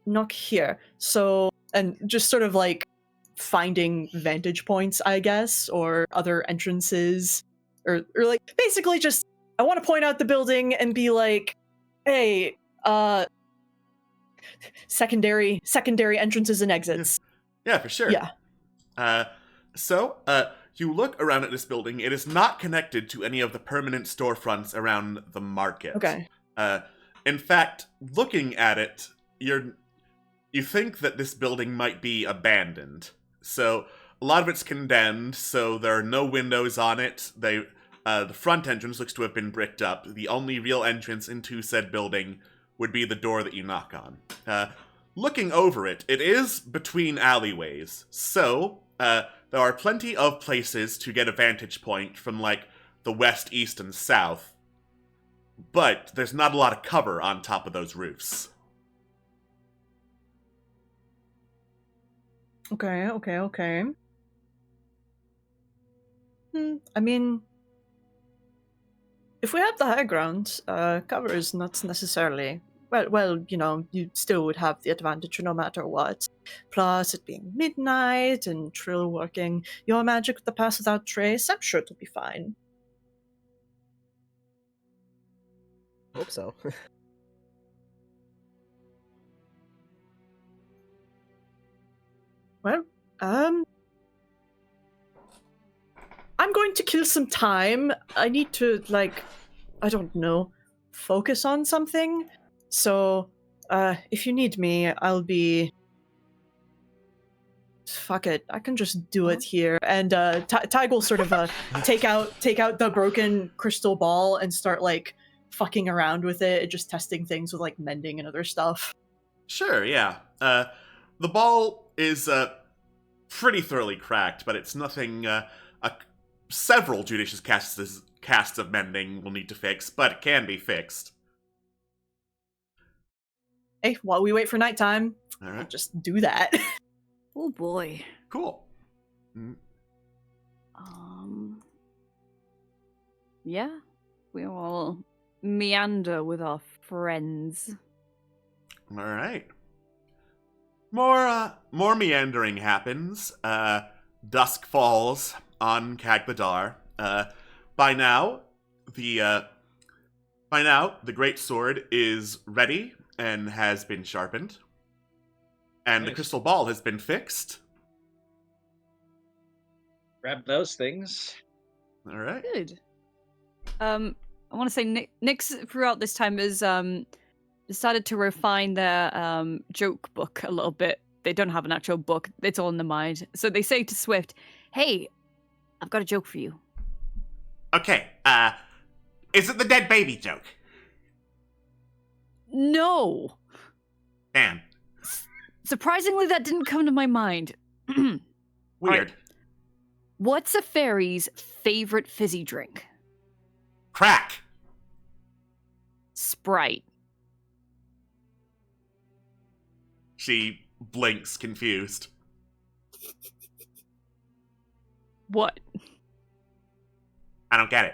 Knock here. So, and just sort of like finding vantage points, I guess, or other entrances, or like basically just I want to point out the building and be like, hey, secondary entrances and exits. Yeah, for sure. Yeah. So you look around at this building. It is not connected to any of the permanent storefronts around the market. Okay. In fact, looking at it, you think that this building might be abandoned. So a lot of it's condemned, so there are no windows on it. The front entrance looks to have been bricked up. The only real entrance into said building would be the door that you knock on. Looking over it, it is between alleyways, so there are plenty of places to get a vantage point from, like, the west, east, and south. But there's not a lot of cover on top of those roofs. Okay. I mean, if we have the high ground, cover is not necessarily... Well, you still would have the advantage no matter what. Plus, it being midnight and Trill working your magic with the Pass Without Trace, I'm sure it'll be fine. Hope so. Well, I'm going to kill some time. I need to, I don't know, focus on something. So, if you need me, I'll be... Fuck it, I can just do it here. And Tig will sort of take out the broken crystal ball and start, fucking around with it, just testing things with, mending and other stuff. Sure, yeah. The ball is pretty thoroughly cracked, but it's nothing... several judicious casts of mending will need to fix, but it can be fixed. Hey, while we wait for nighttime, All right. I'll just do that. Oh boy. Cool. Yeah, we will meander with our friends. All right. More meandering happens. Dusk falls on Kagbadar. By now, the great sword is ready and has been sharpened, and Nice. the crystal ball has been fixed. Grab those things. All right. Good. I want to say Nyx throughout this time has decided to refine their joke book a little bit. They don't have an actual book. It's all in the mind. So they say to Swift, "Hey, I've got a joke for you." Okay, is it the dead baby joke? No. Damn. Surprisingly, that didn't come to my mind. Weird. Right. What's a fairy's favorite fizzy drink? Crack. Sprite. She blinks, confused. What? I don't get it.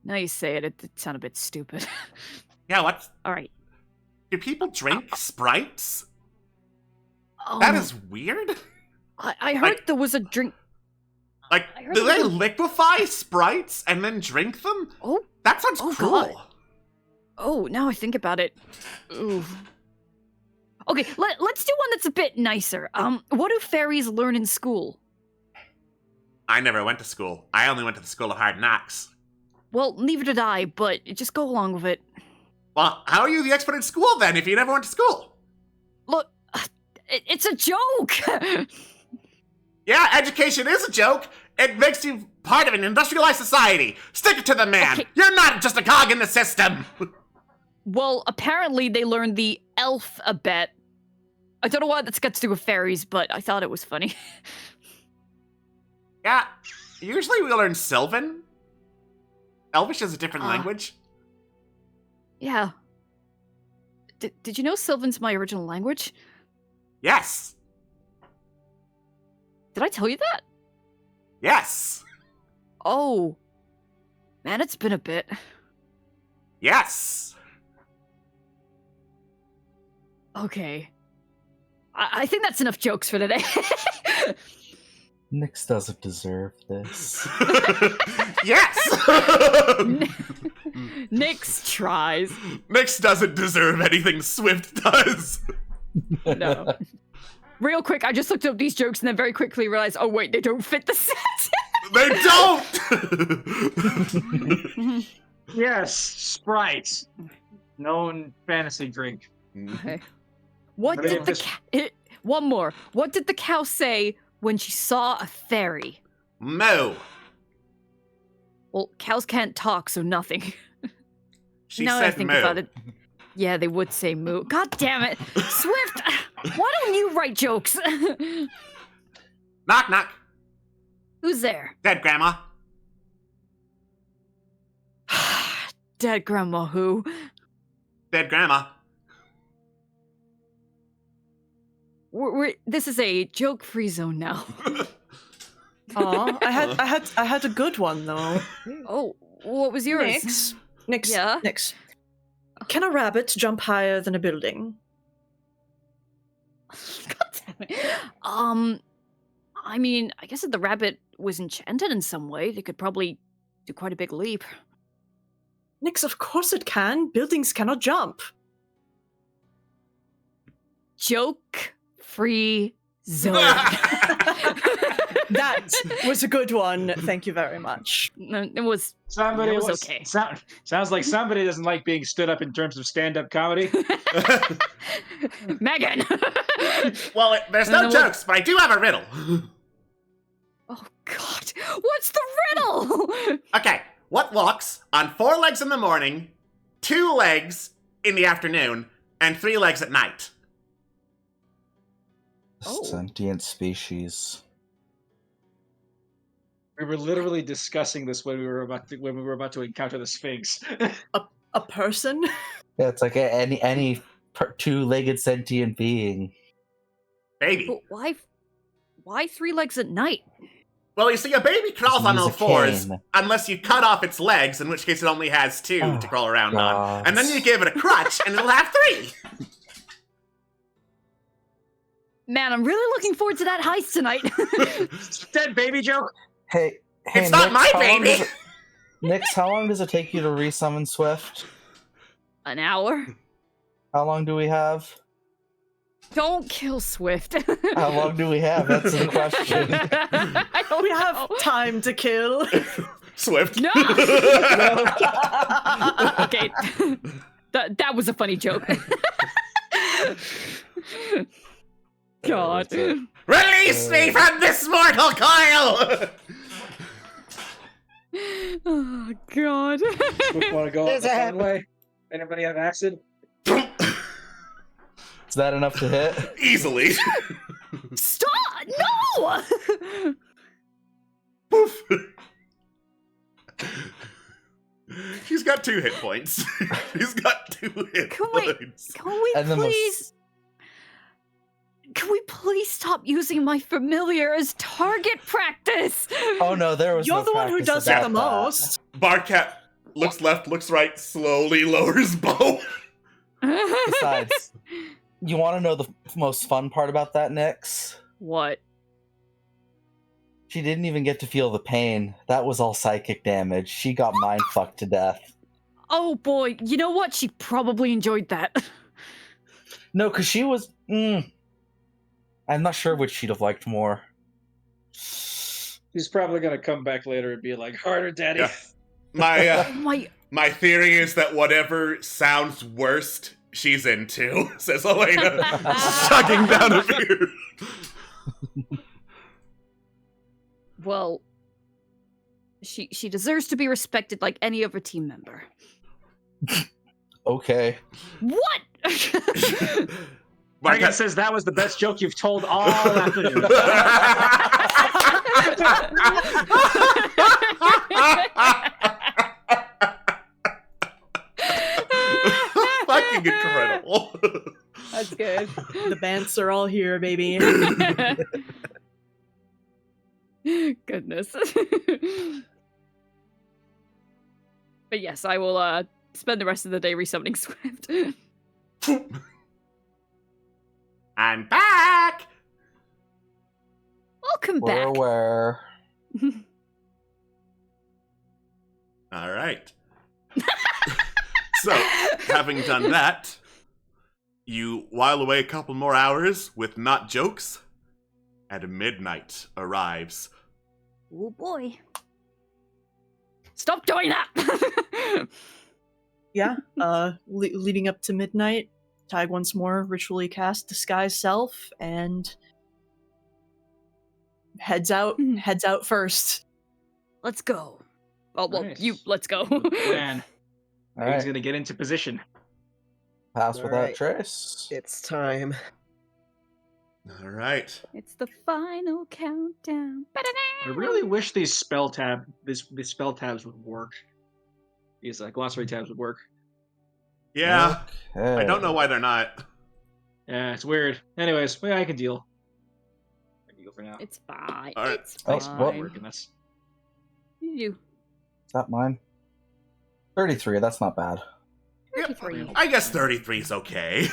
Now you say it, it sounds a bit stupid. Yeah, what? All right. Do people drink Sprites? Um, That is weird. I heard like- there was a drink. Like, I heard do there they was liquefy Sprites and then drink them? Oh, That sounds Oh, cruel. God. oh, now I think about it. Ooh. Okay, let's do one that's a bit nicer. What do fairies learn in school? I never went to school. I only went to the School of Hard Knocks. Well, neither did I, but just go along with it. Well, how are you the expert in school then if you never went to school? Look, it's a joke! Yeah, education is a joke. It makes you part of an industrialized society. Stick it to the man. Okay. You're not just a cog in the system. Well, apparently they learned the alphabet. I don't know why that's got to do with fairies, but I thought it was funny. Yeah, usually we learn Sylvan. Elvish is a different language. Yeah. Did you know Sylvan's my original language? Yes. Did I tell you that? Yes. Oh. Man, it's been a bit. Yes. Okay. I think that's enough jokes for today. Nyx doesn't deserve this. Yes. Nyx tries. Nyx doesn't deserve anything Swift does. No. Real quick, I just looked up these jokes and then very quickly realized, oh wait, they don't fit the set. They don't! Yes, Sprite. Known fantasy drink. Okay. What Maybe did the just- one more. What did the cow say when she saw a fairy? Moo. Well, cows can't talk, so nothing. She now said I think moo. about it. Yeah, they would say moo. God damn it. Swift, why don't you write jokes? Knock, knock. Who's there? Dead grandma. Dead grandma who? Dead grandma. This is a joke-free zone now. Aw, I had a good one though. Oh, what was yours? Nyx. Yeah? Nyx. Can a rabbit jump higher than a building? God damn it. I mean, I guess if the rabbit was enchanted in some way, they could probably do quite a big leap. Nyx, of course it can. Buildings cannot jump. Joke-free zone. That was a good one. Thank you very much. No, it was Somebody It was was okay. Sounds like somebody doesn't like being stood up in terms of stand-up comedy. Megan. Well, there's no And then jokes, but I do have a riddle. Oh God, what's the riddle? Okay, what walks on 4 legs in the morning, 2 legs in the afternoon, and 3 legs at night? Oh. Sentient species. We were literally discussing this when we were about to encounter the Sphinx. A person? Yeah, it's like any two-legged sentient being. Baby. But why 3 legs at night? Well, you see, a baby crawls on Use all a 4s cane. unless you cut off its legs, in which case it only has 2 Oh, to crawl around on. God. And then you give it a crutch, and it'll have 3. Man, I'm really looking forward to that heist tonight. Dead baby joke. Hey, It's not Nyx, my how long baby! does Nyx, how long does it take you to resummon Swift? An hour? How long do we have? Don't kill Swift. How long do we have? That's the question. I don't We have know. time to kill. Swift. No! Okay. That was a funny joke. God. Release me from this mortal coil! Oh, God. Want to go There's the a fun habit. way? Anybody have acid? Is that enough to hit? Easily. Stop! No! Poof. He's got 2 hit points. He's got 2 hit Can we- points. Can we And then please... Can we please stop using my familiar as target practice? Oh no, there was You're no the one who practice does it the about that. most. Barcat looks left, looks right, slowly lowers bow. Besides, you want to know the most fun part about that, Nyx? What? She didn't even get to feel the pain. That was all psychic damage. She got mind fucked to death. Oh boy, you know what? She probably enjoyed that. No, because she was... I'm not sure which she'd have liked more. He's probably gonna come back later and be like, "Harder, daddy." Yeah. My Oh my... my theory is that whatever sounds worst, she's into, says Elena, chugging down a beer. Well, she deserves to be respected like any other team member. Okay. What? Megan says that was the best joke you've told all afternoon. Fucking incredible. That's good. The bands are all here, baby. Goodness. But yes, I will spend the rest of the day resummoning Swift. I'm back! Welcome We're back. aware. All right. So, having done that, you while away a couple more hours with not jokes, and midnight arrives. Oh boy. Stop doing that! Yeah, leading up to midnight, Tig once more ritually casts Disguise Self and heads out first. Let's go. Oh, well, Nice. let's go. Man, All he's right. gonna get into position. Pass without Alright. trace. It's time. All right. It's the final countdown. I really wish these spell tabs would work. These glossary tabs would work. Yeah, Okay. I don't know why they're not. Yeah, it's weird. Anyways, I can deal. I can deal for now. It's fine. All right. It's Oh, fine. what? Working this. You. Is that mine? 33, that's not bad. 33. I guess 33 is okay.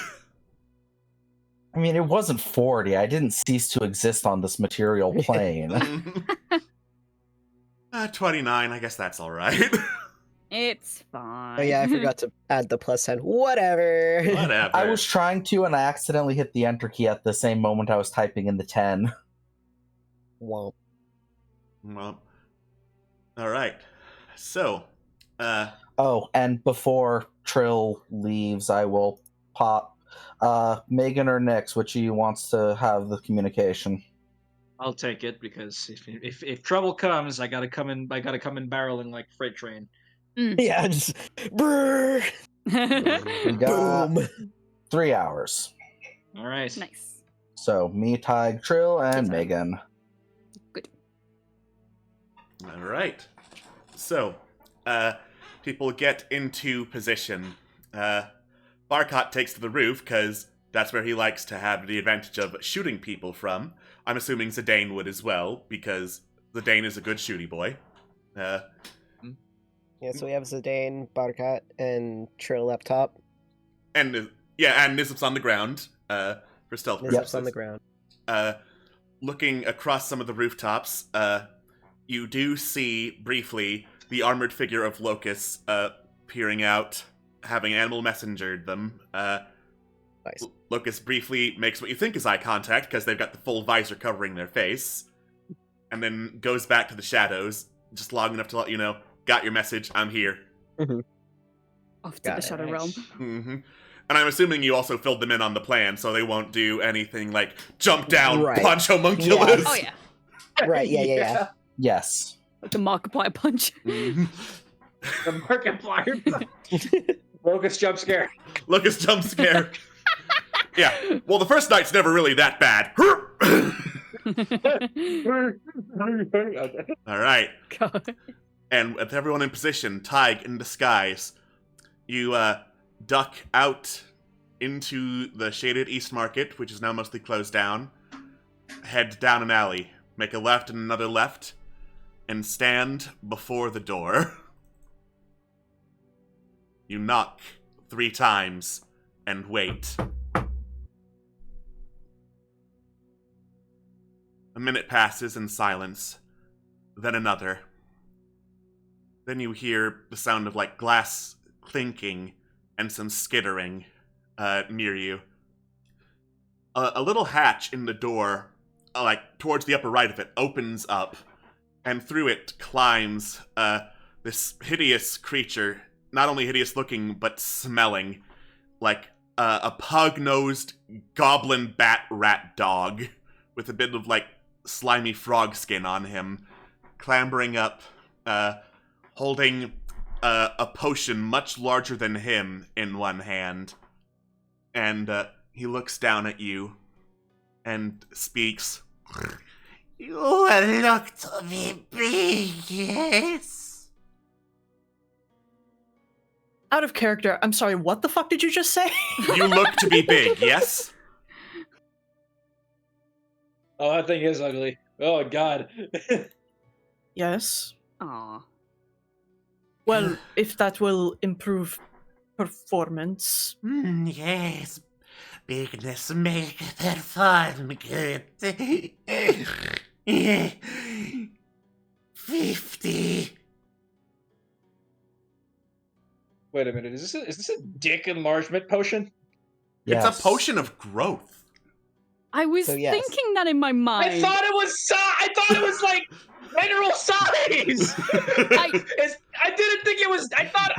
I mean, it wasn't 40. I didn't cease to exist on this material plane. 29, I guess that's all right. It's fine. Oh yeah, I forgot to add the +10. Whatever. Whatever. I was trying to, and I accidentally hit the enter key at the same moment I was typing in the 10. Womp. Well, all right. So, Oh, and before Trill leaves, I will pop Megan or Nyx, which he wants to have the communication. I'll take it because if trouble comes, I gotta come in barreling like a freight train. Yeah, just brrr, We got boom. 3 hours. All right. Nice. So, me, Tig, Trill, and Good. Megan. Good. all right. So, people get into position. Barkot takes to the roof because that's where he likes to have the advantage of shooting people from. I'm assuming Zidane would as well because Zidane is a good shooty boy. Yeah, so we have Zidane, Barkat, and Trill up top. And Nizip's on the ground for stealth Nizip's purposes. on the ground. Looking across some of the rooftops, you do see briefly the armored figure of Locust peering out, having animal messengered them. Nice. Locust briefly makes what you think is eye contact because they've got the full visor covering their face, and then goes back to the shadows, just long enough to let you know, got your message, I'm here. Off to Got the it. Shadow Realm. hmm And I'm assuming you also filled them in on the plan, so they won't do anything like jump down, Right. punch homunculus. Oh, yeah. Right, yeah. Yes. Like the Markiplier punch. Mhm. The Markiplier. Locust jump scare. Locust jump scare. Yeah. Well, the first night's never really that bad. All right. God. And with everyone in position, Tig in disguise, you duck out into the shaded East Market, which is now mostly closed down. Head down an alley, make a left and another left, and stand before the door. You knock 3 times and wait. A minute passes in silence, then another. Then you hear the sound of like glass clinking and some skittering near you. A little hatch in the door, like towards the upper right of it, opens up, and through it climbs this hideous creature. Not only hideous looking, but smelling like a pug-nosed goblin bat rat dog with a bit of like slimy frog skin on him, clambering up, holding a potion much larger than him in one hand. And he looks down at you and speaks. You look to be big, yes? Out of character, I'm sorry, what the fuck did you just say? You look to be big, yes? Oh, that thing is ugly. Oh, God. Yes. Aw. Well, if that will improve performance. Yes. Bigness make that fun good. 50. Wait a minute. Is this a dick enlargement potion? It's Yes. a potion of growth. I was So, yes. thinking that in my mind. I thought it was like mineral size. I didn't think it was. I thought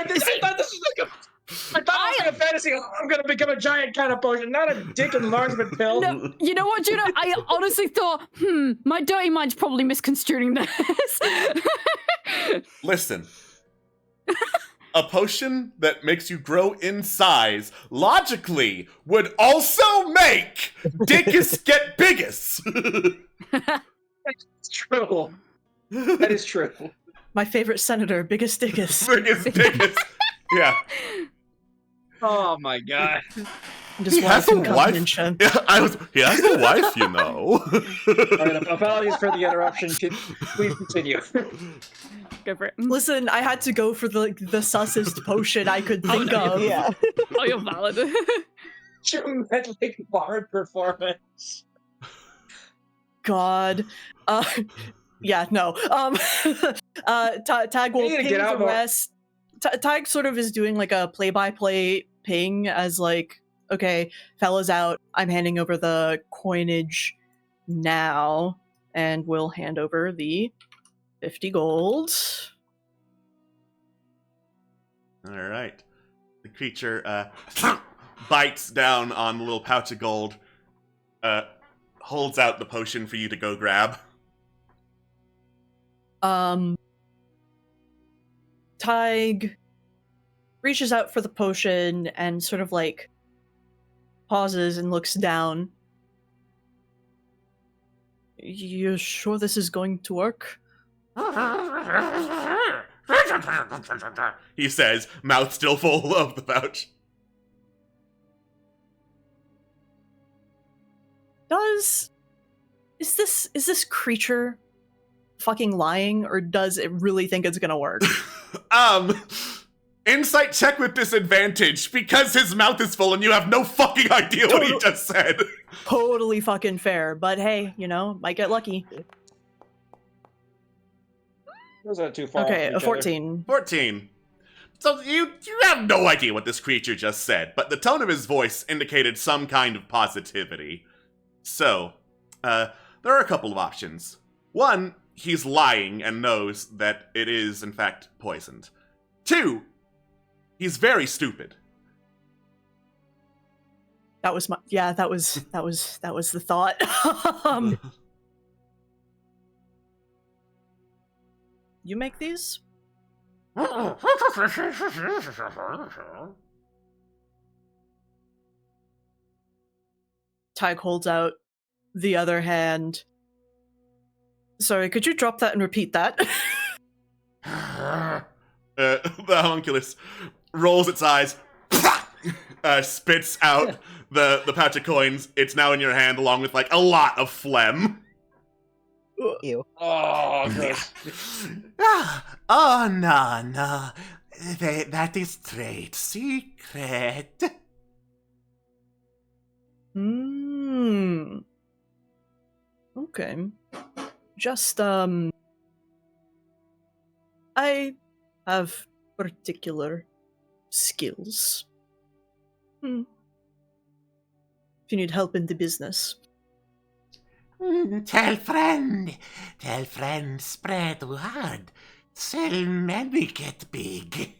this was like a. I thought it was like a fantasy. I'm gonna become a giant kind of potion, not a dick enlargement pill. No, you know what, Juno? I honestly thought, my dirty mind's probably misconstruing this. Listen. A potion that makes you grow in size logically would also make Dickus get biggest. It's true. That is true. My favorite senator, biggest dickus. Biggest Dickus. Yeah. Oh my God. Just He has a walking wife. comprehension. Yeah, he has a wife, you know. All right, apologies for the interruption. Please continue. Go for it. Listen, I had to go for the sussest potion I could think no, of. Yeah. Oh, you're valid. Dramatic bard performance. God. Yeah, no. Tag will You need to ping get out the more. rest. Tag sort of is doing like a play-by-play ping as like, okay, fellas out. I'm handing over the coinage now, and we'll hand over the 50 gold. All right. The creature bites down on the little pouch of gold, holds out the potion for you to go grab. Tig reaches out for the potion and sort of like pauses and looks down. You sure this is going to work? He says, mouth still full of the pouch. Is this creature fucking lying, or does it really think it's gonna work? Insight check with disadvantage, because his mouth is full and you have no fucking idea what he just said. Totally fucking fair, but hey, you know, might get lucky. Those aren't too far. Okay, off a each 14. 14. So you have no idea what this creature just said, but the tone of his voice indicated some kind of positivity. So, there are a couple of options. One, he's lying and knows that it is, in fact, poisoned. 2, he's very stupid. That was that was the thought. You make these? Tyg holds out the other hand. Sorry, could you drop that and repeat that? The homunculus rolls its eyes, spits out the pouch of coins. It's now in your hand, along with like a lot of phlegm. Ew. Oh, gross. Oh, no. That is trade secret. Okay. Just, I have particular skills. If you need help in the business. Tell friend, spread word. Sell many get big.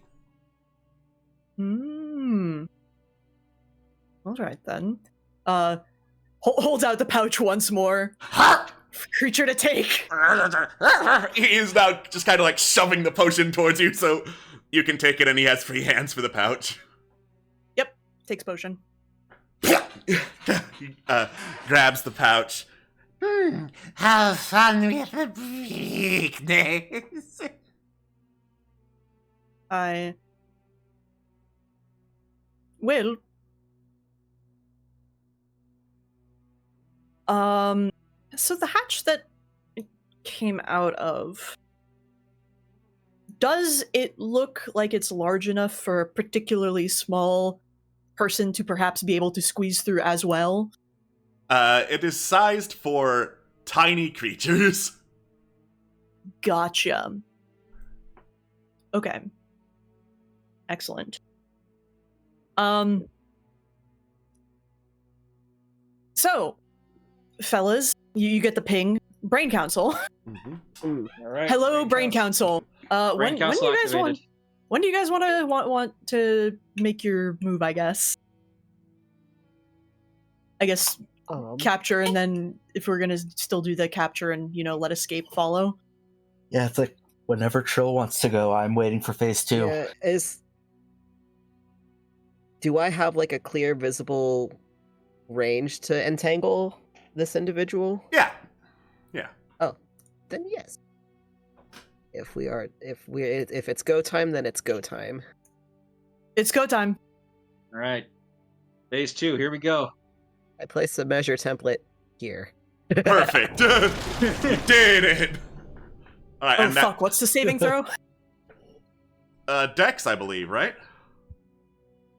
Alright then. Holds out the pouch once more. Creature to take. He is now just kind of like shoving the potion towards you so you can take it, and he has free hands for the pouch. Yep, takes potion. He grabs the pouch. Have fun with the weakness. I will. So the hatch that it came out of, does it look like it's large enough for a particularly small person to perhaps be able to squeeze through as well? It is sized for tiny creatures. Gotcha. Okay. Excellent. So, fellas, you get the ping. Brain Council. All right. Hello, Brain Council. When do you guys want? When do you guys want to make your move? I guess capture, and then if we're gonna still do the capture and let escape follow. Yeah, it's like whenever Trill wants to go, I'm waiting for phase 2. Yeah, do I have like a clear, visible range to entangle this individual? Yeah. Oh, then yes. If it's go time, then it's go time. It's go time. All right. Phase 2, here we go. I place the measure template here. Perfect. You did it. All right. Oh and fuck! What's the saving throw? Dex, I believe, right?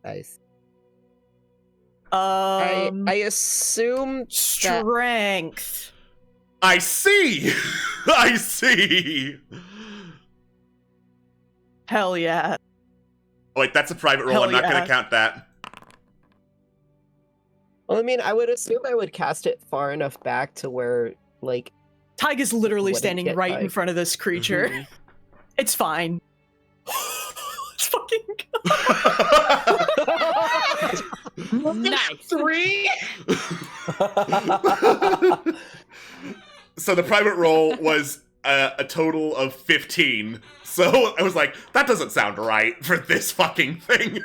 Nice. I assume strength. I see. I see. Hell yeah. Oh, wait, that's a private roll. Hell I'm not yeah. going to count that. Well, I mean, I would assume I would cast it far enough back to where, like... Tyg is literally wouldn't standing get right in Tyg. front of this creature. Mhm. It's fine. Let's fucking go. Nice. 3? So the private roll was a total of 15. So I was like, that doesn't sound right for this fucking thing.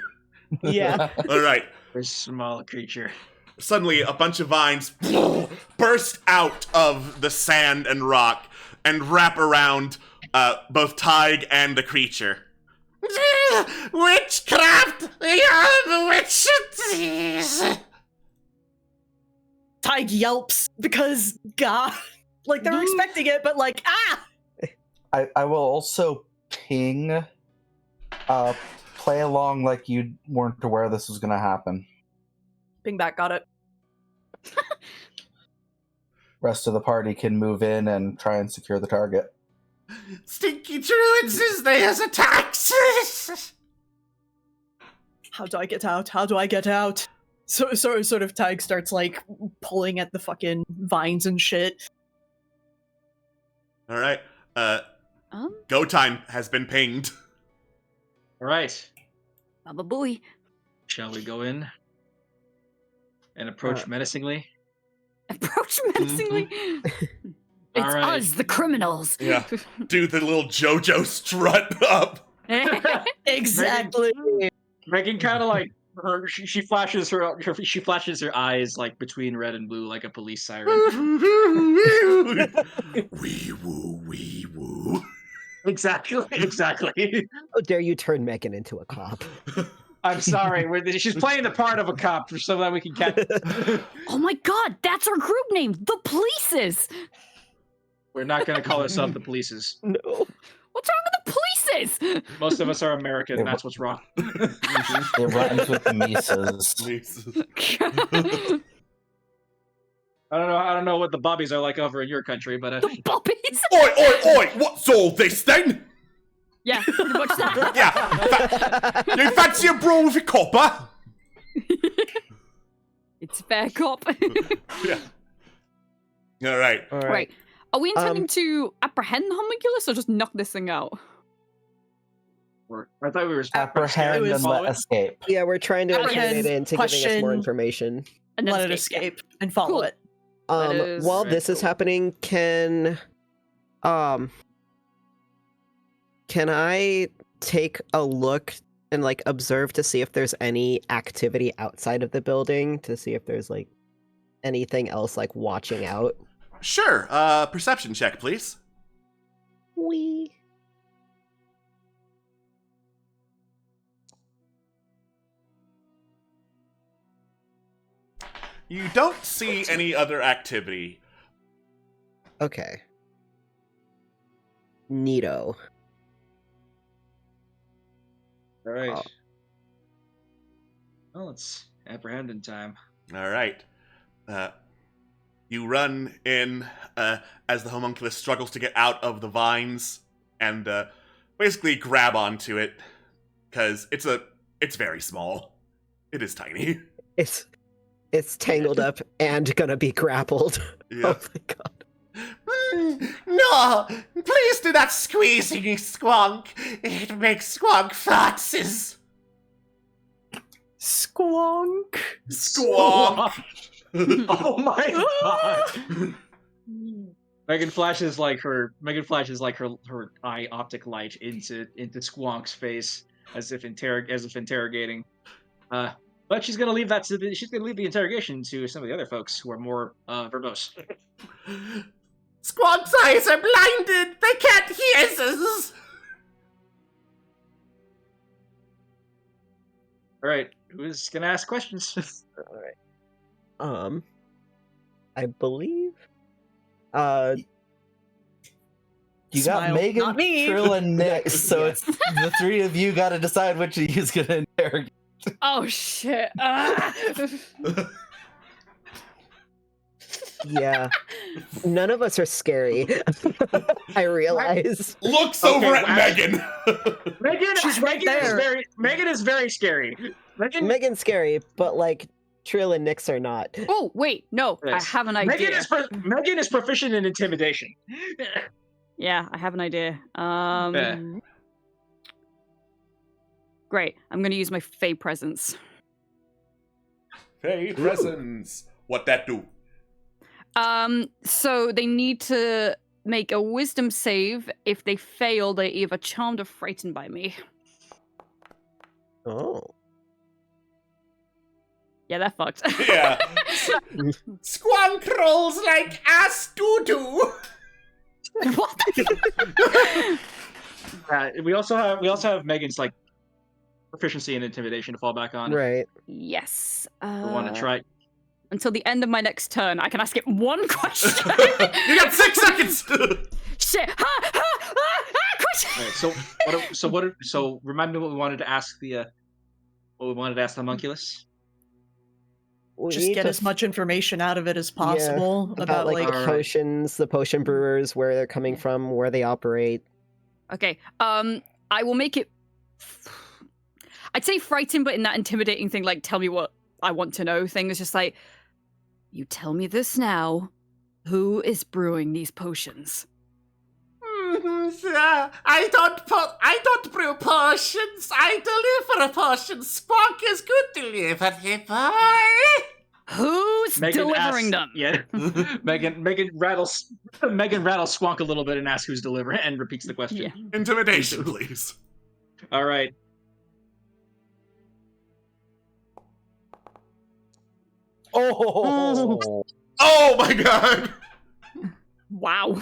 Yeah. All right. Very small creature. Suddenly, a bunch of vines burst out of the sand and rock and wrap around both Tyg and the creature. Witchcraft! You're witches! Tyg yelps because, God, like they're expecting it, but like, ah! I will also ping, play along like you weren't aware this was going to happen. Ping back, got it. Rest of the party can move in and try and secure the target. Stinky druids is there's attacks! How do I get out? How do I get out? So sort of Tyg starts like pulling at the fucking vines and shit. All right. Um, Go time has been pinged. All right. Baba Booey. Shall we go in and approach menacingly? Approach menacingly. It's All right. us, the criminals. Yeah. Do the little JoJo strut up. Exactly. Megan kind of like she flashes her eyes like between red and blue like a police siren. Wee woo, wee woo. Exactly. How dare you turn Megan into a cop? I'm sorry. She's playing the part of a cop so that we can catch. Oh my god, that's our group name, the Polices. We're not going to call ourselves the Polices. No. What's wrong with the Polices? Most of us are American. That's what's wrong. It rhymes with the Mises. I don't know what the bobbies are like over in your country, but The Bobbies. Oi! What's all this then? Yeah, pretty much that. Yeah. You fancy a brawl with a copper? It's fair cop. Yeah. All right. All Right. Are we intending to apprehend the homunculus or just knock this thing out? I thought we were Apprehend and let escape. Yeah, we're trying to Apprehend, intimidate it into giving us more question, information. And then Let it escape and follow Cool. it. That is While very this is cool. happening, can I take a look and like observe to see if there's any activity outside of the building, to see if there's like anything else like watching out? Sure. Perception check, please. Wee. You don't see any other activity. Okay. Neato. All right. Oh. Well, it's apprehending time. All right. You run in as the homunculus struggles to get out of the vines and basically grab onto it because it's very small. It is tiny. It's tangled up and gonna be grappled. Yeah. Oh my god. No! Please do not squeeze me, Squonk! It makes Squonk farts! Squonk. Squonk. Oh my god! Megan flashes like her eye optic light into Squonk's face as if interrogating. But she's gonna leave the interrogation to some of the other folks who are more verbose. Squonk's eyes are blinded! They can't hear us! All right, who's gonna ask questions? All right. I believe. You got Smile, Megan, not me. Trill, and Nick, so Yeah. it's the three of you got to decide which of you is going to interrogate. Oh shit. Ah. Yeah. None of us are scary. I realize. Looks Okay, over at well, Megan. She's right there. Megan is very scary. Megan's scary, but like Trill and Nyx are not. Oh wait, no, Yes. I have an idea. Megan is proficient in intimidation. Yeah, I have an idea. Yeah. Great. I'm gonna use my Fey presence. Hey, presents. What that do? So they need to make a wisdom save. If they fail, they're either charmed or frightened by me. Oh. Yeah, they're fucked. Yeah. Squonk rolls like ass doo-doo! What? We also have Megan's like proficiency in intimidation to fall back on. Right. Yes. We want to try. Until the end of my next turn, I can ask it one question. You got 6 seconds. Shit! Question. Alright, so remind me what we wanted to ask the homunculus. We Just need get to as much information out of it as possible about like the Alright. potions, the potion brewers, where they're coming from, where they operate. Okay. I will make it. I'd say frightened, but in that intimidating thing, like tell me what I want to know thing. Is just like, you tell me this now. Who is brewing these potions? I don't brew potions. I deliver potions. Squonk is good delivery boy. Who's delivering them? Yeah. Megan rattles Squonk a little bit and asks who's delivering and repeats the question. Yeah. Intimidation, please. All right. Oh, Oh my god! Wow.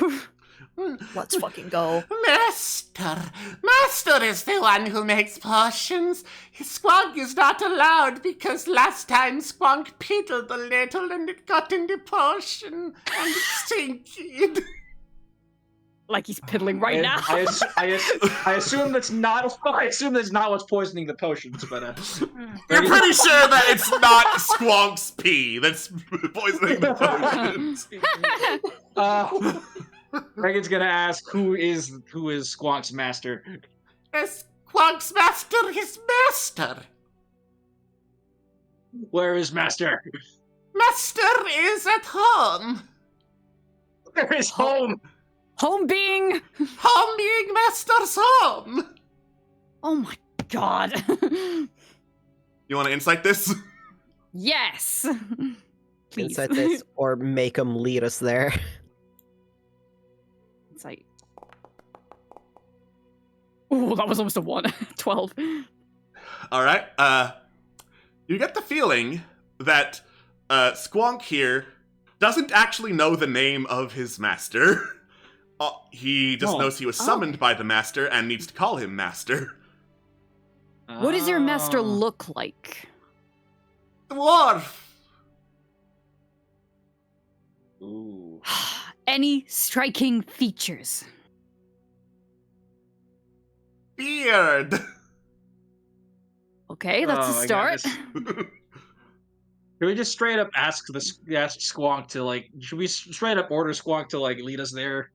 Let's fucking go. Master is the one who makes potions. Squonk is not allowed because last time Squonk piddled a little and it got in the potion and it stinkied. Like he's piddling right now. I assume that's not. I assume that's not what's poisoning the potions, but You're pretty sure that it's not Squonk's pee that's poisoning the potions. Megan's gonna ask who is Squonk's master. Squonk's master is master. Where is master? Master is at home. Where is home? Home being. Home being master's home. Oh my god. You want to insight this? Yes. Please. Insight this, or make him lead us there. Insight. Oh, that was almost a 1. 12. All right. You get the feeling that Squonk here doesn't actually know the name of his master. He just knows he was summoned by the master and needs to call him master. What does your master look like? Dwarf. Ooh. Any striking features? Beard. Okay, that's a Oh my start. goodness. Can we just straight up ask Squonk to like? Should we straight up order Squonk to like lead us there,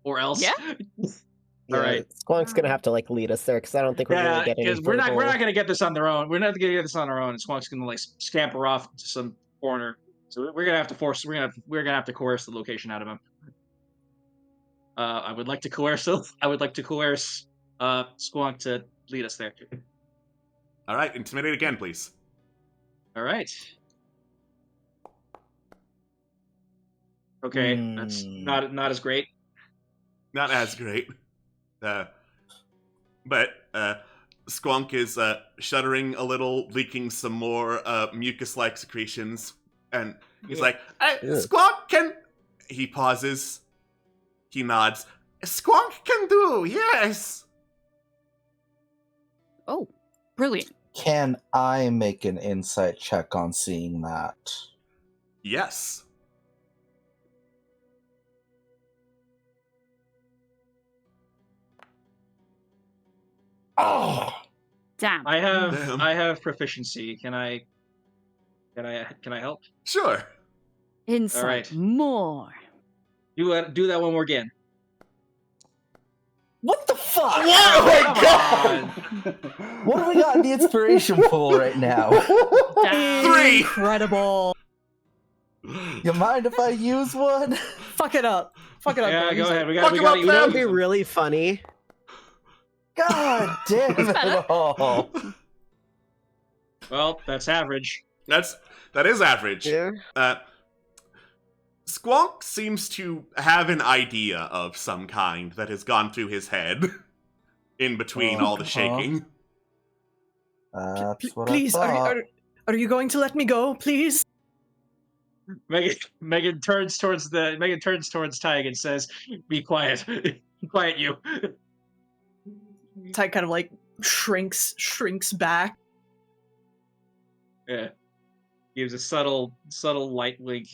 or else? Yeah. All right. Squonk's gonna have to like lead us there because I don't think we're gonna get any. because we're not verbal- gonna get this on their own. We're not gonna get this on our own. And Squonk's gonna like scamper off to some corner. So we're gonna have to force. We're gonna have to coerce the location out of him. I would like to coerce. Squonk to lead us there. All right, intimidate again, please. All right. Okay, that's not as great. Not as great. But Squonk is shuddering a little, leaking some more mucus-like secretions, and he's like, Squonk can... He pauses. He nods. Squonk can do, yes! Oh, brilliant. can I make an insight check on seeing that? Yes. Oh, Damn. I Damn. have proficiency. Can I help? Sure. Insight Alright. more. Do that one more again. what the fuck? Oh my Come god! on. What do we got in the inspiration pool right now? Damn. 3! Incredible. You mind if I use one? Fuck it up. Fuck it up. Yeah, guys. go ahead. We Fuck got him up, you. That would be really funny. God damn it all. Well, that's average. That is average. Yeah. Squonk seems to have an idea of some kind that has gone through his head in between all the shaking. That's what Please, I thought. are you going to let me go, please? Megan turns towards Tig and says, "Be quiet. Be quiet, you." Ty kind of like shrinks back. Yeah. Gives a subtle light wink.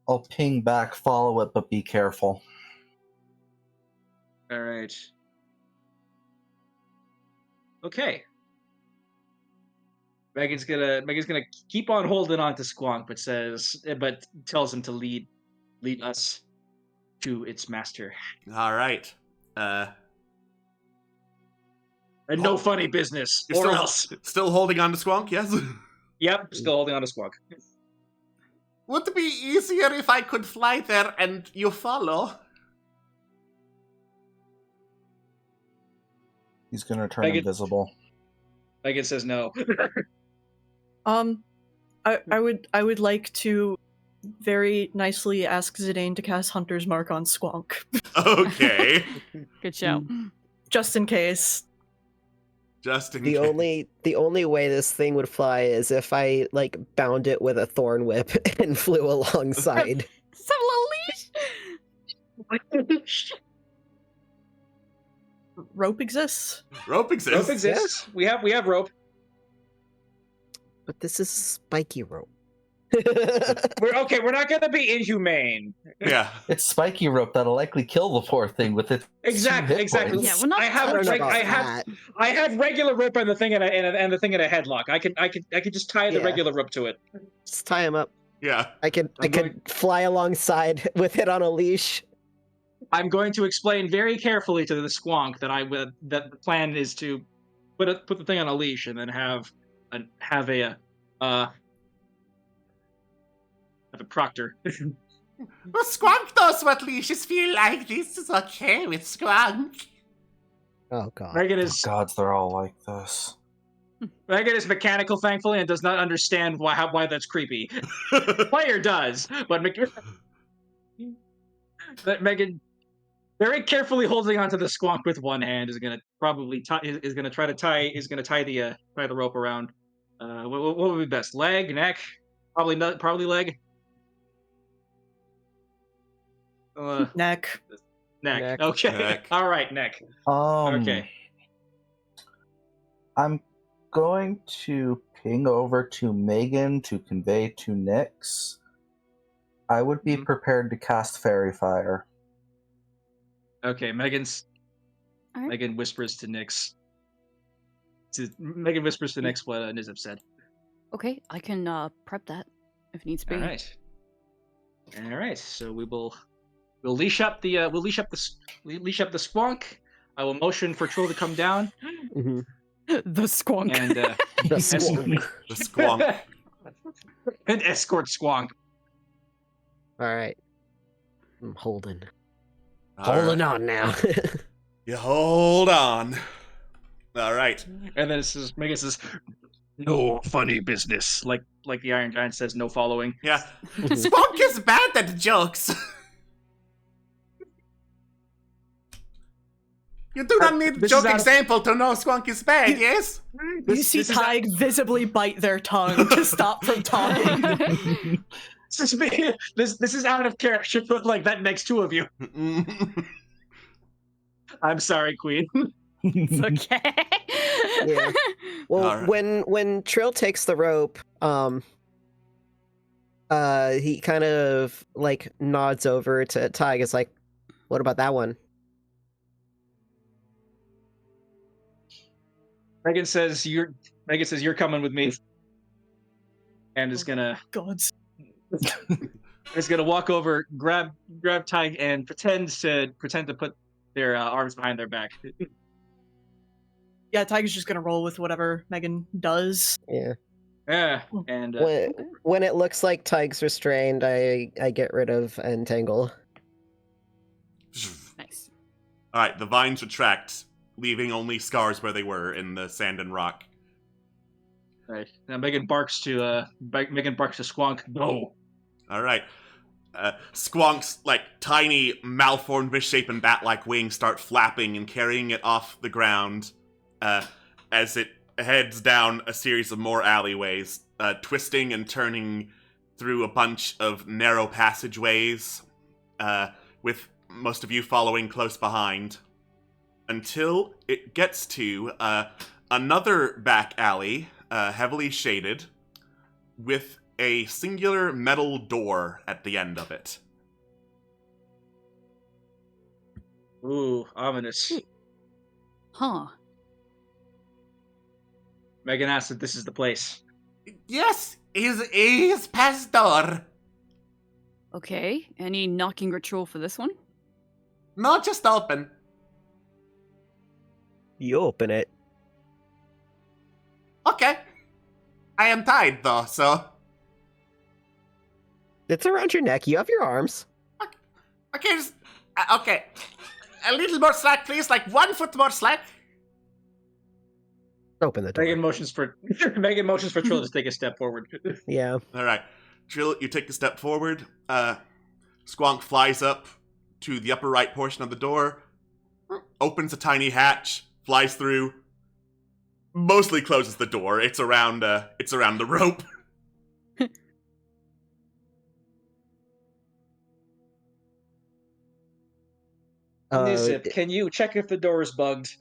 I'll ping back, follow it, but be careful. All right. Okay. Megan's gonna keep on holding on to Squonk, but tells him to lead us to its master. All right. And no funny business, You're or still, else. still holding on to Squonk, yes? Yep, still holding on to Squonk. Would it be easier if I could fly there and you follow? He's gonna turn Megan- invisible. Megan says no. I would like to very nicely ask Zidane to cast Hunter's Mark on Squonk, Okay. Good show. just in case. Just in The case. only way this thing would fly is if I like bound it with a thorn whip and flew alongside. Some little leash. Rope exists. Rope exists. Rope exists. We have rope. But this is spiky rope. We're not gonna be inhumane. Yeah. It's spiky rope that'll likely kill the poor thing with its Exactly. hit Exactly. points. Yeah, we're not I have I don't know about I have regular rope and the thing in a headlock. I could just tie the Yeah. regular rope to it. Just tie him up. Yeah. I could fly alongside with it on a leash. I'm going to explain very carefully to the squonk that that the plan is to put the thing on a leash and then have a proctor. Well, Squonk knows what leashes feel like. This is okay with Squonk. Oh god. Megan Oh, is gods, they're all like this. mechanical, thankfully, and does not understand why that's creepy. The player does, but Megan, very carefully holding onto the squonk with one hand, is gonna try to tie the rope around. What would be best? Leg, neck, probably leg. Neck. Neck. Neck. Okay. Neck. All right, neck. Okay. I'm going to ping over to Megan to convey to Nyx. I would be prepared to cast Fairy Fire. Okay, Megan whispers to Nyx. Megan whispers to Nyx what Nizip said. Okay, I can prep that if needs be. All right. So we'll leash up the squonk. I will motion for Trill to come down Mm-hmm. The squonk. and The squonk. The squonk. and escort squonk. All right. I'm holding All on right. now. You hold on. All right. And then Megan says, "No funny business." Like the Iron Giant says, "No following." Yeah. Squonk is bad at jokes. You do not need a This joke is out of- example to know Squonk is bad, yes? You see Tig visibly bite their tongue to stop from talking. This is out of character, but like that next two of you. I'm sorry, Queen. It's okay. Yeah. Well, All right. when Trill takes the rope, he kind of like nods over to Tig. It's like, what about that one? Megan says you're coming with me, and is gonna Gods. walk over, grab Tig, and pretend to put their arms behind their back. Yeah, Tig is just gonna roll with whatever Megan does. Yeah. Yeah, and When it looks like Tig's restrained, I get rid of Entangle. Nice. All right, the vines retract, leaving only scars where they were in the sand and rock. right now, Megan barks to Squonk. Go. All right. Squonk's tiny, malformed, misshapen bat-like wings start flapping and carrying it off the ground as it heads down a series of more alleyways, twisting and turning through a bunch of narrow passageways, with most of you following close behind, until it gets to another back alley, heavily shaded, with a singular metal door at the end of it. Ooh, ominous. Huh. Megan asks if this is the place. Yes, is pastor. Okay. Any knocking ritual for this one? No, just open. You open it. Okay. I am tied though, so It's around your neck. You have your arms. okay. Okay, a little more slack, please. Like 1 foot more slack. Open the door. Megan motions for Trill to take a step forward. Yeah. All right. Trill, you take a step forward. Squonk flies up to the upper right portion of the door, opens a tiny hatch, flies through, mostly closes the door. It's around the rope. Nizip, can you check if the door is bugged?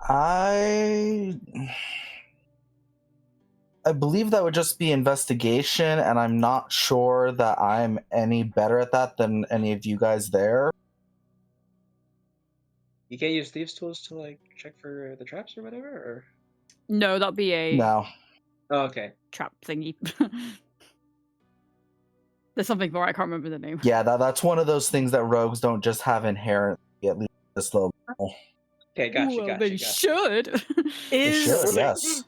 I believe that would just be investigation, and I'm not sure that I'm any better at that than any of you guys there. You can't use thieves' tools to like check for the traps or whatever, or No, that'd be a No. oh, okay. trap thingy. There's something for it, I can't remember the name. Yeah, that's one of those things that rogues don't just have inherently, at least this level. Okay, gotcha, Well, gotcha. they gotcha. should. They Is should, yes.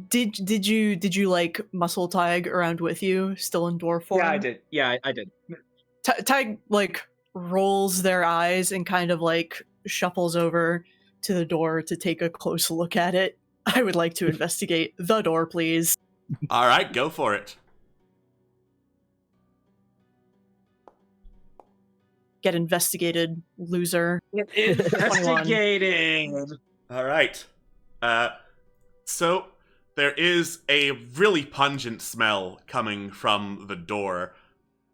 did you like muscle Tig around with you, still in dwarf form? Yeah, I did. Yeah, I did. Tig like rolls their eyes and kind of like shuffles over to the door to take a close look at it. I would like to investigate the door, please. All right, go for it. Get investigated, loser. Investigating. All right. So there is a really pungent smell coming from the door,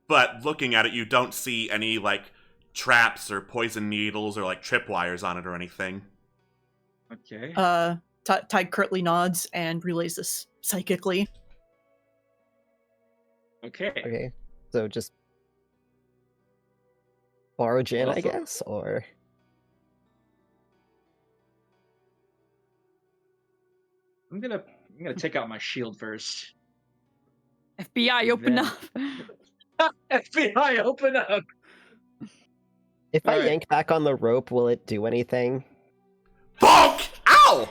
but looking at it, you don't see any like traps or poison needles or like tripwires on it or anything. Okay. Tig curtly nods and relays this psychically. Okay. Okay. So just barge in, I Also- guess, or I'm gonna take out my shield first. FBI, open Then- up. FBI, open up. if I Alright. yank back on the rope, will it do anything? Bonk! Ow!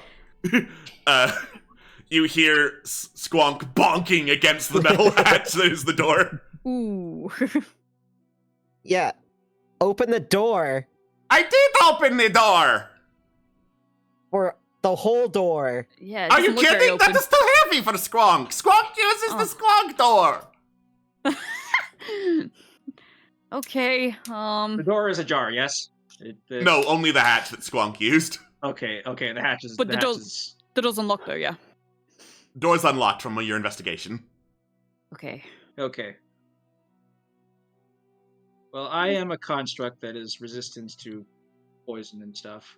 You hear Squonk bonking against the metal hatch that is the door. Ooh. Yeah. Open the door. I did open the door! Or the whole door. Yeah. it Are you doesn't look very kidding? That open. is too heavy for Squonk. Squonk uses the Squonk door. Okay. The door is ajar. Yes. No, only the hatch that Squonk used. Okay. Okay. The hatch is. But the the hatch door- is- The door's unlocked though, yeah. Door's unlocked from your investigation. Okay. Okay. Well, I am a construct that is resistant to poison and stuff.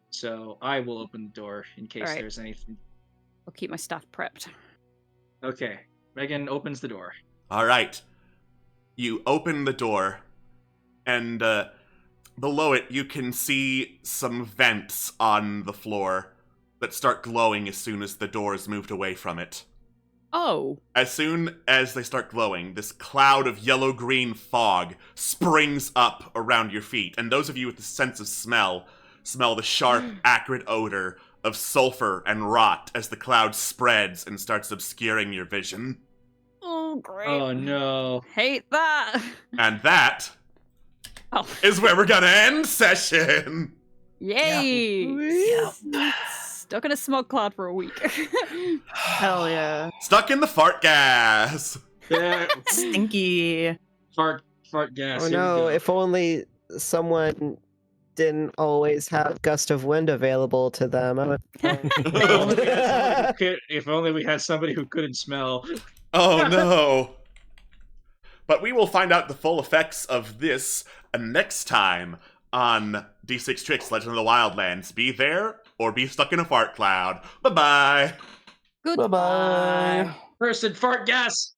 So I will open the door in case Alright. there's anything. I'll keep my stuff prepped. Okay. Megan opens the door. All right. You open the door, and below it you can see some vents on the floor that start glowing as soon as the door is moved away from it. Oh. As soon as they start glowing, this cloud of yellow-green fog springs up around your feet, and those of you with the sense of smell the sharp, acrid odor of sulfur and rot as the cloud spreads and starts obscuring your vision. Oh, great. Oh no. Hate that. And that Oh. is where we're gonna end session! Yay. Stuck in a smoke cloud for a week. Hell yeah. Stuck in the fart gas! Yeah. Stinky. fart gas. Oh here we no, go. if only someone didn't always have gust of wind available to them. If only we had somebody who couldn't smell. Oh no! But we will find out the full effects of this next time on D6 Tricks Legend of the Wildlands. Be there or be stuck in a fart cloud. Bye-bye! Goodbye. Bye-bye. Person fart gas.